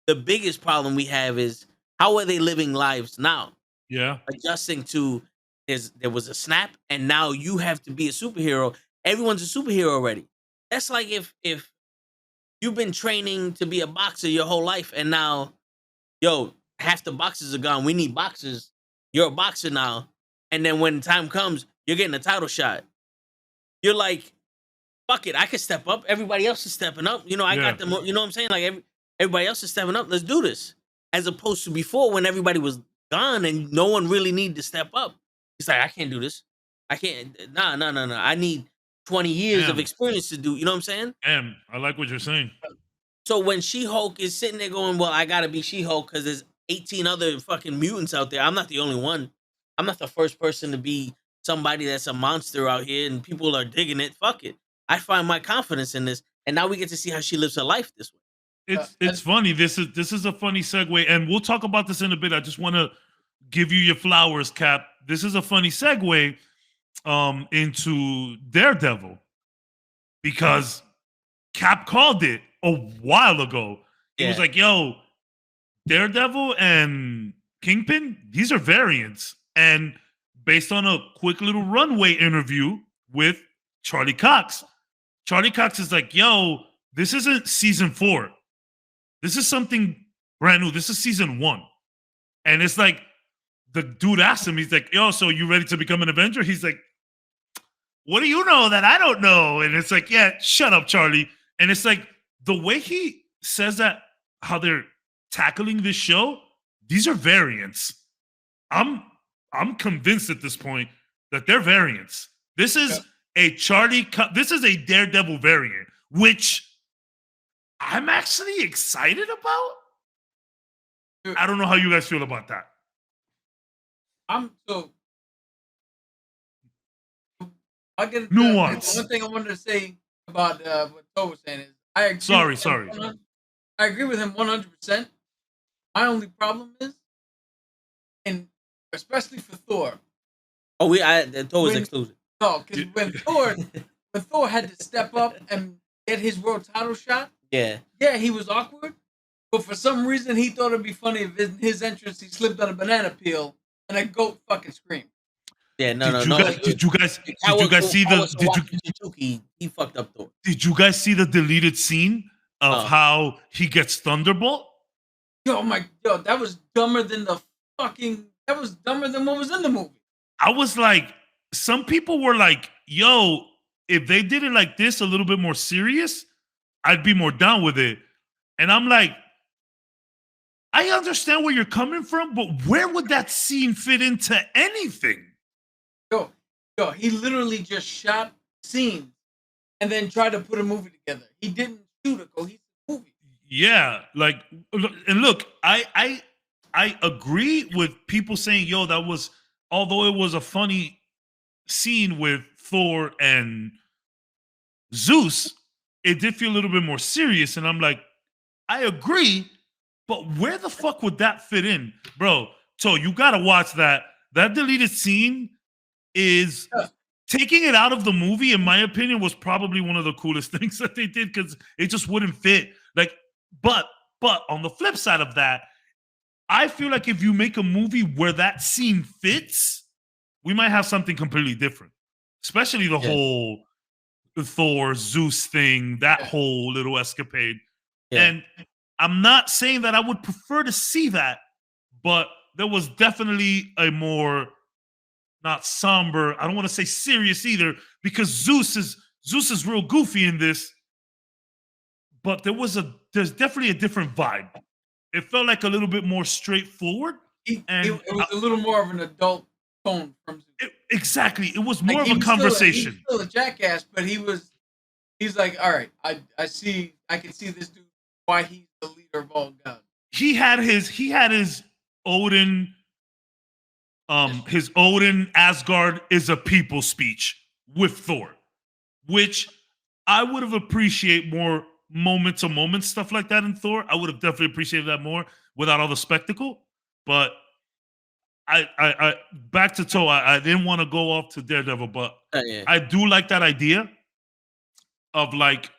A: The biggest problem we have is how are they living lives now?
B: Yeah.
A: Adjusting to there was a snap, and now you have to be a superhero. Everyone's a superhero already. That's like if you've been training to be a boxer your whole life, and now, yo, half the boxers are gone. We need boxers. You're a boxer now, and then when time comes, you're getting a title shot. You're like, fuck it, I can step up. Everybody else is stepping up. You know, I got them. You know what I'm saying? Like everybody else is stepping up. Let's do this. As opposed to before when everybody was gone and no one really needed to step up. It's like, I can't do this. I can't. Nah. I need 20 years of experience to do. You know what I'm saying?
B: Damn, I like what you're saying.
A: So when She-Hulk is sitting there going, well, I gotta be She-Hulk because there's 18 other fucking mutants out there. I'm not the only one. I'm not the first person to be somebody that's a monster out here and people are digging it. Fuck it. I find my confidence in this. And now we get to see how she lives her life this way.
B: It's funny. This is a funny segue, and we'll talk about this in a bit. I just want to give you your flowers, Cap. This is a funny segue into Daredevil because Cap called it a while ago. He was like, yo, Daredevil and Kingpin, these are variants. And based on a quick little runway interview with Charlie Cox is like, yo, this isn't season 4. This is something brand new. This is season 1. And it's like, the dude asked him, he's like, yo, so you ready to become an Avenger? He's like, what do you know that I don't know? And it's like, yeah, shut up, Charlie. And it's like, the way he says that, how they're tackling this show, these are variants. I'm convinced at this point that they're variants. This is this is a Daredevil variant, which I'm actually excited about. I don't know how you guys feel about that.
D: I get
B: nuance.
D: One thing I wanted to say about what Toe was saying is I agree.
B: Sorry.
D: I agree with him 100%. My only problem is, and especially for Thor.
A: Oh, Thor was excluded.
D: No, because when Thor had to step up and get his world title shot, yeah, he was awkward. But for some reason, he thought it'd be funny if in his entrance he slipped on a banana peel and a goat fucking screamed.
A: Yeah, no.
B: Did you guys see the?
A: He fucked up Thor.
B: Did you guys see the deleted scene of how he gets Thunderbolt?
D: Yo, that was dumber than the fucking. That was dumber than what was in the movie.
B: I was like, some people were like, yo, if they did it like this, a little bit more serious, I'd be more down with it. And I'm like, I understand where you're coming from, but where would that scene fit into anything?
D: Yo, he literally just shot scenes and then tried to put a movie together. He didn't shoot a cohesive movie.
B: Yeah, like, and look, I agree with people saying, yo, that was, although it was a funny scene with Thor and Zeus, it did feel a little bit more serious. And I'm like, I agree, but where the fuck would that fit in? Bro, so you got to watch that. That deleted scene is taking it out of the movie, in my opinion, was probably one of the coolest things that they did because it just wouldn't fit. Like, but on the flip side of that, I feel like if you make a movie where that scene fits, we might have something completely different. Especially the whole Thor, Zeus thing, that whole little escapade. Yeah. And I'm not saying that I would prefer to see that, but there was definitely a more, not somber, I don't want to say serious either, because Zeus is real goofy in this, but there's definitely a different vibe. It felt like a little bit more straightforward.
D: It was a little more of an adult tone from Zeus.
B: Exactly. It was more
D: Like,
B: of a conversation.
D: He was still a jackass, but he's like, all right, I can see this dude, why he's the leader of all gods.
B: He had his Odin, his Odin Asgard is a people speech with Thor, which I would have appreciated more moment to moment stuff like that in Thor. I would have definitely appreciated that more without all the spectacle. But I back to Toe. I didn't want to go off to Daredevil, but
A: Yeah.
B: I do like that idea of like,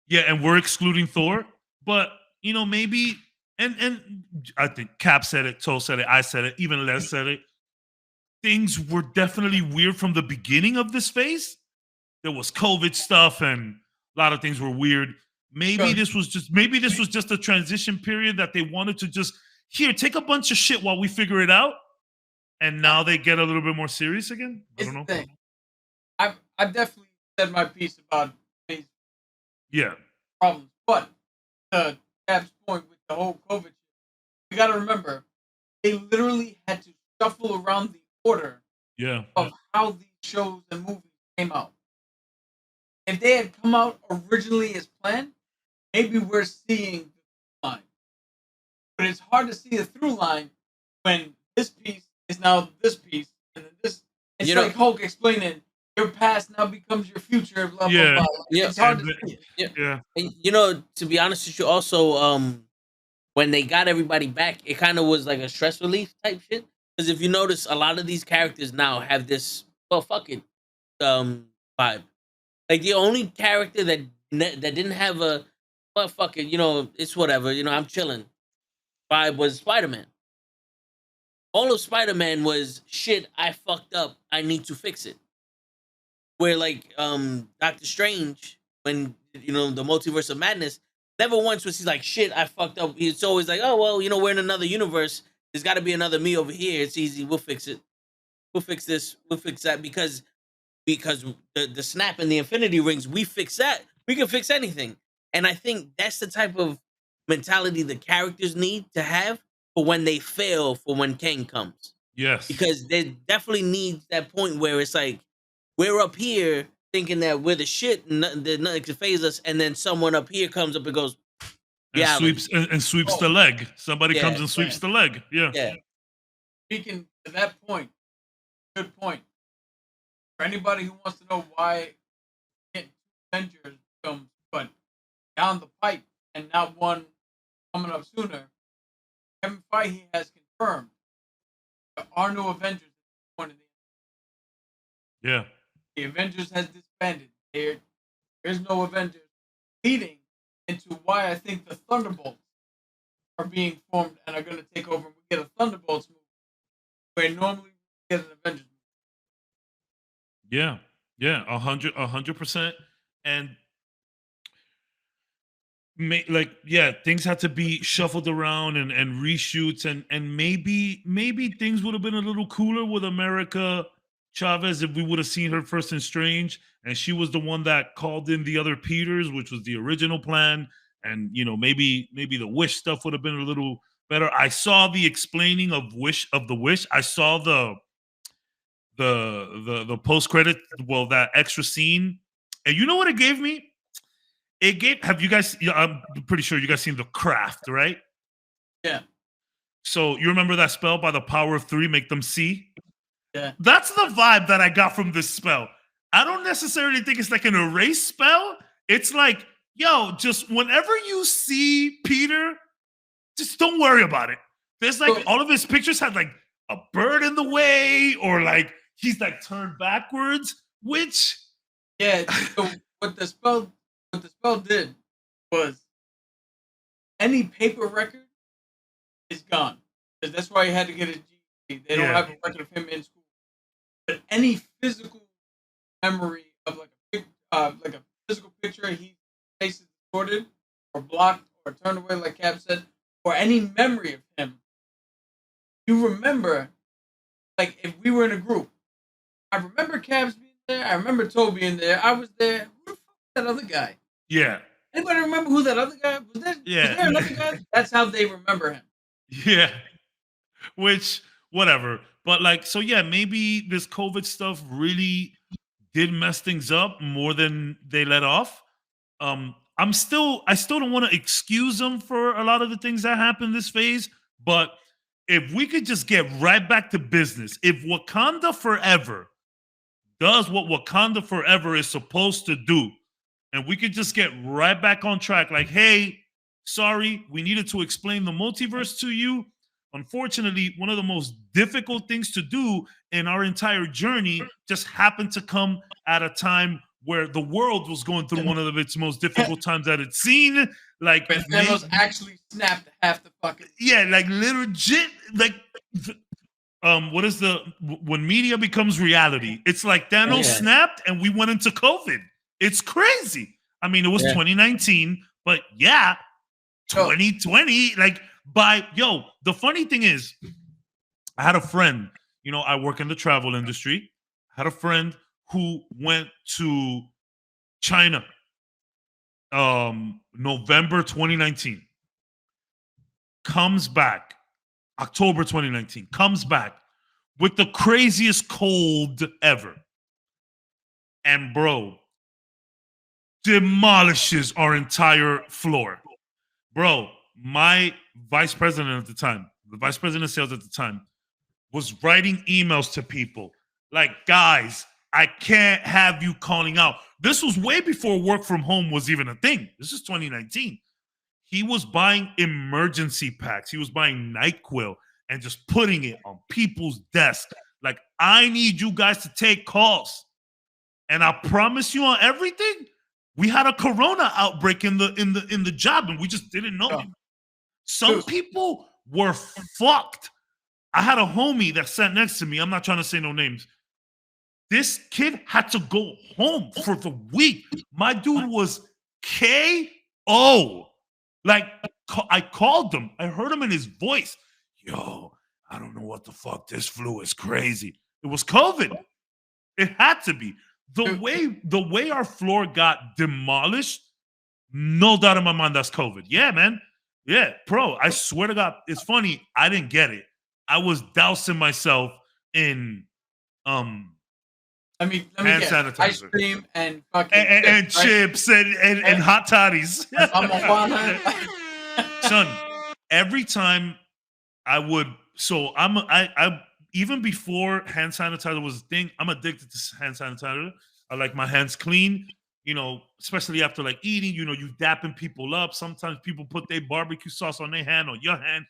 B: yeah, and we're excluding Thor, but you know, maybe and I think Cap said it, Toe said it, I said it, even Les said it. Things were definitely weird from the beginning of this phase. There was COVID stuff and a lot of things were weird. Maybe this was just a transition period that they wanted to just here, take a bunch of shit while we figure it out. And now they get a little bit more serious again. I don't know.
D: Thing. I've definitely said my piece about these problems, but to Cap's point with the whole COVID shit, we got to remember they literally had to shuffle around the order of how these shows and movies came out. If they had come out originally as planned, maybe we're seeing the through line. But it's hard to see a through line when this piece is now this piece, and then this. It's like Hulk explaining your past now becomes your future. Blah blah blah. It's hard to see.
A: And, you know, to be honest with you, also, when they got everybody back, it kind of was like a stress relief type shit. Because if you notice, a lot of these characters now have this fuck it vibe. Like the only character that didn't have a fuck it, you know, it's whatever, you know, I'm chilling vibe was Spider-Man. All of Spider-Man was shit, I fucked up, I need to fix it. Where like Doctor Strange, when you know the Multiverse of Madness, never once was he like shit, I fucked up. It's always like, oh well, you know, we're in another universe. There's got to be another me over here. It's easy. We'll fix it. We'll fix this. We'll fix that because the snap and the Infinity Rings, we fix that. We can fix anything. And I think that's the type of mentality the characters need to have for when they fail, for when Kang comes.
B: Yes.
A: Because they definitely need that point where it's like, we're up here thinking that we're the shit and nothing can phase us, and then someone up here comes up and goes,
B: and sweeps the leg. Somebody comes and sweeps the leg. Yeah.
D: Speaking to that point, good point. For anybody who wants to know why getting two Avengers films, but down the pipe and not one coming up sooner, Kevin Feige has confirmed there are no Avengers at this point in the
B: Yeah.
D: The Avengers has disbanded. There's no Avengers, leading into why I think the Thunderbolts are being formed and are going to take over. And we get a Thunderbolts movie where normally we get an Avengers movie.
B: Yeah, 100%. And things had to be shuffled around and reshoots, and maybe things would have been a little cooler with America Chavez if we would have seen her first in Strange, and she was the one that called in the other Peters, which was the original plan. And you know, maybe the Wish stuff would have been a little better. I saw the explaining of the Wish. I saw the post credit, that extra scene, and you know what it gave me? Have you guys? I'm pretty sure you guys seen The Craft, right?
D: Yeah.
B: So you remember that spell, by the power of 3, make them see?
D: Yeah.
B: That's the vibe that I got from this spell. I don't necessarily think it's like an erase spell. It's like, yo, just whenever you see Peter, just don't worry about it. There's like all of his pictures had like a bird in the way, or like he's like turned backwards, which
D: so what the spell did was any paper record is gone. Because that's why he had to get a GED. They don't have a record of him in school. But any physical memory of like a physical picture, he face is distorted or blocked or turned away, like Cap said, or any memory of him, you remember. Like if we were in a group, I remember Cabs being there. I remember Toby being there. I was there. Who the fuck was that other guy?
B: Yeah.
D: Anybody remember who that other guy was? Was there another guy? That's how they remember him.
B: Yeah. Which, whatever. But like, so yeah, maybe this COVID stuff really did mess things up more than they let off. I still don't want to excuse them for a lot of the things that happened this phase, but if we could just get right back to business, if Wakanda Forever does what Wakanda Forever is supposed to do, and we could just get right back on track, like, hey, sorry, we needed to explain the multiverse to you. Unfortunately, one of the most difficult things to do in our entire journey just happened to come at a time where the world was going through one of its most difficult times that it's seen. Like,
D: But Thanos actually snapped half the fucking.
B: yeah, like legit, like, what is when media becomes reality? It's like Thanos snapped and we went into COVID. It's crazy. I mean, it was 2019, but yeah, 2020, like, the funny thing is, I had a friend, I work in the travel industry. I had a friend who went to China November 2019, comes back October 2019, comes back with the craziest cold ever, and bro demolishes our entire floor. Bro, my vice president at the time, the vice president of sales at the time, was writing emails to people like, guys, I can't have you calling out. This was way before work from home was even a thing. This is 2019. He was buying emergency packs. He was buying NyQuil and just putting it on people's desks. Like, I need you guys to take calls. And I promise you on everything, we had a corona outbreak in the job and we just didn't know it. Some people were fucked. I had a homie that sat next to me. I'm not trying to say no names. This kid had to go home for the week. My dude was KO. Like, I called him. I heard him in his voice. Yo, I don't know what the fuck. This flu is crazy. It was COVID. It had to be. The way our floor got demolished, no doubt in my mind that's COVID. Yeah, man. Yeah, bro, I swear to God, it's funny. I didn't get it. I was dousing myself in
D: Let me
B: hand
D: guess.
B: sanitizer.
D: Ice cream and fucking
B: and chips and hot toddies.
D: I'm on one hand.
B: Son, every time I would, so I even before hand sanitizer was a thing, I'm addicted to hand sanitizer. I like my hands clean, especially after like eating, you dapping people up. Sometimes people put their barbecue sauce on their hand or your hand.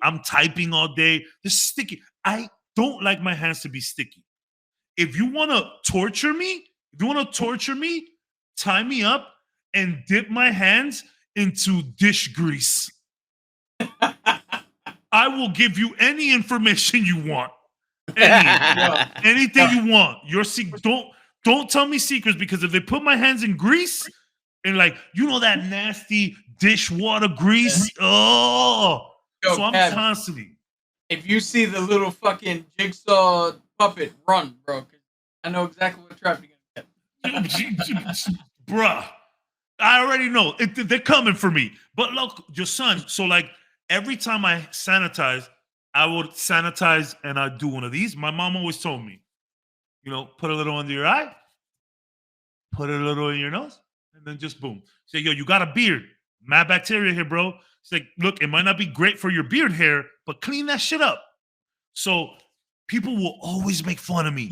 B: I'm typing all day. It's sticky. I don't like my hands to be sticky. If you want to torture me, tie me up and dip my hands into dish grease. I will give you any information you want. Anything you want. Don't tell me secrets, because if they put my hands in grease and that nasty dishwater grease, so I'm
D: Kevin,
B: constantly.
D: If you see the little fucking jigsaw puppet, run, bro. I know exactly what trap you're gonna get.
B: Bruh, I already know. They're coming for me. But look, your son, so like every time I sanitize, I would sanitize and I'd do one of these. My mom always told me, put a little under your eye, put a little in your nose, and then just boom. Say, yo, you got a beard. Mad bacteria here, bro. It's like, look, it might not be great for your beard hair, but clean that shit up. So people will always make fun of me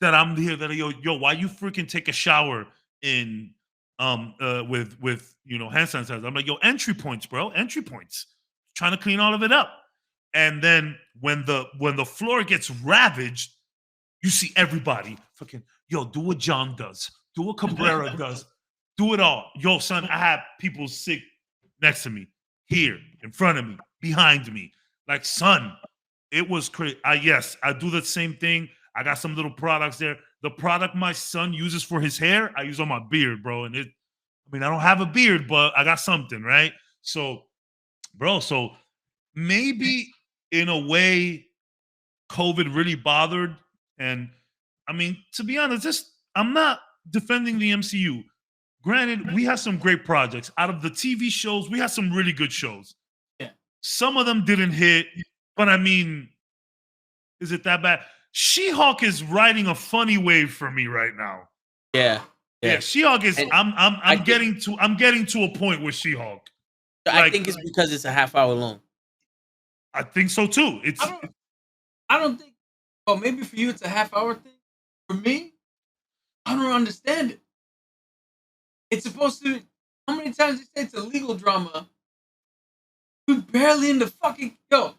B: that I'm here, that yo, why you freaking take a shower in with hand sanitizer? I'm like, yo, entry points, bro. Entry points. Trying to clean all of it up. And then when the floor gets ravaged, you see everybody fucking, yo, do what John does. Do what Cabrera does. Do it all. Yo, son, I have people sick next to me, here, in front of me, behind me. Like, son, it was crazy. Yes, I do the same thing. I got some little products there. The product my son uses for his hair, I use on my beard, bro. And I don't have a beard, but I got something, right? So, bro, maybe in a way, COVID really bothered. And to be honest, I'm not defending the MCU. Granted, we have some great projects. Out of the TV shows, we have some really good shows.
D: Yeah.
B: Some of them didn't hit, but Is it that bad? She-Hulk is riding a funny wave for me right now.
A: Yeah.
B: Yeah, She-Hulk is.
A: And
B: I'm getting to a point with She-Hulk.
A: I think it's because it's a half hour long.
B: I think so too.
D: I don't think. Well, maybe for you it's a half hour thing. For me, I don't understand it. It's supposed to. How many times they say it's a legal drama? You're barely in the fucking. Yo,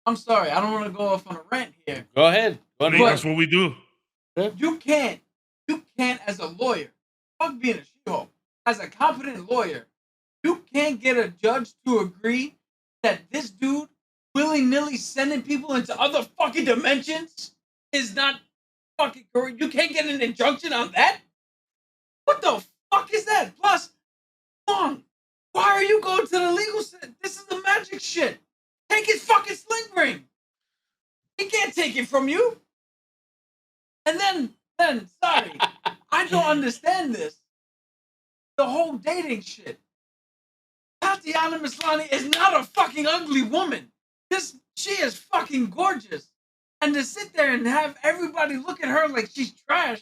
D: I'm sorry. I don't want to go off on a rant here.
A: Go ahead.
B: That's what we do.
D: You can't as a lawyer, fuck being a She-Hulk, as a competent lawyer, you can't get a judge to agree that this dude willy-nilly sending people into other fucking dimensions is not fucking correct. You can't get an injunction on that? What the fuck is that? Plus, Long, why are you going to the legal system? This is the magic shit. Take his fucking sling ring. He can't take it from you. And then, sorry, I don't understand this. The whole dating shit. Tatiana Maslany is not a fucking ugly woman. She is fucking gorgeous. And to sit there and have everybody look at her like she's trash,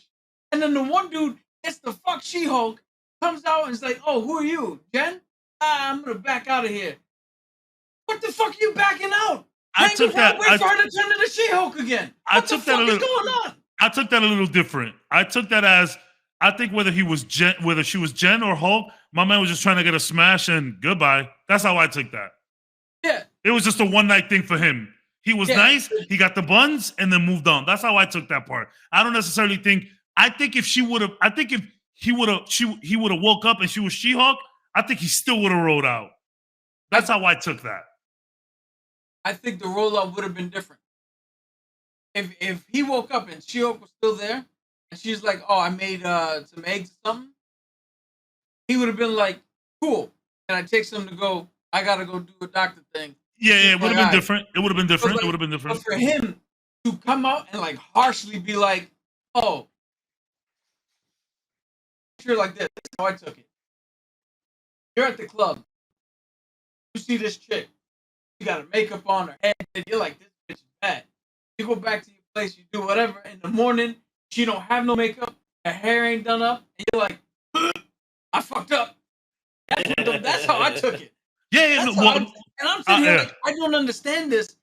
D: and then the one dude gets the fuck She-Hulk, comes out and is like, oh, who are you, Jen? I'm gonna back out of here. What the fuck are you backing out? Wait for her to turn into She-Hulk again. What the fuck is going on?
B: I took that a little different. I took that as, I think whether she was Jen or Hulk, my man was just trying to get a smash and goodbye. That's how I took that.
D: Yeah.
B: It was just a one night thing for him. He was nice. He got the buns and then moved on. That's how I took that part. I don't necessarily think. I think if he would have woke up and she was She-Hulk, I think he still would have rolled out. That's how I took that.
D: I think the rollout would have been different. If he woke up and She-Hulk was still there, and she's like, "Oh, I made some eggs or something," he would have been like, "Cool, can I take some to go? I gotta go do a doctor thing."
B: Yeah, it would have been different. It would have been different. It would have been different.
D: But for him to come out and like harshly be like, "Oh, you're like this," that's how I took it. You're at the club. You see this chick. She got her makeup on, her head. And you're like, "This bitch is bad." You go back to your place. You do whatever. In the morning, she don't have no makeup. Her hair ain't done up, and you're like, "I fucked up." That's how I took it.
B: Yeah.
D: And I'm sitting here like, I don't understand this,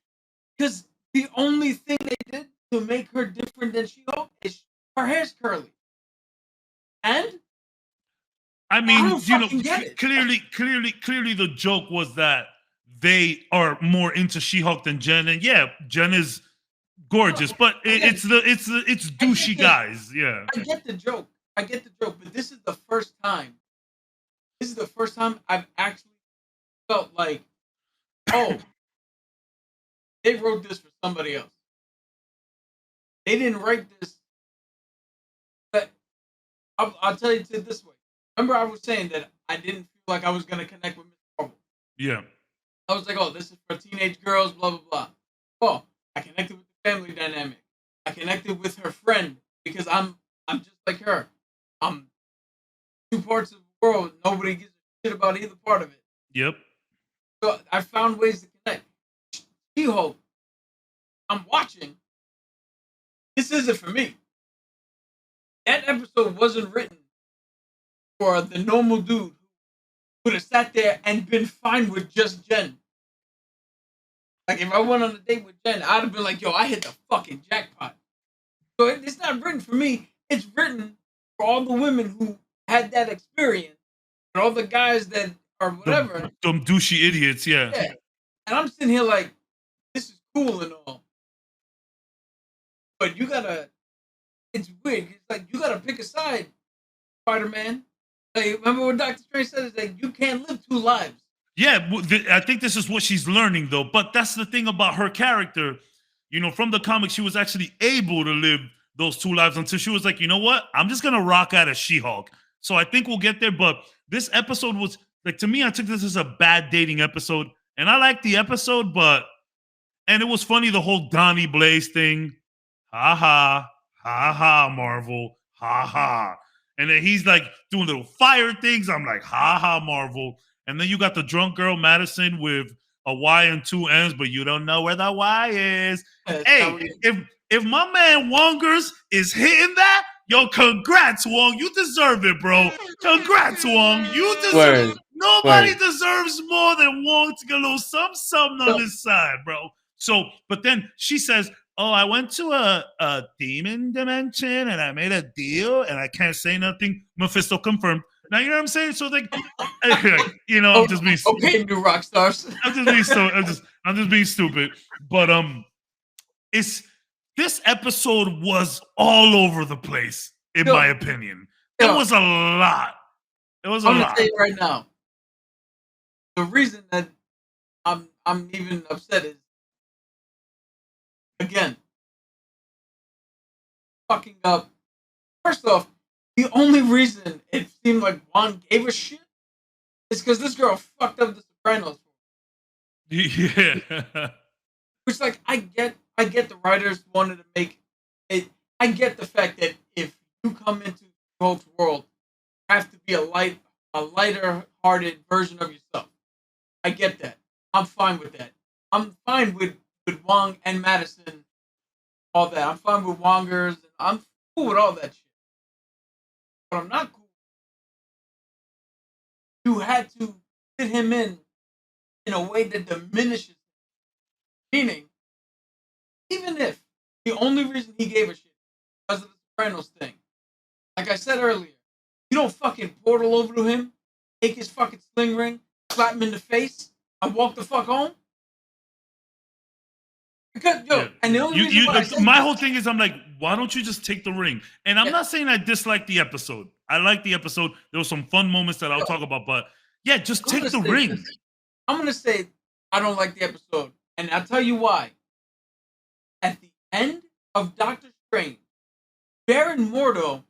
D: because the only thing they did to make her different than She-Hulk is her hair's curly. And
B: I mean, clearly, the joke was that they are more into She-Hulk than Jen, and yeah, Jen is gorgeous, but it's douchey guys. Yeah,
D: I get the joke, but this is the first time. I've actually felt like, oh, they wrote this for somebody else. They didn't write this. But I'll tell you this way. Remember, I was saying that I didn't feel like I was going to connect with Miss Marvel.
B: Yeah.
D: I was like, oh, this is for teenage girls, blah, blah, blah. Oh, I connected with the family dynamic. I connected with her friend because I'm just like her. I'm two parts of the world. Nobody gives a shit about either part of it.
B: Yep.
D: So I found ways to connect. She-Hulk, I'm watching. This isn't for me. That episode wasn't written for the normal dude who would have sat there and been fine with just Jen. Like, if I went on a date with Jen, I'd have been like, yo, I hit the fucking jackpot. So it's not written for me. It's written for all the women who had that experience and all the guys that are whatever.
B: Some douchey idiots, yeah.
D: And I'm sitting here like, this is cool and all. But you gotta, it's weird. It's like, you gotta pick a side, Spider-Man. Like, remember what Dr. Strange said? It's like, you can't live two lives.
B: Yeah, I think this is what she's learning, though. But that's the thing about her character. You know, from the comics, she was actually able to live those two lives until she was like, you know what? I'm just going to rock out as She-Hulk. So I think we'll get there. But this episode was, like, to me, I took this as a bad dating episode. And I liked the episode, and it was funny, the whole Donnie Blaze thing. Ha ha, ha ha, Marvel, ha ha. And then he's like doing little fire things. I'm like, ha ha, Marvel. And then you got the drunk girl Madison with a Y and two N's, but you don't know where the Y is.
D: That's
B: Hey,
D: how we-
B: if my man Wongers is hitting that, yo, congrats, Wong. You deserve it, bro. Congrats, Wong. You deserve.
A: Word.
B: Nobody
A: Word.
B: deserves more than Wong to get a little something on his side, bro. So, but then she says, "Oh, I went to a demon dimension and I made a deal and I can't say nothing." Mephisto confirmed. Now you know what I'm saying. So like, you know, I'm just being
D: okay, new rock stars.
B: I'm just being stupid. But it's this episode was all over the place, in my opinion. It was a lot. It was a
D: I'm
B: lot.
D: gonna tell you right now. The reason that I'm even upset is, again, fucking up. First off, the only reason it seemed like Juan gave a shit is because this girl fucked up the Sopranos.
B: Yeah.
D: Which, like, I get the writers wanted to make it. I get the fact that if you come into Hulk's world, you have to be a lighter-hearted version of yourself. I get that. I'm fine with that. I'm fine with Wong and Madison, all that. I'm fine with Wongers. I'm cool with all that shit. But I'm not cool. You had to fit him in a way that diminishes him. Meaning, even if the only reason he gave a shit because of the Sopranos thing, like I said earlier, you don't fucking portal over to him, take his fucking sling ring, slap him in the face, and walk the fuck home. Because and the only reason why I say
B: my
D: this,
B: whole thing is, I'm like, why don't you just take the ring? And I'm not saying I dislike the episode. I like the episode. There were some fun moments that I'll talk about, but yeah, just take the ring.
D: This. I'm gonna say I don't like the episode, and I'll tell you why. At the end of Doctor Strange, Baron Mordo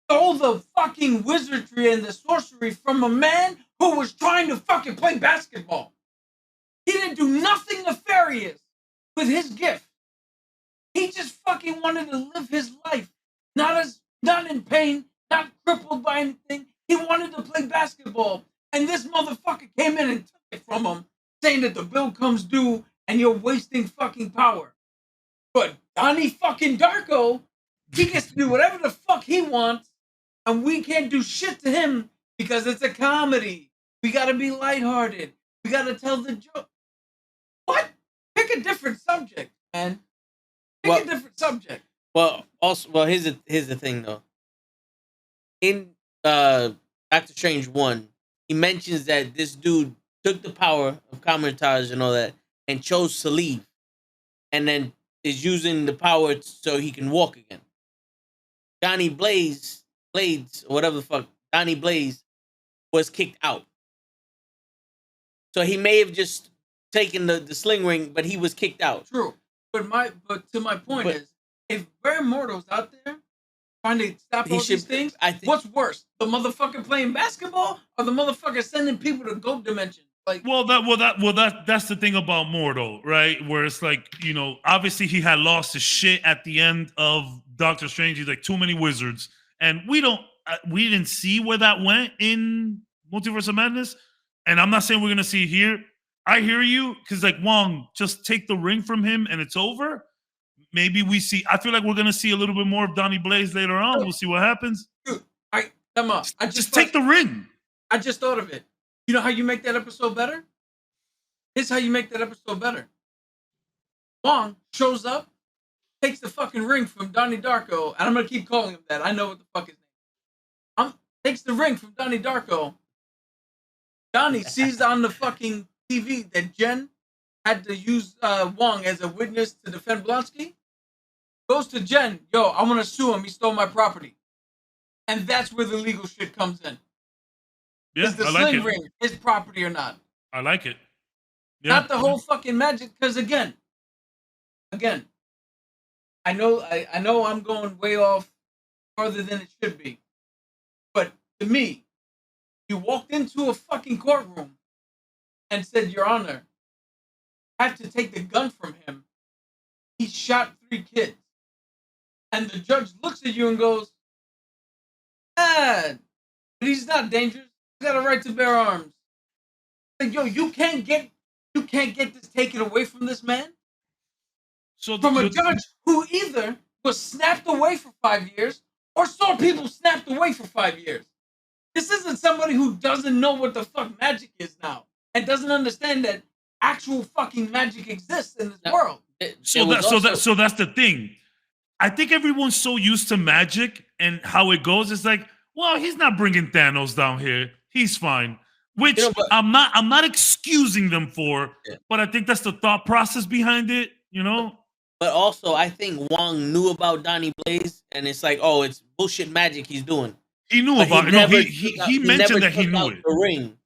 D: stole the fucking wizardry and the sorcery from a man who was trying to fucking play basketball. He didn't do nothing nefarious with his gift. He just fucking wanted to live his life, not in pain, not crippled by anything. He wanted to play basketball, and this motherfucker came in and took it from him, saying that the bill comes due and you're wasting fucking power. But Donnie fucking Darko, he gets to do whatever the fuck he wants, and we can't do shit to him because it's a comedy. We gotta be lighthearted. We gotta tell the joke. What? Pick a different subject, man. Pick a different subject.
A: Well, here's the thing though. In Doctor Strange 1, he mentions that this dude took the power of Kamar-Taj and all that and chose to leave, and then is using the power so he can walk again. Donnie Blades, or whatever the fuck, Donnie Blaze was kicked out. So he may have just taken the sling ring, but he was kicked out.
D: True. But to my point is, if Baron Mordo's out there trying to stop all these things, what's worse? The motherfucker playing basketball or the motherfucker sending people to Goat Dimension? Like,
B: that's the thing about Mordo, right? Where it's like, you know, obviously he had lost his shit at the end of Doctor Strange. He's like, too many wizards, and we didn't see where that went in Multiverse of Madness, and I'm not saying we're gonna see here. I hear you, because like, Wong, just take the ring from him and it's over. Maybe we see. I feel like we're gonna see a little bit more of Donnie Blaze later on. We'll see what happens.
D: Dude, come on.
B: Just take the ring.
D: I just thought of it. You know how you make that episode better? Here's how you make that episode better. Wong shows up, takes the fucking ring from Donnie Darko, and I'm gonna keep calling him that. I know what the fuck his name is. Takes the ring from Donnie Darko. Donnie sees on the fucking TV that Jen had to use Wong as a witness to defend Blonsky. Goes to Jen, yo, I want to sue him. He stole my property. And that's where the legal shit comes in.
B: Yeah,
D: Is the
B: I like
D: sling
B: it.
D: ring his property or not?
B: I like it. Yeah.
D: Not the whole fucking magic, because again, I know I'm going way off further than it should be. But to me, you walked into a fucking courtroom and said, Your Honor, I have to take the gun from him. He shot 3 kids. And the judge looks at you and goes, but he's not dangerous. He's got a right to bear arms. Like, yo, you can't get you can't get this taken away from this man?
B: So
D: From a judge who either was snapped away for 5 years or saw people snapped away for 5 years. This isn't somebody who doesn't know what the fuck magic is now and doesn't understand that actual fucking magic exists in this world.
B: So that's the thing. I think everyone's so used to magic and how it goes. It's like, well, he's not bringing Thanos down here. He's fine. Which I'm not excusing them for, but I think that's the thought process behind it, you know?
A: But also, I think Wong knew about Donnie Blaze, and it's like, oh, it's bullshit magic he's doing.
B: He knew about it. He mentioned that he knew it.
A: The ring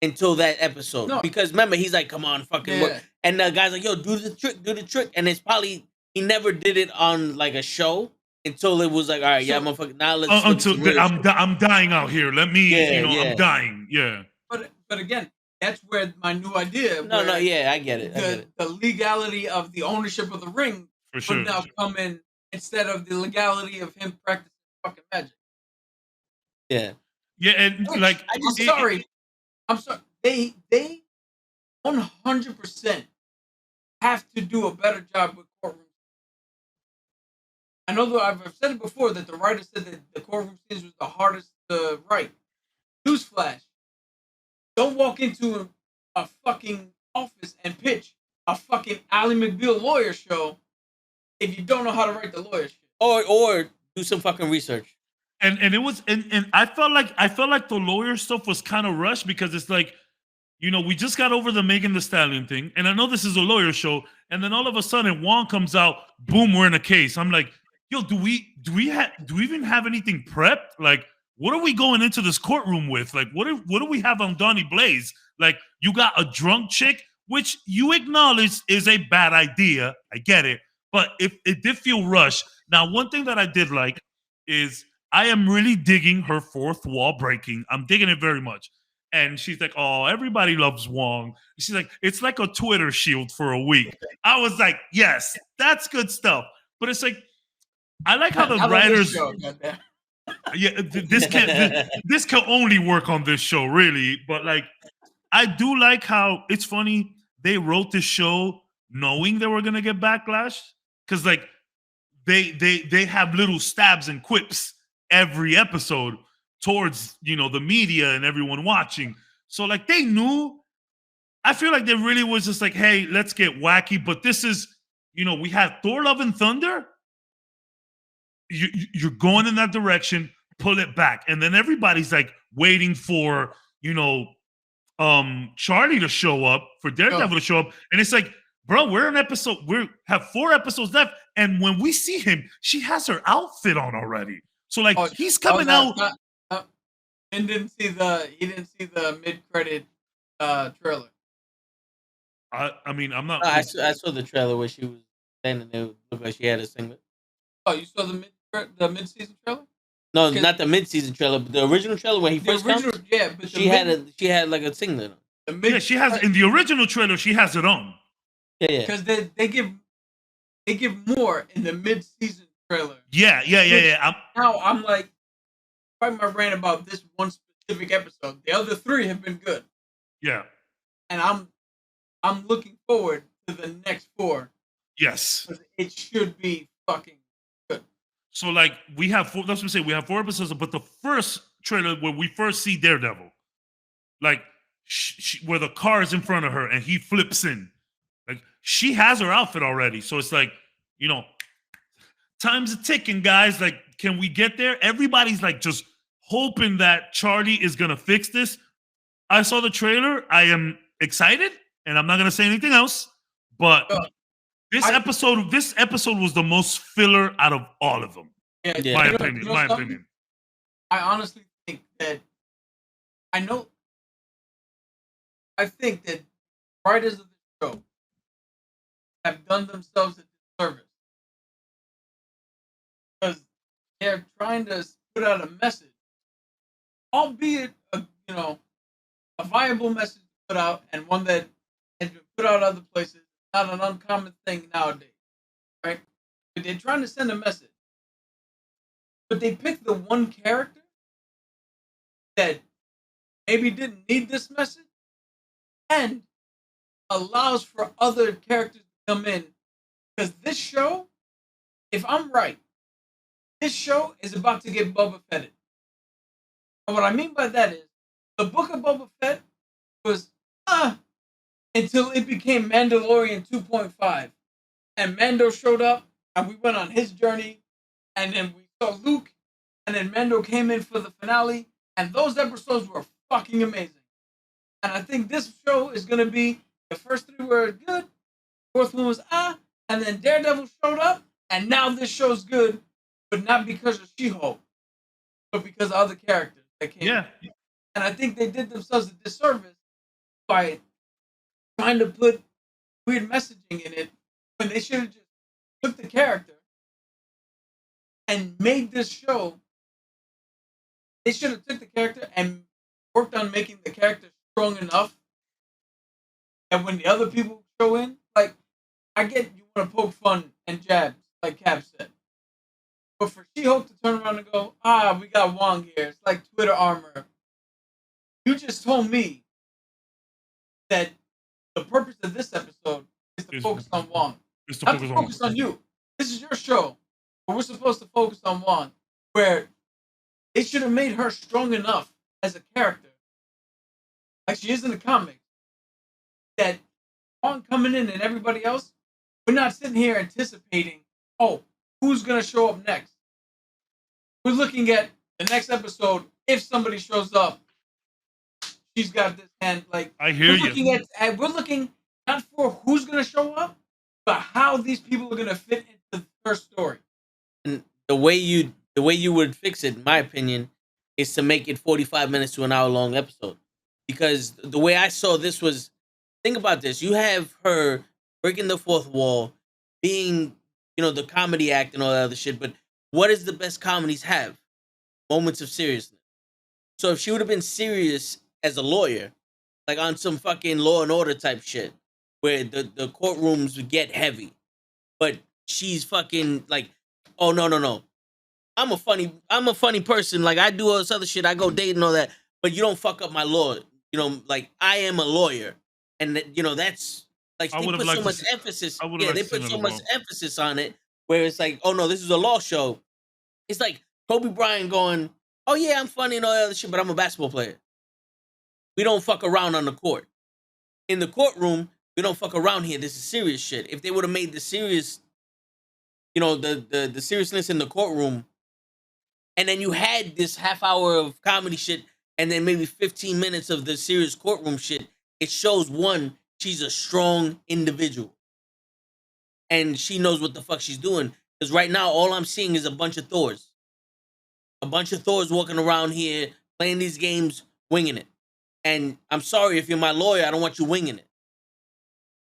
A: until that episode. No. Because remember, he's like, come on, fucking work. And the guy's like, yo, do the trick. And it's probably, he never did it on like a show until it was like, all right, motherfucker, now let's
B: until I'm dying out here. Let me, I'm dying. Yeah.
D: But again, that's where my new idea.
A: I get it.
D: The legality of the ownership of the ring would now come in instead of the legality of him practicing fucking magic.
A: Yeah.
B: Yeah, and like
D: I'm sorry. They 100% have to do a better job with courtroom. I know that I've said it before that the writer said that the courtroom scenes was the hardest to write. Newsflash. Don't walk into a fucking office and pitch a fucking Ally McBeal lawyer show if you don't know how to write the lawyer shit.
A: Or do some fucking research.
B: And it was and I felt like the lawyer stuff was kind of rushed because it's like, you know, we just got over the Megan Thee Stallion thing, and I know this is a lawyer show, and then all of a sudden Wong comes out, boom, we're in a case. I'm like, yo, do we even have anything prepped? Like, what are we going into this courtroom with? Like, what do we have on Donnie Blaze? Like, you got a drunk chick, which you acknowledge is a bad idea. I get it, but it did feel rushed. Now, one thing that I did like is I am really digging her fourth wall breaking. I'm digging it very much. And she's like, oh, everybody loves Wong. She's like, it's like a Twitter shield for a week. I was like, yes, that's good stuff. But it's like, I like how the writers. This can only work on this show, really. But like, I do like how it's funny. They wrote this show knowing they were gonna get backlash because like they have little stabs and quips every episode towards, you know, the media and everyone watching. So like they knew. I feel like they really was just like, hey, let's get wacky. But this is, you know, we had Thor: Love and Thunder. You're going in that direction, pull it back. And then everybody's like waiting for, you know, Charlie to show up, for Daredevil to show up. And it's like, bro, we have 4 episodes left. And when we see him, she has her outfit on already. So like he's coming out.
D: And he didn't see the mid-credit trailer.
B: I mean, I'm not.
A: I saw the trailer where she was standing there, looked like she had a singlet.
D: Oh, you saw the mid-season trailer?
A: No, not the mid-season trailer, but the original trailer when he first comes.
D: Yeah, but
A: she had like a singlet on.
B: She has in the original trailer. She has it on.
A: Yeah.
D: Because they give more in the mid-season trailer.
B: Yeah.
D: Now I'm like, fighting my rant about this one specific episode. The other 3 have been good.
B: Yeah.
D: And I'm looking forward to the next 4.
B: Yes.
D: It should be fucking good.
B: So like we have 4. That's what I'm saying. We have 4 episodes, but the first trailer where we first see Daredevil, like where the car is in front of her and he flips in, like she has her outfit already. So it's like, you know, time's a ticking, guys. Like, can we get there? Everybody's like just hoping that Charlie is gonna fix this. I saw the trailer. I am excited, and I'm not gonna say anything else. But this episode was the most filler out of all of them.
D: Yeah.
B: My opinion.
D: I honestly think that I think that writers of the show have done themselves a disservice because they're trying to put out a message, albeit a viable message to put out and one that has been put out other places. Not an uncommon thing nowadays, right? But they're trying to send a message, but they picked the one character that maybe didn't need this message, and allows for other characters to come in. Because this show, if I'm right, this show is about to get Boba Fetted. And what I mean by that is, the book of Boba Fett was until it became Mandalorian 2.5. And Mando showed up, and we went on his journey, and then we saw Luke, and then Mando came in for the finale, and those episodes were fucking amazing. And I think this show is going to be, the first 3 were good, fourth one was and then Daredevil showed up, and now this show's good, but not because of She-Hulk, but because of other characters that came in. And I think they did themselves a disservice by trying to put weird messaging in it when they should have just took the character and made this show. They should have took the character and worked on making the character strong enough. And when the other people show in, like, I get you want to poke fun and jabs, like Cap said. But for She-Hulk to turn around and go, we got Wong here. It's like Twitter armor. You just told me that the purpose of this episode is to focus on Wong. Not to focus on you. This is your show. But we're supposed to focus on Wong. Where they should have made her strong enough as a character, like she is in the comics, that Wong coming in and everybody else, we're not sitting here anticipating, who's going to show up next. We're looking at the next episode. If somebody shows up, she's got this hand. Like,
B: I hear you.
D: We're looking not for who's going to show up, but how these people are going to fit into her story.
A: And the way you would fix it, in my opinion, is to make it 45 minutes to an hour long episode. Because the way I saw this was, think about this. You have her breaking the fourth wall, being, the comedy act and all that other shit. But what does the best comedies have? Moments of seriousness. So if she would have been serious as a lawyer, like on some fucking Law and Order type shit, where the courtrooms would get heavy, but she's fucking like, oh no. I'm a funny person. Like, I do all this other shit. I go date and all that, but you don't fuck up my law. Like, I am a lawyer, and that's like they put so much emphasis. Yeah, they put so much emphasis on it, where it's like, oh no, this is a law show. It's like Kobe Bryant going, oh yeah, I'm funny and all that other shit, but I'm a basketball player. We don't fuck around on the court. In the courtroom, we don't fuck around here. This is serious shit. If they would have made the serious, the seriousness in the courtroom, and then you had this half hour of comedy shit, and then maybe 15 minutes of the serious courtroom shit, it shows, one, she's a strong individual. And she knows what the fuck she's doing. Because right now, all I'm seeing is a bunch of Thors. A bunch of Thors walking around here, playing these games, winging it. And I'm sorry, if you're my lawyer, I don't want you winging it.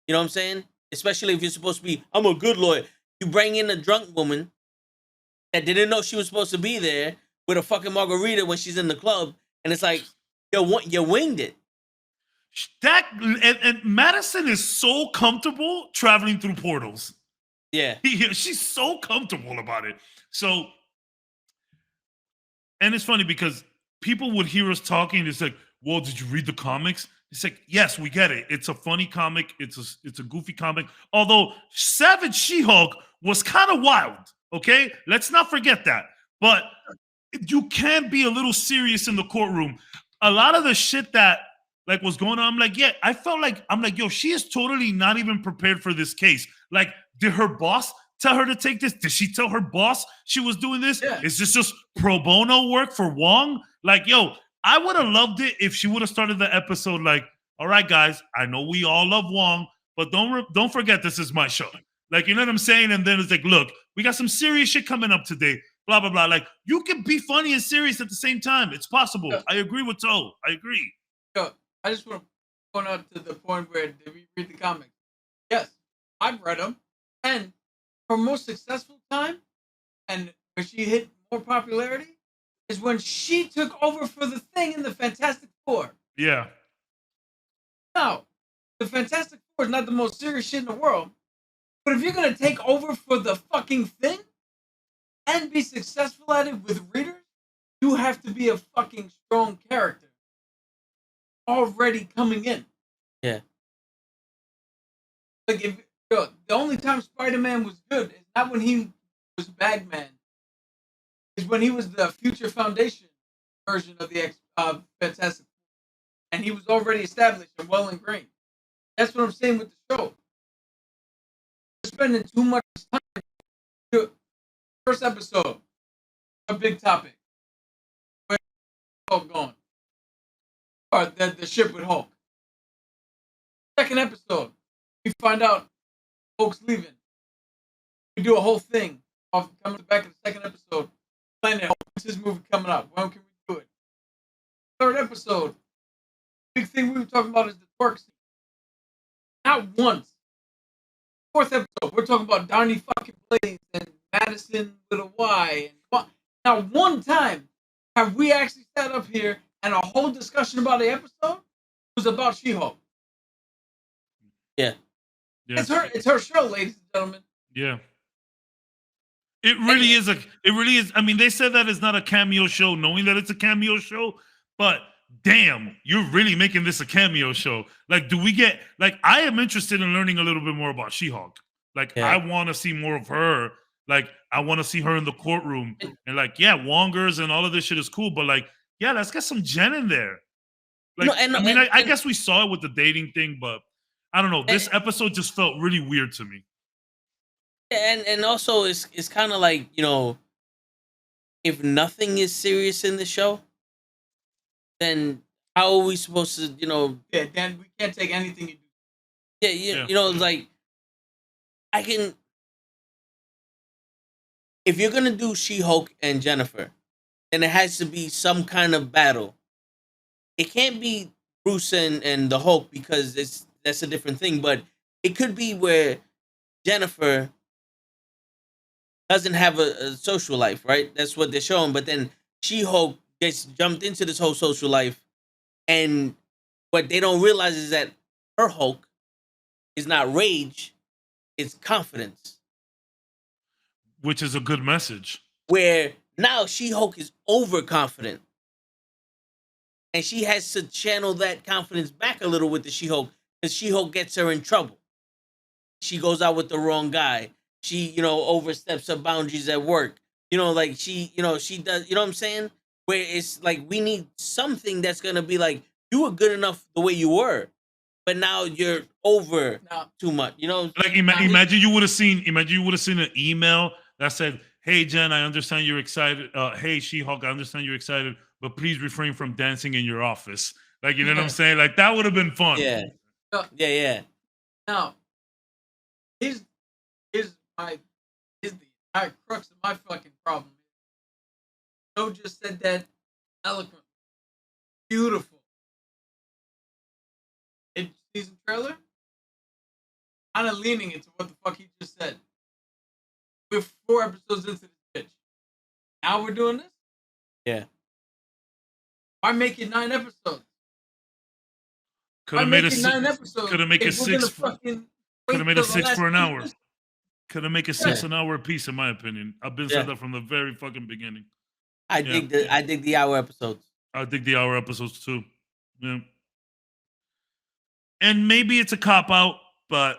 A: You know what I'm saying? Especially if you're supposed to be, I'm a good lawyer. You bring in a drunk woman that didn't know she was supposed to be there with a fucking margarita when she's in the club, and it's like, you winged it.
B: That and Madison is so comfortable traveling through portals.
A: Yeah.
B: She's so comfortable about it. So, and it's funny because people would hear us talking, it's like, well, did you read the comics? It's like, yes, we get it. It's a funny comic. It's a goofy comic. Although Savage She-Hulk was kind of wild, okay? Let's not forget that. But you can be a little serious in the courtroom. A lot of the shit that was going on, I'm like, yeah, I felt like, yo, she is totally not even prepared for this case. Like, did her boss tell her to take this? Did she tell her boss she was doing this? Yeah. Is this just pro bono work for Wong? Like, yo, I would have loved it if she would have started the episode like, all right, guys, I know we all love Wong, but don't forget this is my show. Like, you know what I'm saying? And then it's like, look, we got some serious shit coming up today, blah, blah, blah. Like, you can be funny and serious at the same time. It's possible. Yeah. I agree with Toe. I agree.
D: Yo, I just want to point out to the point where did we read the comics? Yes, I've read them. And her most successful time, and where she hit more popularity, is when she took over for the Thing in the Fantastic Four.
B: Yeah.
D: Now, the Fantastic Four is not the most serious shit in the world, but if you're going to take over for the fucking Thing and be successful at it with readers, you have to be a fucking strong character already coming in.
A: Yeah.
D: Like if the only time Spider-Man was good is not when he was Bagman. Is when he was the Future Foundation version of the Fantastic, and he was already established and well ingrained. That's what I'm saying with the show. We're spending too much time. First episode, a big topic. Where's Hulk going? Or the ship with Hulk. Second episode, we find out Hulk's leaving. We do a whole thing off coming back in the second episode. Planning when's his movie coming out? When can we do it? Third episode, big thing we were talking about is the twerk scene. Not once. Fourth episode, we're talking about Donnie fucking Blaze and Madison with a Y. And now, one time have we actually sat up here and a whole discussion about the episode was about She-Hulk.
A: Yeah.
D: It's her show, ladies and gentlemen.
B: Yeah. It really is. I mean, they said that it's not a cameo show, knowing that it's a cameo show, but damn, you're really making this a cameo show. Like, do we get, like, I am interested in learning a little bit more about She-Hulk. Like, I want to see more of her. Like, I want to see her in the courtroom. And like, yeah, Wongers and all of this shit is cool, but like, yeah, let's get some Jen in there. Like, I guess we saw it with the dating thing, but I don't know. This episode just felt really weird to me.
A: And also it's kind of like, you know, if nothing is serious in the show, then how are we supposed to, you know?
D: Yeah, then we can't take anything you do.
A: Yeah, you know, like I can. If you're gonna do She-Hulk and Jennifer, then it has to be some kind of battle. It can't be Bruce and the Hulk because that's a different thing. But it could be where Jennifer doesn't have a social life, right? That's what they're showing. But then She-Hulk gets jumped into this whole social life, and what they don't realize is that her Hulk is not rage, it's confidence.
B: Which is a good message.
A: Where now She-Hulk is overconfident. And she has to channel that confidence back a little with the She-Hulk, because She-Hulk gets her in trouble. She goes out with the wrong guy. She, you know, oversteps her boundaries at work. You know, like she does, you know what I'm saying? Where it's like, we need something that's going to be like, you were good enough the way you were, but now you're over too much, you know?
B: Like, imagine you would have seen an email that said, hey, Jen, I understand you're excited. Hey, She-Hulk, I understand you're excited, but please refrain from dancing in your office. Like, you know what I'm saying? Like, that would have been fun.
A: Yeah.
D: Now, here's the entire crux of my fucking problem. Joe just said that eloquently. Beautiful. Season trailer? Kind of leaning into what the fuck he just said. We're 4 episodes into this bitch. Now we're doing this?
A: Yeah.
D: Why make it 9 episodes?
B: Could have made it 6.
D: Could have made it 6.
B: Could have made it 6 for an hour. Could have made it 6 an hour a piece, in my opinion. I've been said that from the very fucking beginning.
A: I dig the hour episodes.
B: I dig the hour episodes too. Yeah. And maybe it's a cop out, but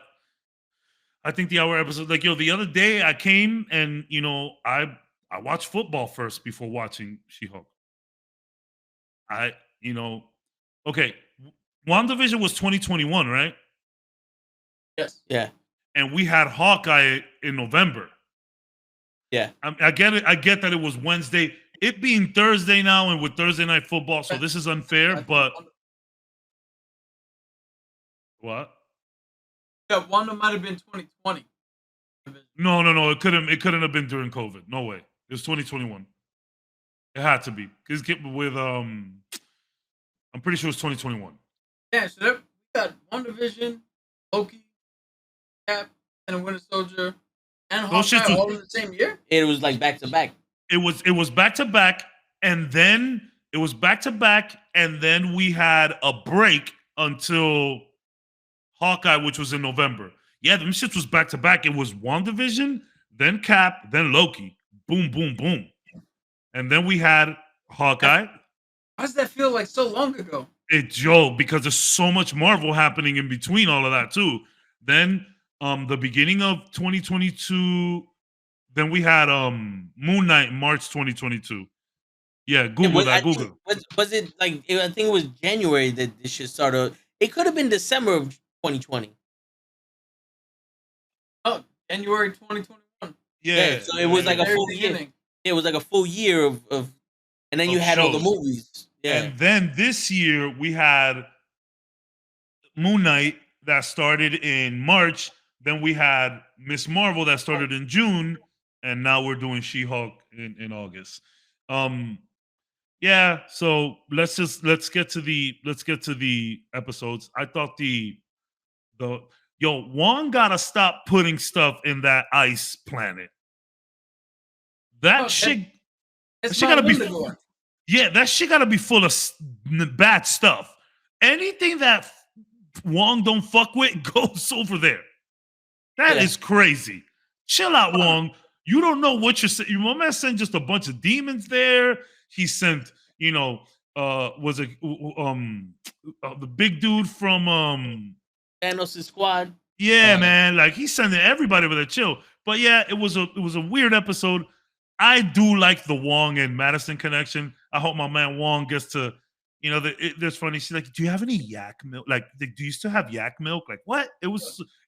B: I think the hour episode, like, yo, the other day I came and, you know, I watched football first before watching She-Hulk. Okay, WandaVision was 2021, right?
D: Yes.
A: Yeah.
B: And we had Hawkeye in November.
A: Yeah.
B: I get it. I get that it was Wednesday. It being Thursday now, and with Thursday night football, so this is unfair, but... What?
D: Yeah, Wanda might have been 2020.
B: No. It couldn't have been during COVID. No way. It was 2021. It had to be. Because with I'm pretty sure it was 2021.
D: Yeah, so we got WandaVision, Loki, Cap, and the Winter Soldier, and Hawkeye all in the same year?
A: It was like back to back.
B: It was back to back, and then it was back to back, and then we had a break until Hawkeye, which was in November. Yeah, them shits was back to back. It was WandaVision, then Cap, then Loki. Boom, boom, boom. And then we had Hawkeye.
D: How does that feel like so long ago?
B: Because there's so much Marvel happening in between all of that too. Then The beginning of 2022. Then we had Moon Knight in March 2022. Yeah, Google that. Google.
A: Was it like I think it was January that this shit started? It could have been December of 2020.
D: Oh, January 2021.
B: Yeah,
A: so it was like a
D: Very
A: full year.
D: beginning.
A: It was like a full year of and then you
B: Of
A: had all the
B: shows.
A: movies. Yeah.
B: And then this year we had Moon Knight that started in March. Then we had Miss Marvel that started in June, and now we're doing She-Hulk in August. Yeah, so let's get to the episodes. I thought the Wong gotta stop putting stuff in that ice planet. That shit gotta be that shit gotta be full of bad stuff. Anything that Wong don't fuck with goes over there. That is crazy. Chill out, Wong. You don't know what you're saying. Your man sent just a bunch of demons there. He sent, was it the big dude from
A: Thanos' squad.
B: Yeah, man. Like he's sending everybody with a chill. But yeah, it was a weird episode. I do like the Wong and Madison connection. I hope my man Wong gets to, there's funny. She's like, "Do you have any yak milk? Like, do you still have yak milk? Like, what?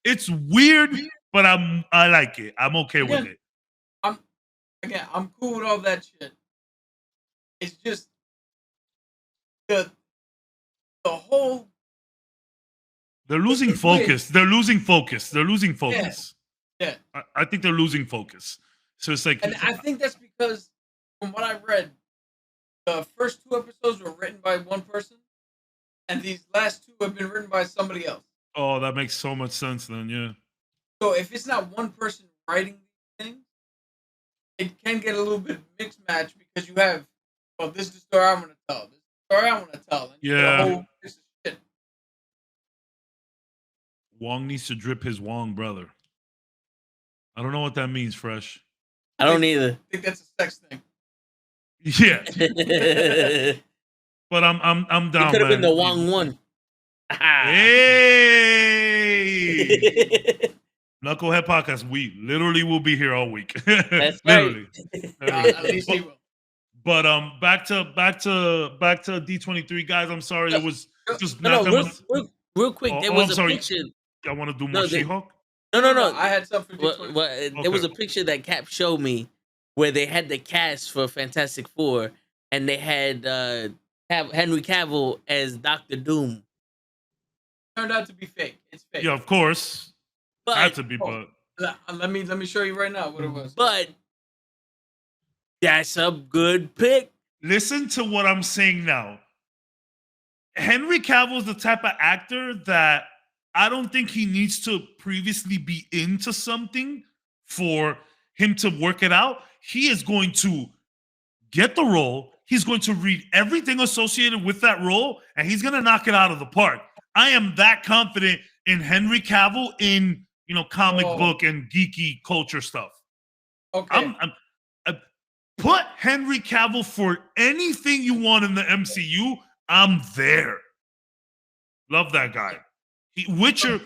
B: It's weird, but I like it. I'm okay with it.
D: I'm cool with all that shit. It's just the whole.
B: They're losing focus. They're losing focus.
D: Yeah.
B: I think they're losing focus. So it's like,
D: and I think that's because, from what I read, the first 2 episodes were written by one person, and these last 2 have been written by somebody else.
B: Oh, that makes so much sense then, yeah.
D: So if it's not one person writing these things, it can get a little bit mixed match because you have, this is the story I want to tell. This is the story I want to tell. And
B: yeah.
D: The whole piece of shit.
B: Wong needs to drip his Wong brother. I don't know what that means, Fresh.
A: I don't either.
D: I think that's a sex thing.
B: Yeah. But I'm down.
A: It could have been the Wong one.
B: Hey. Knucklehead Podcast. We literally will be here all week.
A: That's
B: literally.
D: At least he will.
B: But back to D23 guys. I'm sorry, it was just
A: real quick. There was a picture.
B: I want to do more She-Hulk.
A: No.
D: I had something for D23.
A: There was a picture that Cap showed me where they had the cast for Fantastic Four, and they had Henry Cavill as Dr. Doom.
D: Turned out to be fake. It's fake.
B: Yeah, of course.
A: But
B: had to be, but
D: let me show you right now what it was.
A: But that's a good pick.
B: Listen to what I'm saying now. Henry Cavill is the type of actor that I don't think he needs to previously be into something for him to work it out. He is going to get the role. He's going to read everything associated with that role, and he's going to knock it out of the park. I am that confident in Henry Cavill in, comic book and geeky culture stuff.
D: Okay.
B: Put Henry Cavill for anything you want in the MCU. I'm there. Love that guy. Witcher,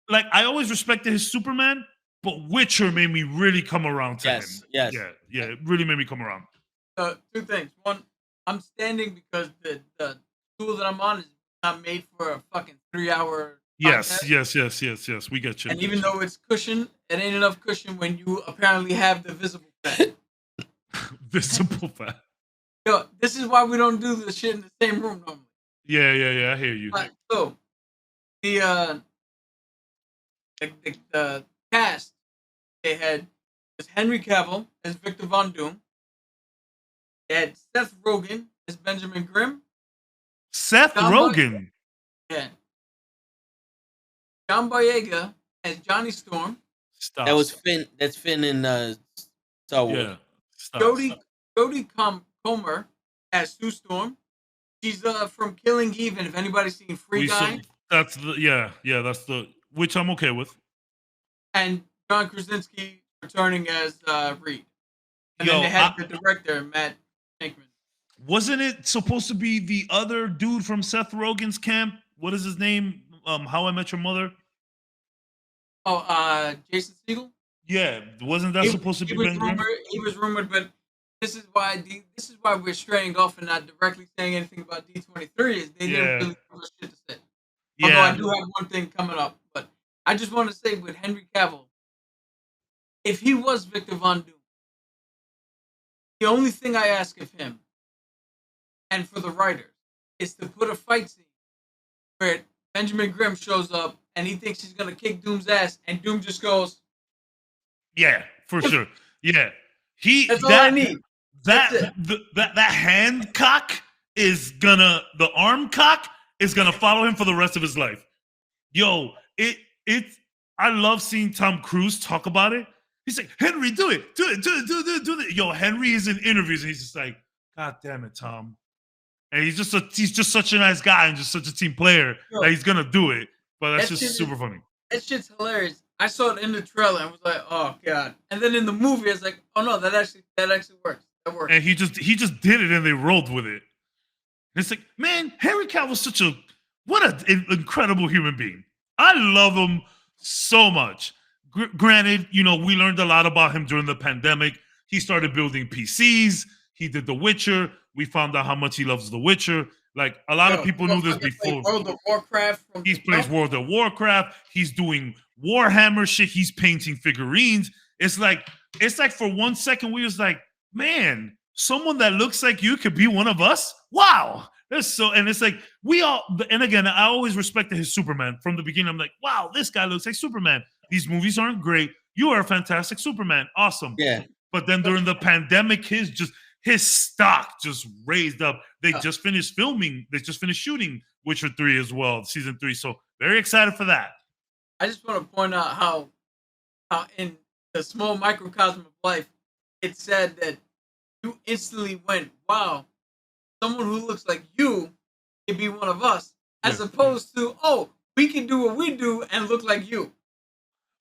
B: like I always respected his Superman, but Witcher made me really come around to him.
A: Yes.
B: Yeah, it really made me come around.
D: 2 things. One, I'm standing because the tool that I'm on is not made for a fucking 3-hour.
B: Yes. We get you.
D: And even though it's cushion, it ain't enough cushion when you apparently have the visible fat.
B: Visible fat.
D: Yo, this is why we don't do this shit in the same room normally.
B: Yeah. I hear you.
D: So, the cast they had was Henry Cavill as Victor Von Doom. They had Seth Rogen as Benjamin Grimm.
B: Seth Rogen.
D: Yeah. John Boyega as Johnny Storm.
B: Stop.
A: That was Finn. That's Finn in Star Wars.
B: Yeah.
D: Jodie Comer as Sue Storm. She's from Killing Eve, and if anybody's seen Free Guy.
B: That's that's the which I'm okay with.
D: And John Krasinski returning as Reed. And then they had the director, Matt Shankman.
B: Wasn't it supposed to be the other dude from Seth Rogen's camp? What is his name? How I Met Your Mother?
D: Jason Segel.
B: Yeah, wasn't that supposed to be Ben Grimm?
D: He was rumored, but this is why we're straying off and not directly saying anything about D23. Is they didn't really give us shit to say. Although I do have one thing coming up, but I just want to say with Henry Cavill, if he was Victor Von Doom, the only thing I ask of him, and for the writers, is to put a fight scene where Benjamin Grimm shows up and he thinks he's gonna kick Doom's ass, and Doom just goes,
B: "Yeah, for sure, yeah."
D: That's all I need.
B: That hand cock is gonna, the arm cock is gonna follow him for the rest of his life. Yo, I love seeing Tom Cruise talk about it. He's like, Henry, do it. Yo, Henry is in interviews and he's just like, God damn it, Tom. And he's just such a nice guy and just such a team player that he's gonna do it. But that's just super funny.
D: That shit's hilarious. I saw it in the trailer and was like, oh god. And then in the movie, I was like, oh no, that actually works. That works.
B: And he just did it and they rolled with it. And it's like, man, Henry Cavill's what an incredible human being. I love him so much. Granted, we learned a lot about him during the pandemic. He started building PCs. He did The Witcher. We found out how much he loves The Witcher. Like, a lot of people knew this before.
D: World of Warcraft.
B: He plays World of Warcraft. He's doing Warhammer shit. He's painting figurines. It's like for 1 second, we was like, man, someone that looks like you could be one of us? Wow. And it's like, and again, I always respected his Superman from the beginning. I'm like, wow, this guy looks like Superman. These movies aren't great. You are a fantastic Superman. Awesome.
A: Yeah.
B: But then during the pandemic, his stock just raised up. They just finished filming. They just finished shooting Witcher 3 as well, season 3. So very excited for that.
D: I just want to point out how in the small microcosm of life, it said that you instantly went, wow, someone who looks like you can be one of us, as opposed to, oh, we can do what we do and look like you.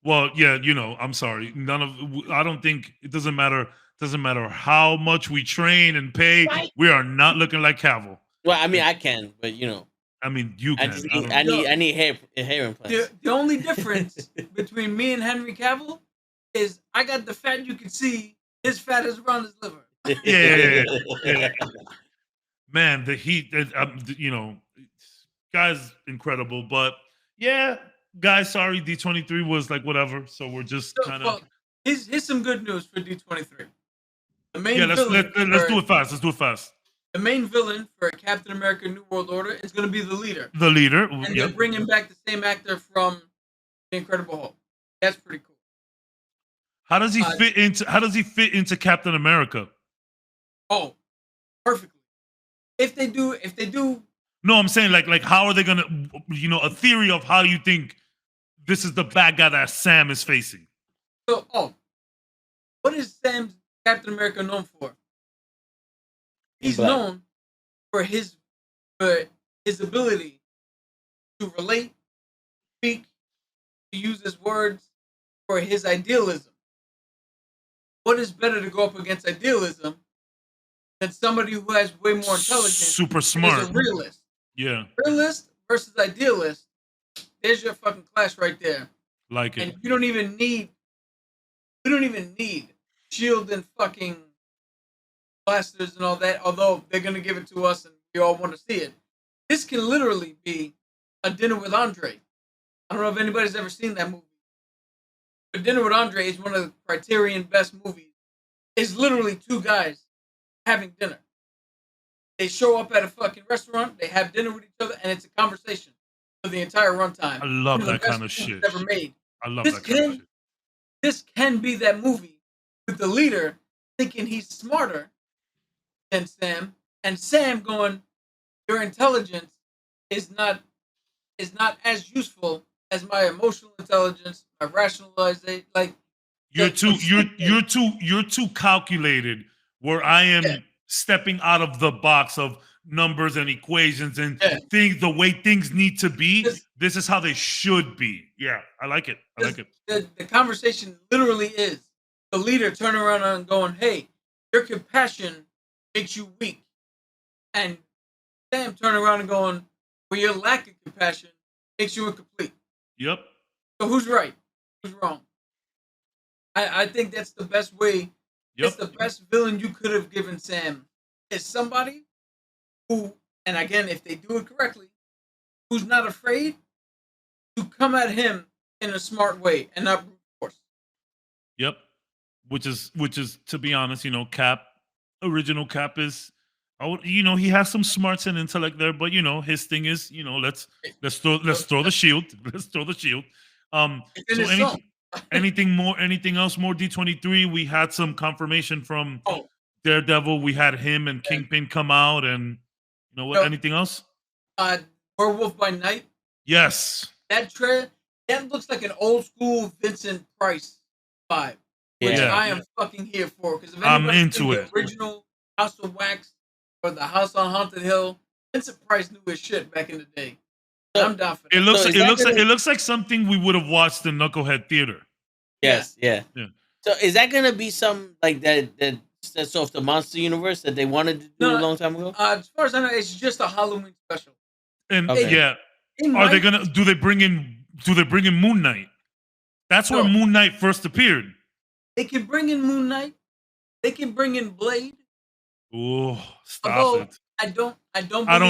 B: Well, yeah, I'm sorry. I don't think it doesn't matter. Doesn't matter how much we train and pay. Right. We are not looking like Cavill.
A: Well, I mean, I can, but
B: I mean, you can.
A: I need hair implants.
D: The only difference between me and Henry Cavill is I got the fat you can see. His fat is around his liver.
B: Yeah. Man, the heat. Guy's incredible. But yeah, guys, sorry, D23 was like whatever. So we're just kind of.
D: Here's some good news for D23. The main
B: let's do it fast. Let's do it fast.
D: The main villain for Captain America: New World Order is going to be the leader.
B: The leader,
D: and they're bringing back the same actor from The Incredible Hulk. That's pretty cool.
B: How does he fit into Captain America?
D: Oh, perfectly. If they do.
B: No, I'm saying like how are they gonna? A theory of how you think this is the bad guy that Sam is facing.
D: So, what is Sam's Captain America known for? He's known for his ability to relate, speak, to use his words, for his idealism. What is better to go up against idealism than somebody who has way more intelligence?
B: Super smart.
D: Is a realist.
B: Yeah.
D: Realist versus idealist. There's your fucking clash right there.
B: Like it.
D: And we don't even need shield and fucking blasters and all that, although they're going to give it to us and we all want to see it. This can literally be a Dinner with Andre. I don't know if anybody's ever seen that movie. But Dinner with Andre is one of the Criterion best movies. It's literally two guys having dinner. They show up at a fucking restaurant, they have dinner with each other, and it's a conversation for the entire runtime.
B: I love that kind of shit.
D: Ever made.
B: I love that kind of shit.
D: This can be that movie with the leader thinking he's smarter than Sam, and Sam going, your intelligence is not as useful as my emotional intelligence, my rationalization. Like
B: you're too calculated. Where I am stepping out of the box of numbers and equations and things, the way things need to be. This is how they should be. Yeah, I like it. I like it.
D: The conversation literally is the leader turning around and going, hey, your compassion makes you weak. And Sam turning around and going, well, your lack of compassion makes you incomplete.
B: Yep.
D: So who's right? was wrong. I think that's the best way.
B: Yep.
D: It's the best villain you could have given Sam. Is somebody who, and again, if they do it correctly, who's not afraid to come at him in a smart way and not brute force.
B: Yep. Which is to be honest, Cap, original Cap is, he has some smarts and intellect there, but his thing is, let's throw the shield. Let's throw the shield. So anything else more D23? We had some confirmation from Daredevil. We had him and Kingpin come out, and anything else?
D: Werewolf by Night.
B: Yes.
D: That looks like an old school Vincent Price vibe, which I am fucking here for. Because if
B: I'm into it.
D: The original House of Wax or the House on Haunted Hill, Vincent Price knew his shit back in the day. I'm down for that.
B: It looks like something we would have watched in Knucklehead Theater.
A: Yes, yeah. So is that gonna be something like that's off the Monster Universe that they wanted to do a long time ago?
D: As far as I know, it's just a Halloween special.
B: And do they bring in Moon Knight? That's where Moon Knight first appeared.
D: They can bring in Moon Knight. They can bring in Blade.
B: Oh, stop it!
D: I don't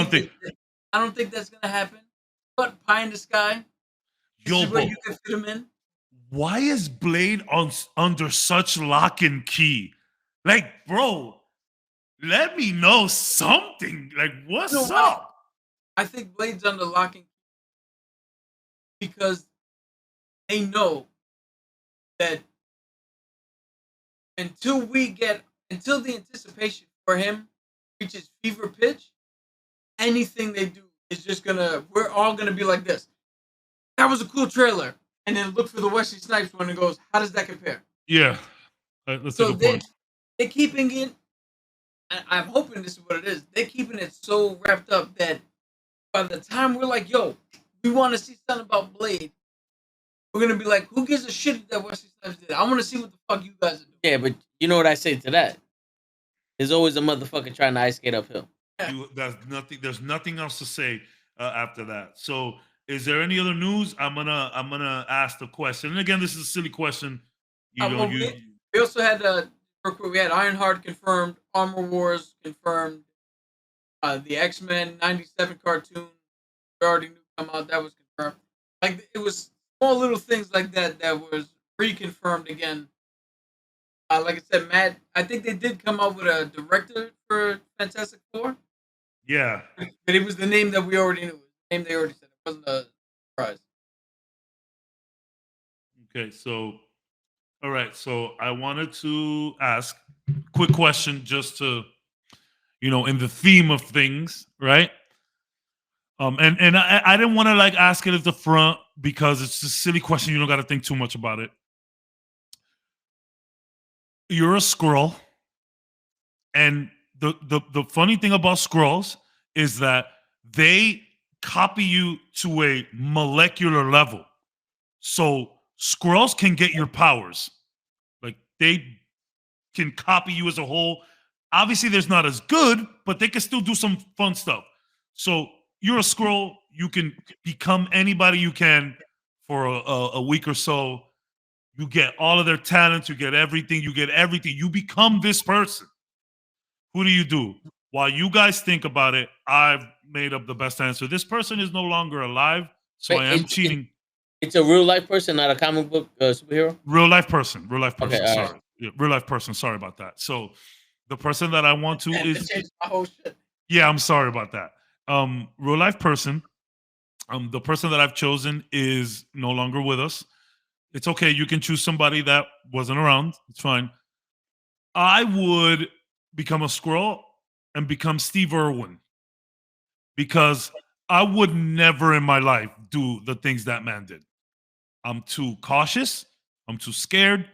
D: think that's gonna happen. But Pie in the Sky. Where you can fit him in.
B: Why is Blade under such lock and key? Like, bro, let me know something. Like, what's up?
D: I think Blade's under lock and key because they know that until the anticipation for him reaches fever pitch, anything they do is just we're all gonna be like this. That was a cool trailer. And then look for the Wesley Snipes one and goes, how does that compare?
B: Yeah. That's a good point.
D: They're keeping it, I'm hoping this is what it is, they're keeping it so wrapped up that by the time we're like, yo, we want to see something about Blade, we're going to be like, who gives a shit that Wesley Snipes did? I want to see what the fuck you guys are doing.
A: Yeah, but you know what I say to that? There's always a motherfucker trying to ice skate uphill.
B: There's nothing else to say after that. So, is there any other news? I'm gonna ask the question. And again, this is a silly question.
D: We also had we had Ironheart confirmed, Armor Wars confirmed, the X-Men '97 cartoon we already knew come out, that was confirmed. Like, it was small little things like that was reconfirmed again. Like I said, Matt, I think they did come out with a director for Fantastic Four.
B: Yeah,
D: but it was the name that we already knew. The name they already said. It wasn't a surprise.
B: Okay, so all right, so I wanted to ask a quick question just to, in the theme of things, right? And I didn't want to ask it at the front because it's a silly question. You don't got to think too much about it. You're a Skrull, and the funny thing about Skrulls is that they copy you to a molecular level. So Skrulls can get your powers. Like, they can copy you as a whole. Obviously, there's not as good, but they can still do some fun stuff. So you're a Skrull. You can become anybody you can for a week or so. You get all of their talents. You get everything. You become this person. Who do you do? While you guys think about it, I've made up the best answer. This person is no longer alive, so I am cheating.
A: It's a real life person, not a comic book superhero?
B: Real life person. Okay, sorry.
A: Right.
B: Yeah, real life person. Sorry about that. So the person that I want to is...
D: my whole shit.
B: Yeah, I'm sorry about that. Real life person. The person that I've chosen is no longer with us. It's okay. You can choose somebody that wasn't around. It's fine. I would become a Skrull and become Steve Irwin, because I would never in my life do the things that man did. I'm too cautious. I'm too scared.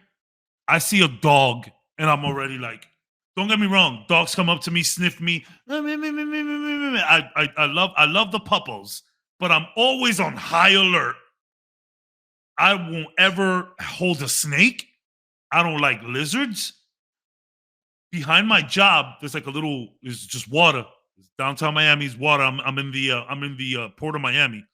B: I see a dog and I'm already like, don't get me wrong. Dogs come up to me, sniff me. I love the puppos, but I'm always on high alert. I won't ever hold a snake. I don't like lizards. Behind my job, there's it's just water. It's downtown Miami's water. I'm in the port of Miami,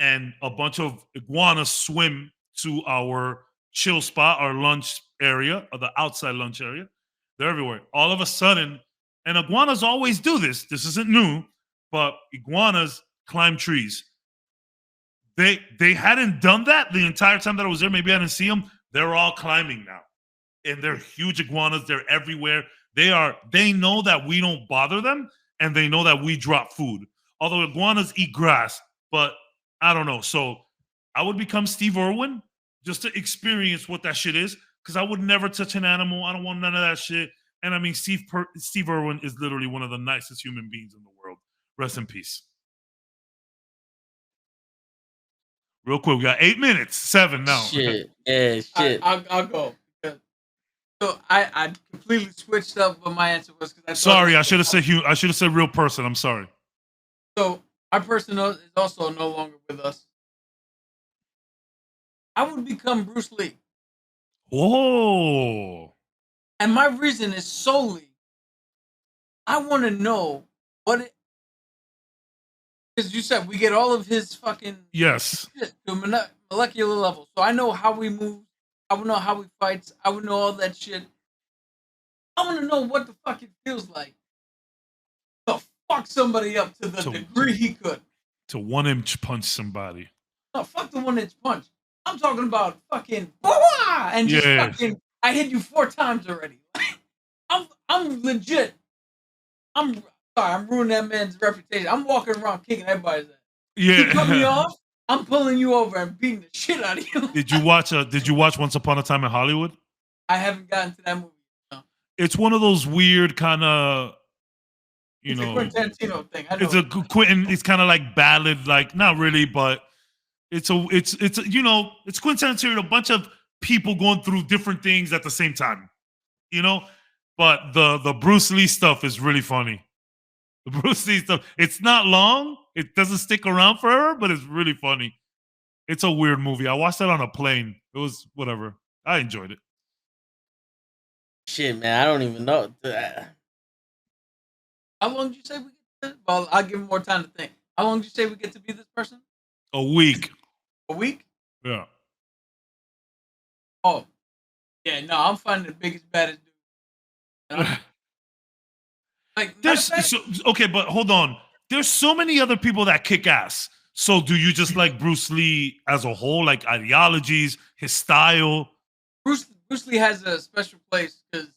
B: and a bunch of iguanas swim to our chill spot, our lunch area, or the outside lunch area. They're everywhere. All of a sudden, and iguanas always do this. This isn't new, but iguanas climb trees. They hadn't done that the entire time that I was there. Maybe I didn't see them. They're all climbing now, and they're huge iguanas. They're everywhere. They know that we don't bother them, and they know that we drop food. Although iguanas eat grass, but I don't know. So I would become Steve Irwin just to experience what that shit is, because I would never touch an animal. I don't want none of that shit. And I mean, Steve Irwin is literally one of the nicest human beings in the world. Rest in peace. Real quick, we got 8 minutes. 7 now.
A: Shit. Yeah, shit.
D: I'll go. So I completely switched up what my answer was, because
B: I should have said real person. I'm sorry.
D: So my person is also no longer with us. I would become Bruce Lee.
B: Whoa.
D: And my reason is solely, I want to know what it, because you said we get all of his fucking
B: yes
D: shit to a molecular level. So I know how we move. I would know how he fights. I would know all that shit. I want to know what the fuck it feels like to fuck somebody up to the degree he could.
B: To 1-inch punch somebody.
D: No, fuck the 1-inch punch. I'm talking about fucking and just fucking. I hit you 4 times already. I'm legit. I'm sorry. I'm ruining that man's reputation. I'm walking around kicking everybody's ass.
B: Yeah.
D: You cut me off, I'm pulling you over and beating the shit out of you.
B: Did you watch Once Upon a Time in Hollywood?
D: I haven't gotten to that movie. No.
B: It's one of those weird kind of,
D: It's a Quentin Tarantino thing. I know.
B: It's a Quentin. It's kind of like ballad, like not really, but it's Quentin Tarantino. A bunch of people going through different things at the same time, But the Bruce Lee stuff is really funny. The Bruce Lee stuff. It's not long. It doesn't stick around forever, but it's really funny. It's a weird movie. I watched it on a plane. It was whatever. I enjoyed it.
A: Shit, man. I don't even know.
D: How long did you say we get to? Well, I'll give him more time to think. How long did you say we get to be this person?
B: A week.
D: A week?
B: Yeah.
D: Oh. Yeah, no, I'm finding the biggest, baddest dude.
B: Okay, but hold on. There's so many other people that kick ass. So do you just like Bruce Lee as a whole, like ideologies, his style?
D: Bruce Lee has a special place because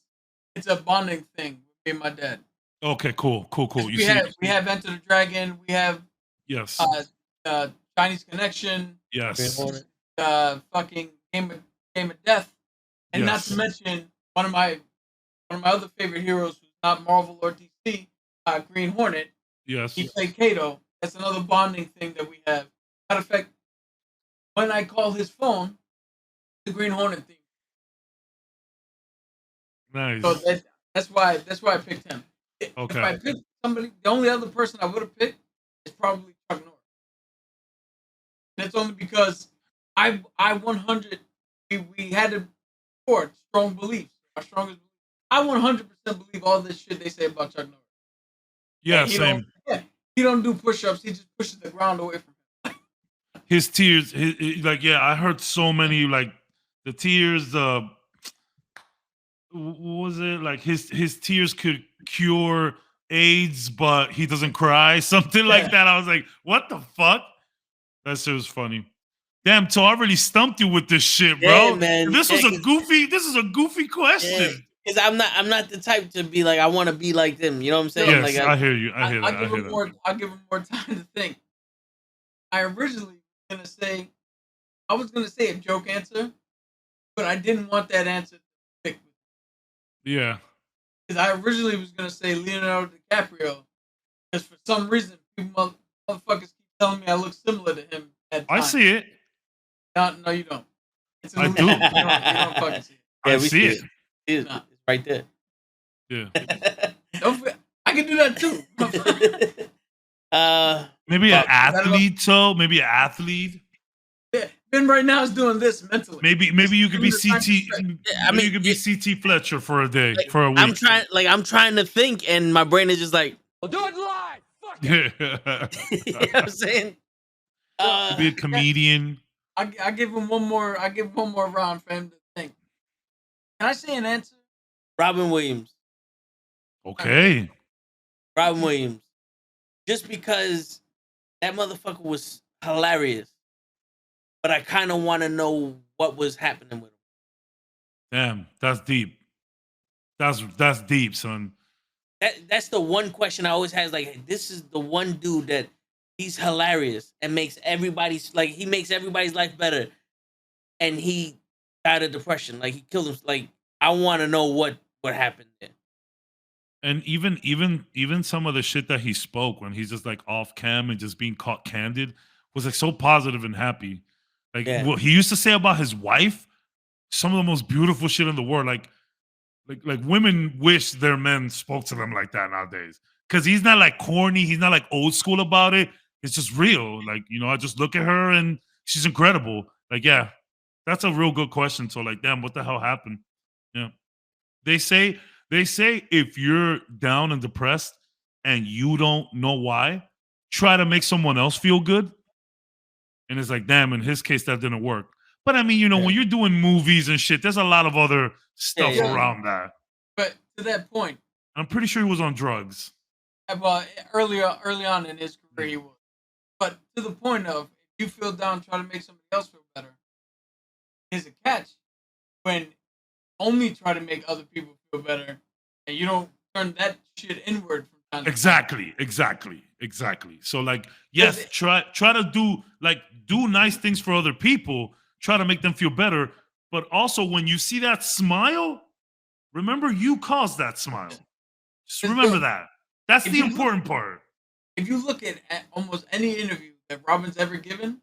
D: it's a bonding thing with me and my dad.
B: Okay, cool.
D: We have Enter the Dragon. We have
B: yes,
D: Chinese Connection.
B: Yes,
D: fucking Game of Death, and not to mention one of my other favorite heroes who's not Marvel or DC, Green Hornet.
B: Yes,
D: he played Kato. That's another bonding thing that we have. Matter of fact, when I call his phone, the Green Hornet theme.
B: Nice.
D: So that's why I picked him.
B: Okay.
D: If I picked somebody, the only other person I would have picked is probably Chuck Norris. That's only because I 100 we had to support strong beliefs. Our strongest beliefs. I 100% believe all this shit they say about Chuck Norris.
B: Yeah, same.
D: He don't do push-ups. He just pushes the ground away from him.
B: His tears, I heard so many, like, the tears, what was it? Like, his tears could cure AIDS, but he doesn't cry. Something like that. I was like, what the fuck? That shit was funny. Damn, so I really stumped you with this shit, bro.
A: Yeah, man.
B: This is a goofy question.
A: Because I'm not the type to be like, I want to be like them. You know what I'm saying?
B: Yes,
A: like,
B: I hear you. I hear that.
D: I'll give him more time to think. I originally was gonna say a joke answer, but I didn't want that answer to pick.
B: Yeah.
D: Because I originally was gonna say Leonardo DiCaprio, because for some reason people motherfuckers keep telling me I look similar to him.
B: I see it.
D: No, you don't.
B: I do.
D: You don't fucking see it.
B: I see it.
A: It's right there.
B: Yeah.
D: I can do that too.
B: Maybe an athlete, so maybe an athlete.
D: Yeah, Ben right now is doing this mentally.
B: Maybe you could be CT. I mean, you could be CT Fletcher for a day, for a week.
A: I'm trying to think, and my brain is just like,
E: well, do it live. Fuck
B: it.
A: You know what I'm saying?
B: Be a comedian.
D: I give him one more. I give one more round for him to think. Can I say an answer?
A: Robin Williams.
B: Okay.
A: Robin Williams. Just because that motherfucker was hilarious, but I kind of want to know what was happening with him.
B: Damn, that's deep. That's deep, son.
A: That's the one question I always has. Like, this is the one dude that he's hilarious and makes everybody's he makes everybody's life better, and he died of depression. Like, he killed him. Like, I want to know what happened there.
B: And even some of the shit that he spoke when he's just like off cam and just being caught candid was like so positive and happy. Like what he used to say about his wife, some of the most beautiful shit in the world. Like women wish their men spoke to them like that nowadays. Cause he's not like corny, he's not like old school about it. It's just real. Like, you know, I just look at her and she's incredible. Like, yeah, that's a real good question. So like, damn, what the hell happened? Yeah. They say if you're down and depressed and you don't know why, try to make someone else feel good. And it's like, damn, in his case, that didn't work. But I mean, you know, when you're doing movies and shit, there's a lot of other stuff around that.
D: But to that point,
B: I'm pretty sure he was on drugs.
D: Well, early on in his career, he was. But to the point of, if you feel down, try to make somebody else feel better. Here's a catch. When only try to make other people feel better, and you don't turn that shit inward from time to time.
B: Exactly. So like, yes, try to do nice things for other people, try to make them feel better, but also when you see that smile, remember you caused that smile. Just remember that. That's the important part.
D: If you look at almost any interview that Robin's ever given,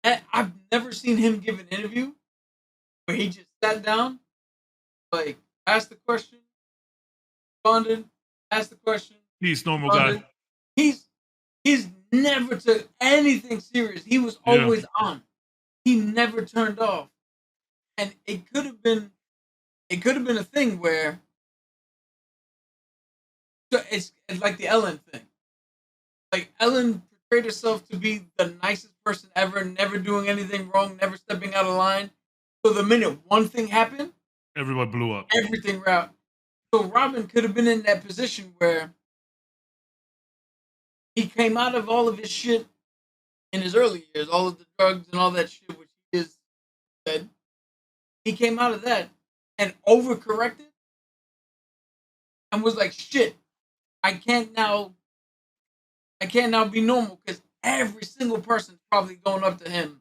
D: I've never seen him give an interview where he just sat down, like, asked the question, responded, asked the question.
B: He's normal guy.
D: He's never took anything serious. He was always on. He never turned off. And it could have been a thing where it's like the Ellen thing. Like, Ellen portrayed herself to be the nicest person ever, never doing anything wrong, never stepping out of line. So the minute one thing happened,
B: everybody blew up.
D: Everything out. So Robin could have been in that position where he came out of all of his shit in his early years, all of the drugs and all that shit, which he is said. He came out of that and overcorrected and was like, shit, I can't now be normal because every single person's probably going up to him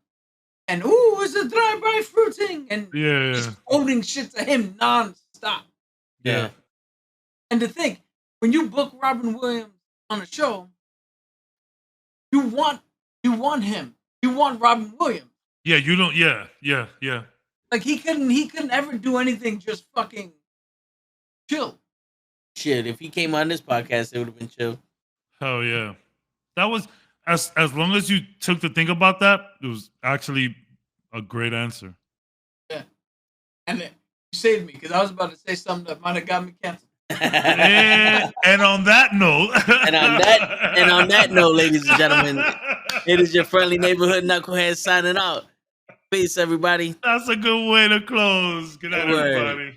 D: and, ooh, it's a drive-by fruiting and just quoting shit to him non-stop.
A: Yeah.
D: And to think, when you book Robin Williams on a show, you want him. You want Robin Williams.
B: Yeah, you don't. Yeah.
D: Like he couldn't ever do anything just fucking chill.
A: Shit, if he came on this podcast, it would have been chill.
B: Hell yeah. That was as long as you took to think about that, it was actually a great answer.
D: Yeah. And you saved me because I was about to say something that might have got me canceled.
B: and on that note,
A: and on that note, ladies and gentlemen, it is your friendly neighborhood knucklehead signing out. Peace, everybody.
B: That's a good way to close. Good night, everybody.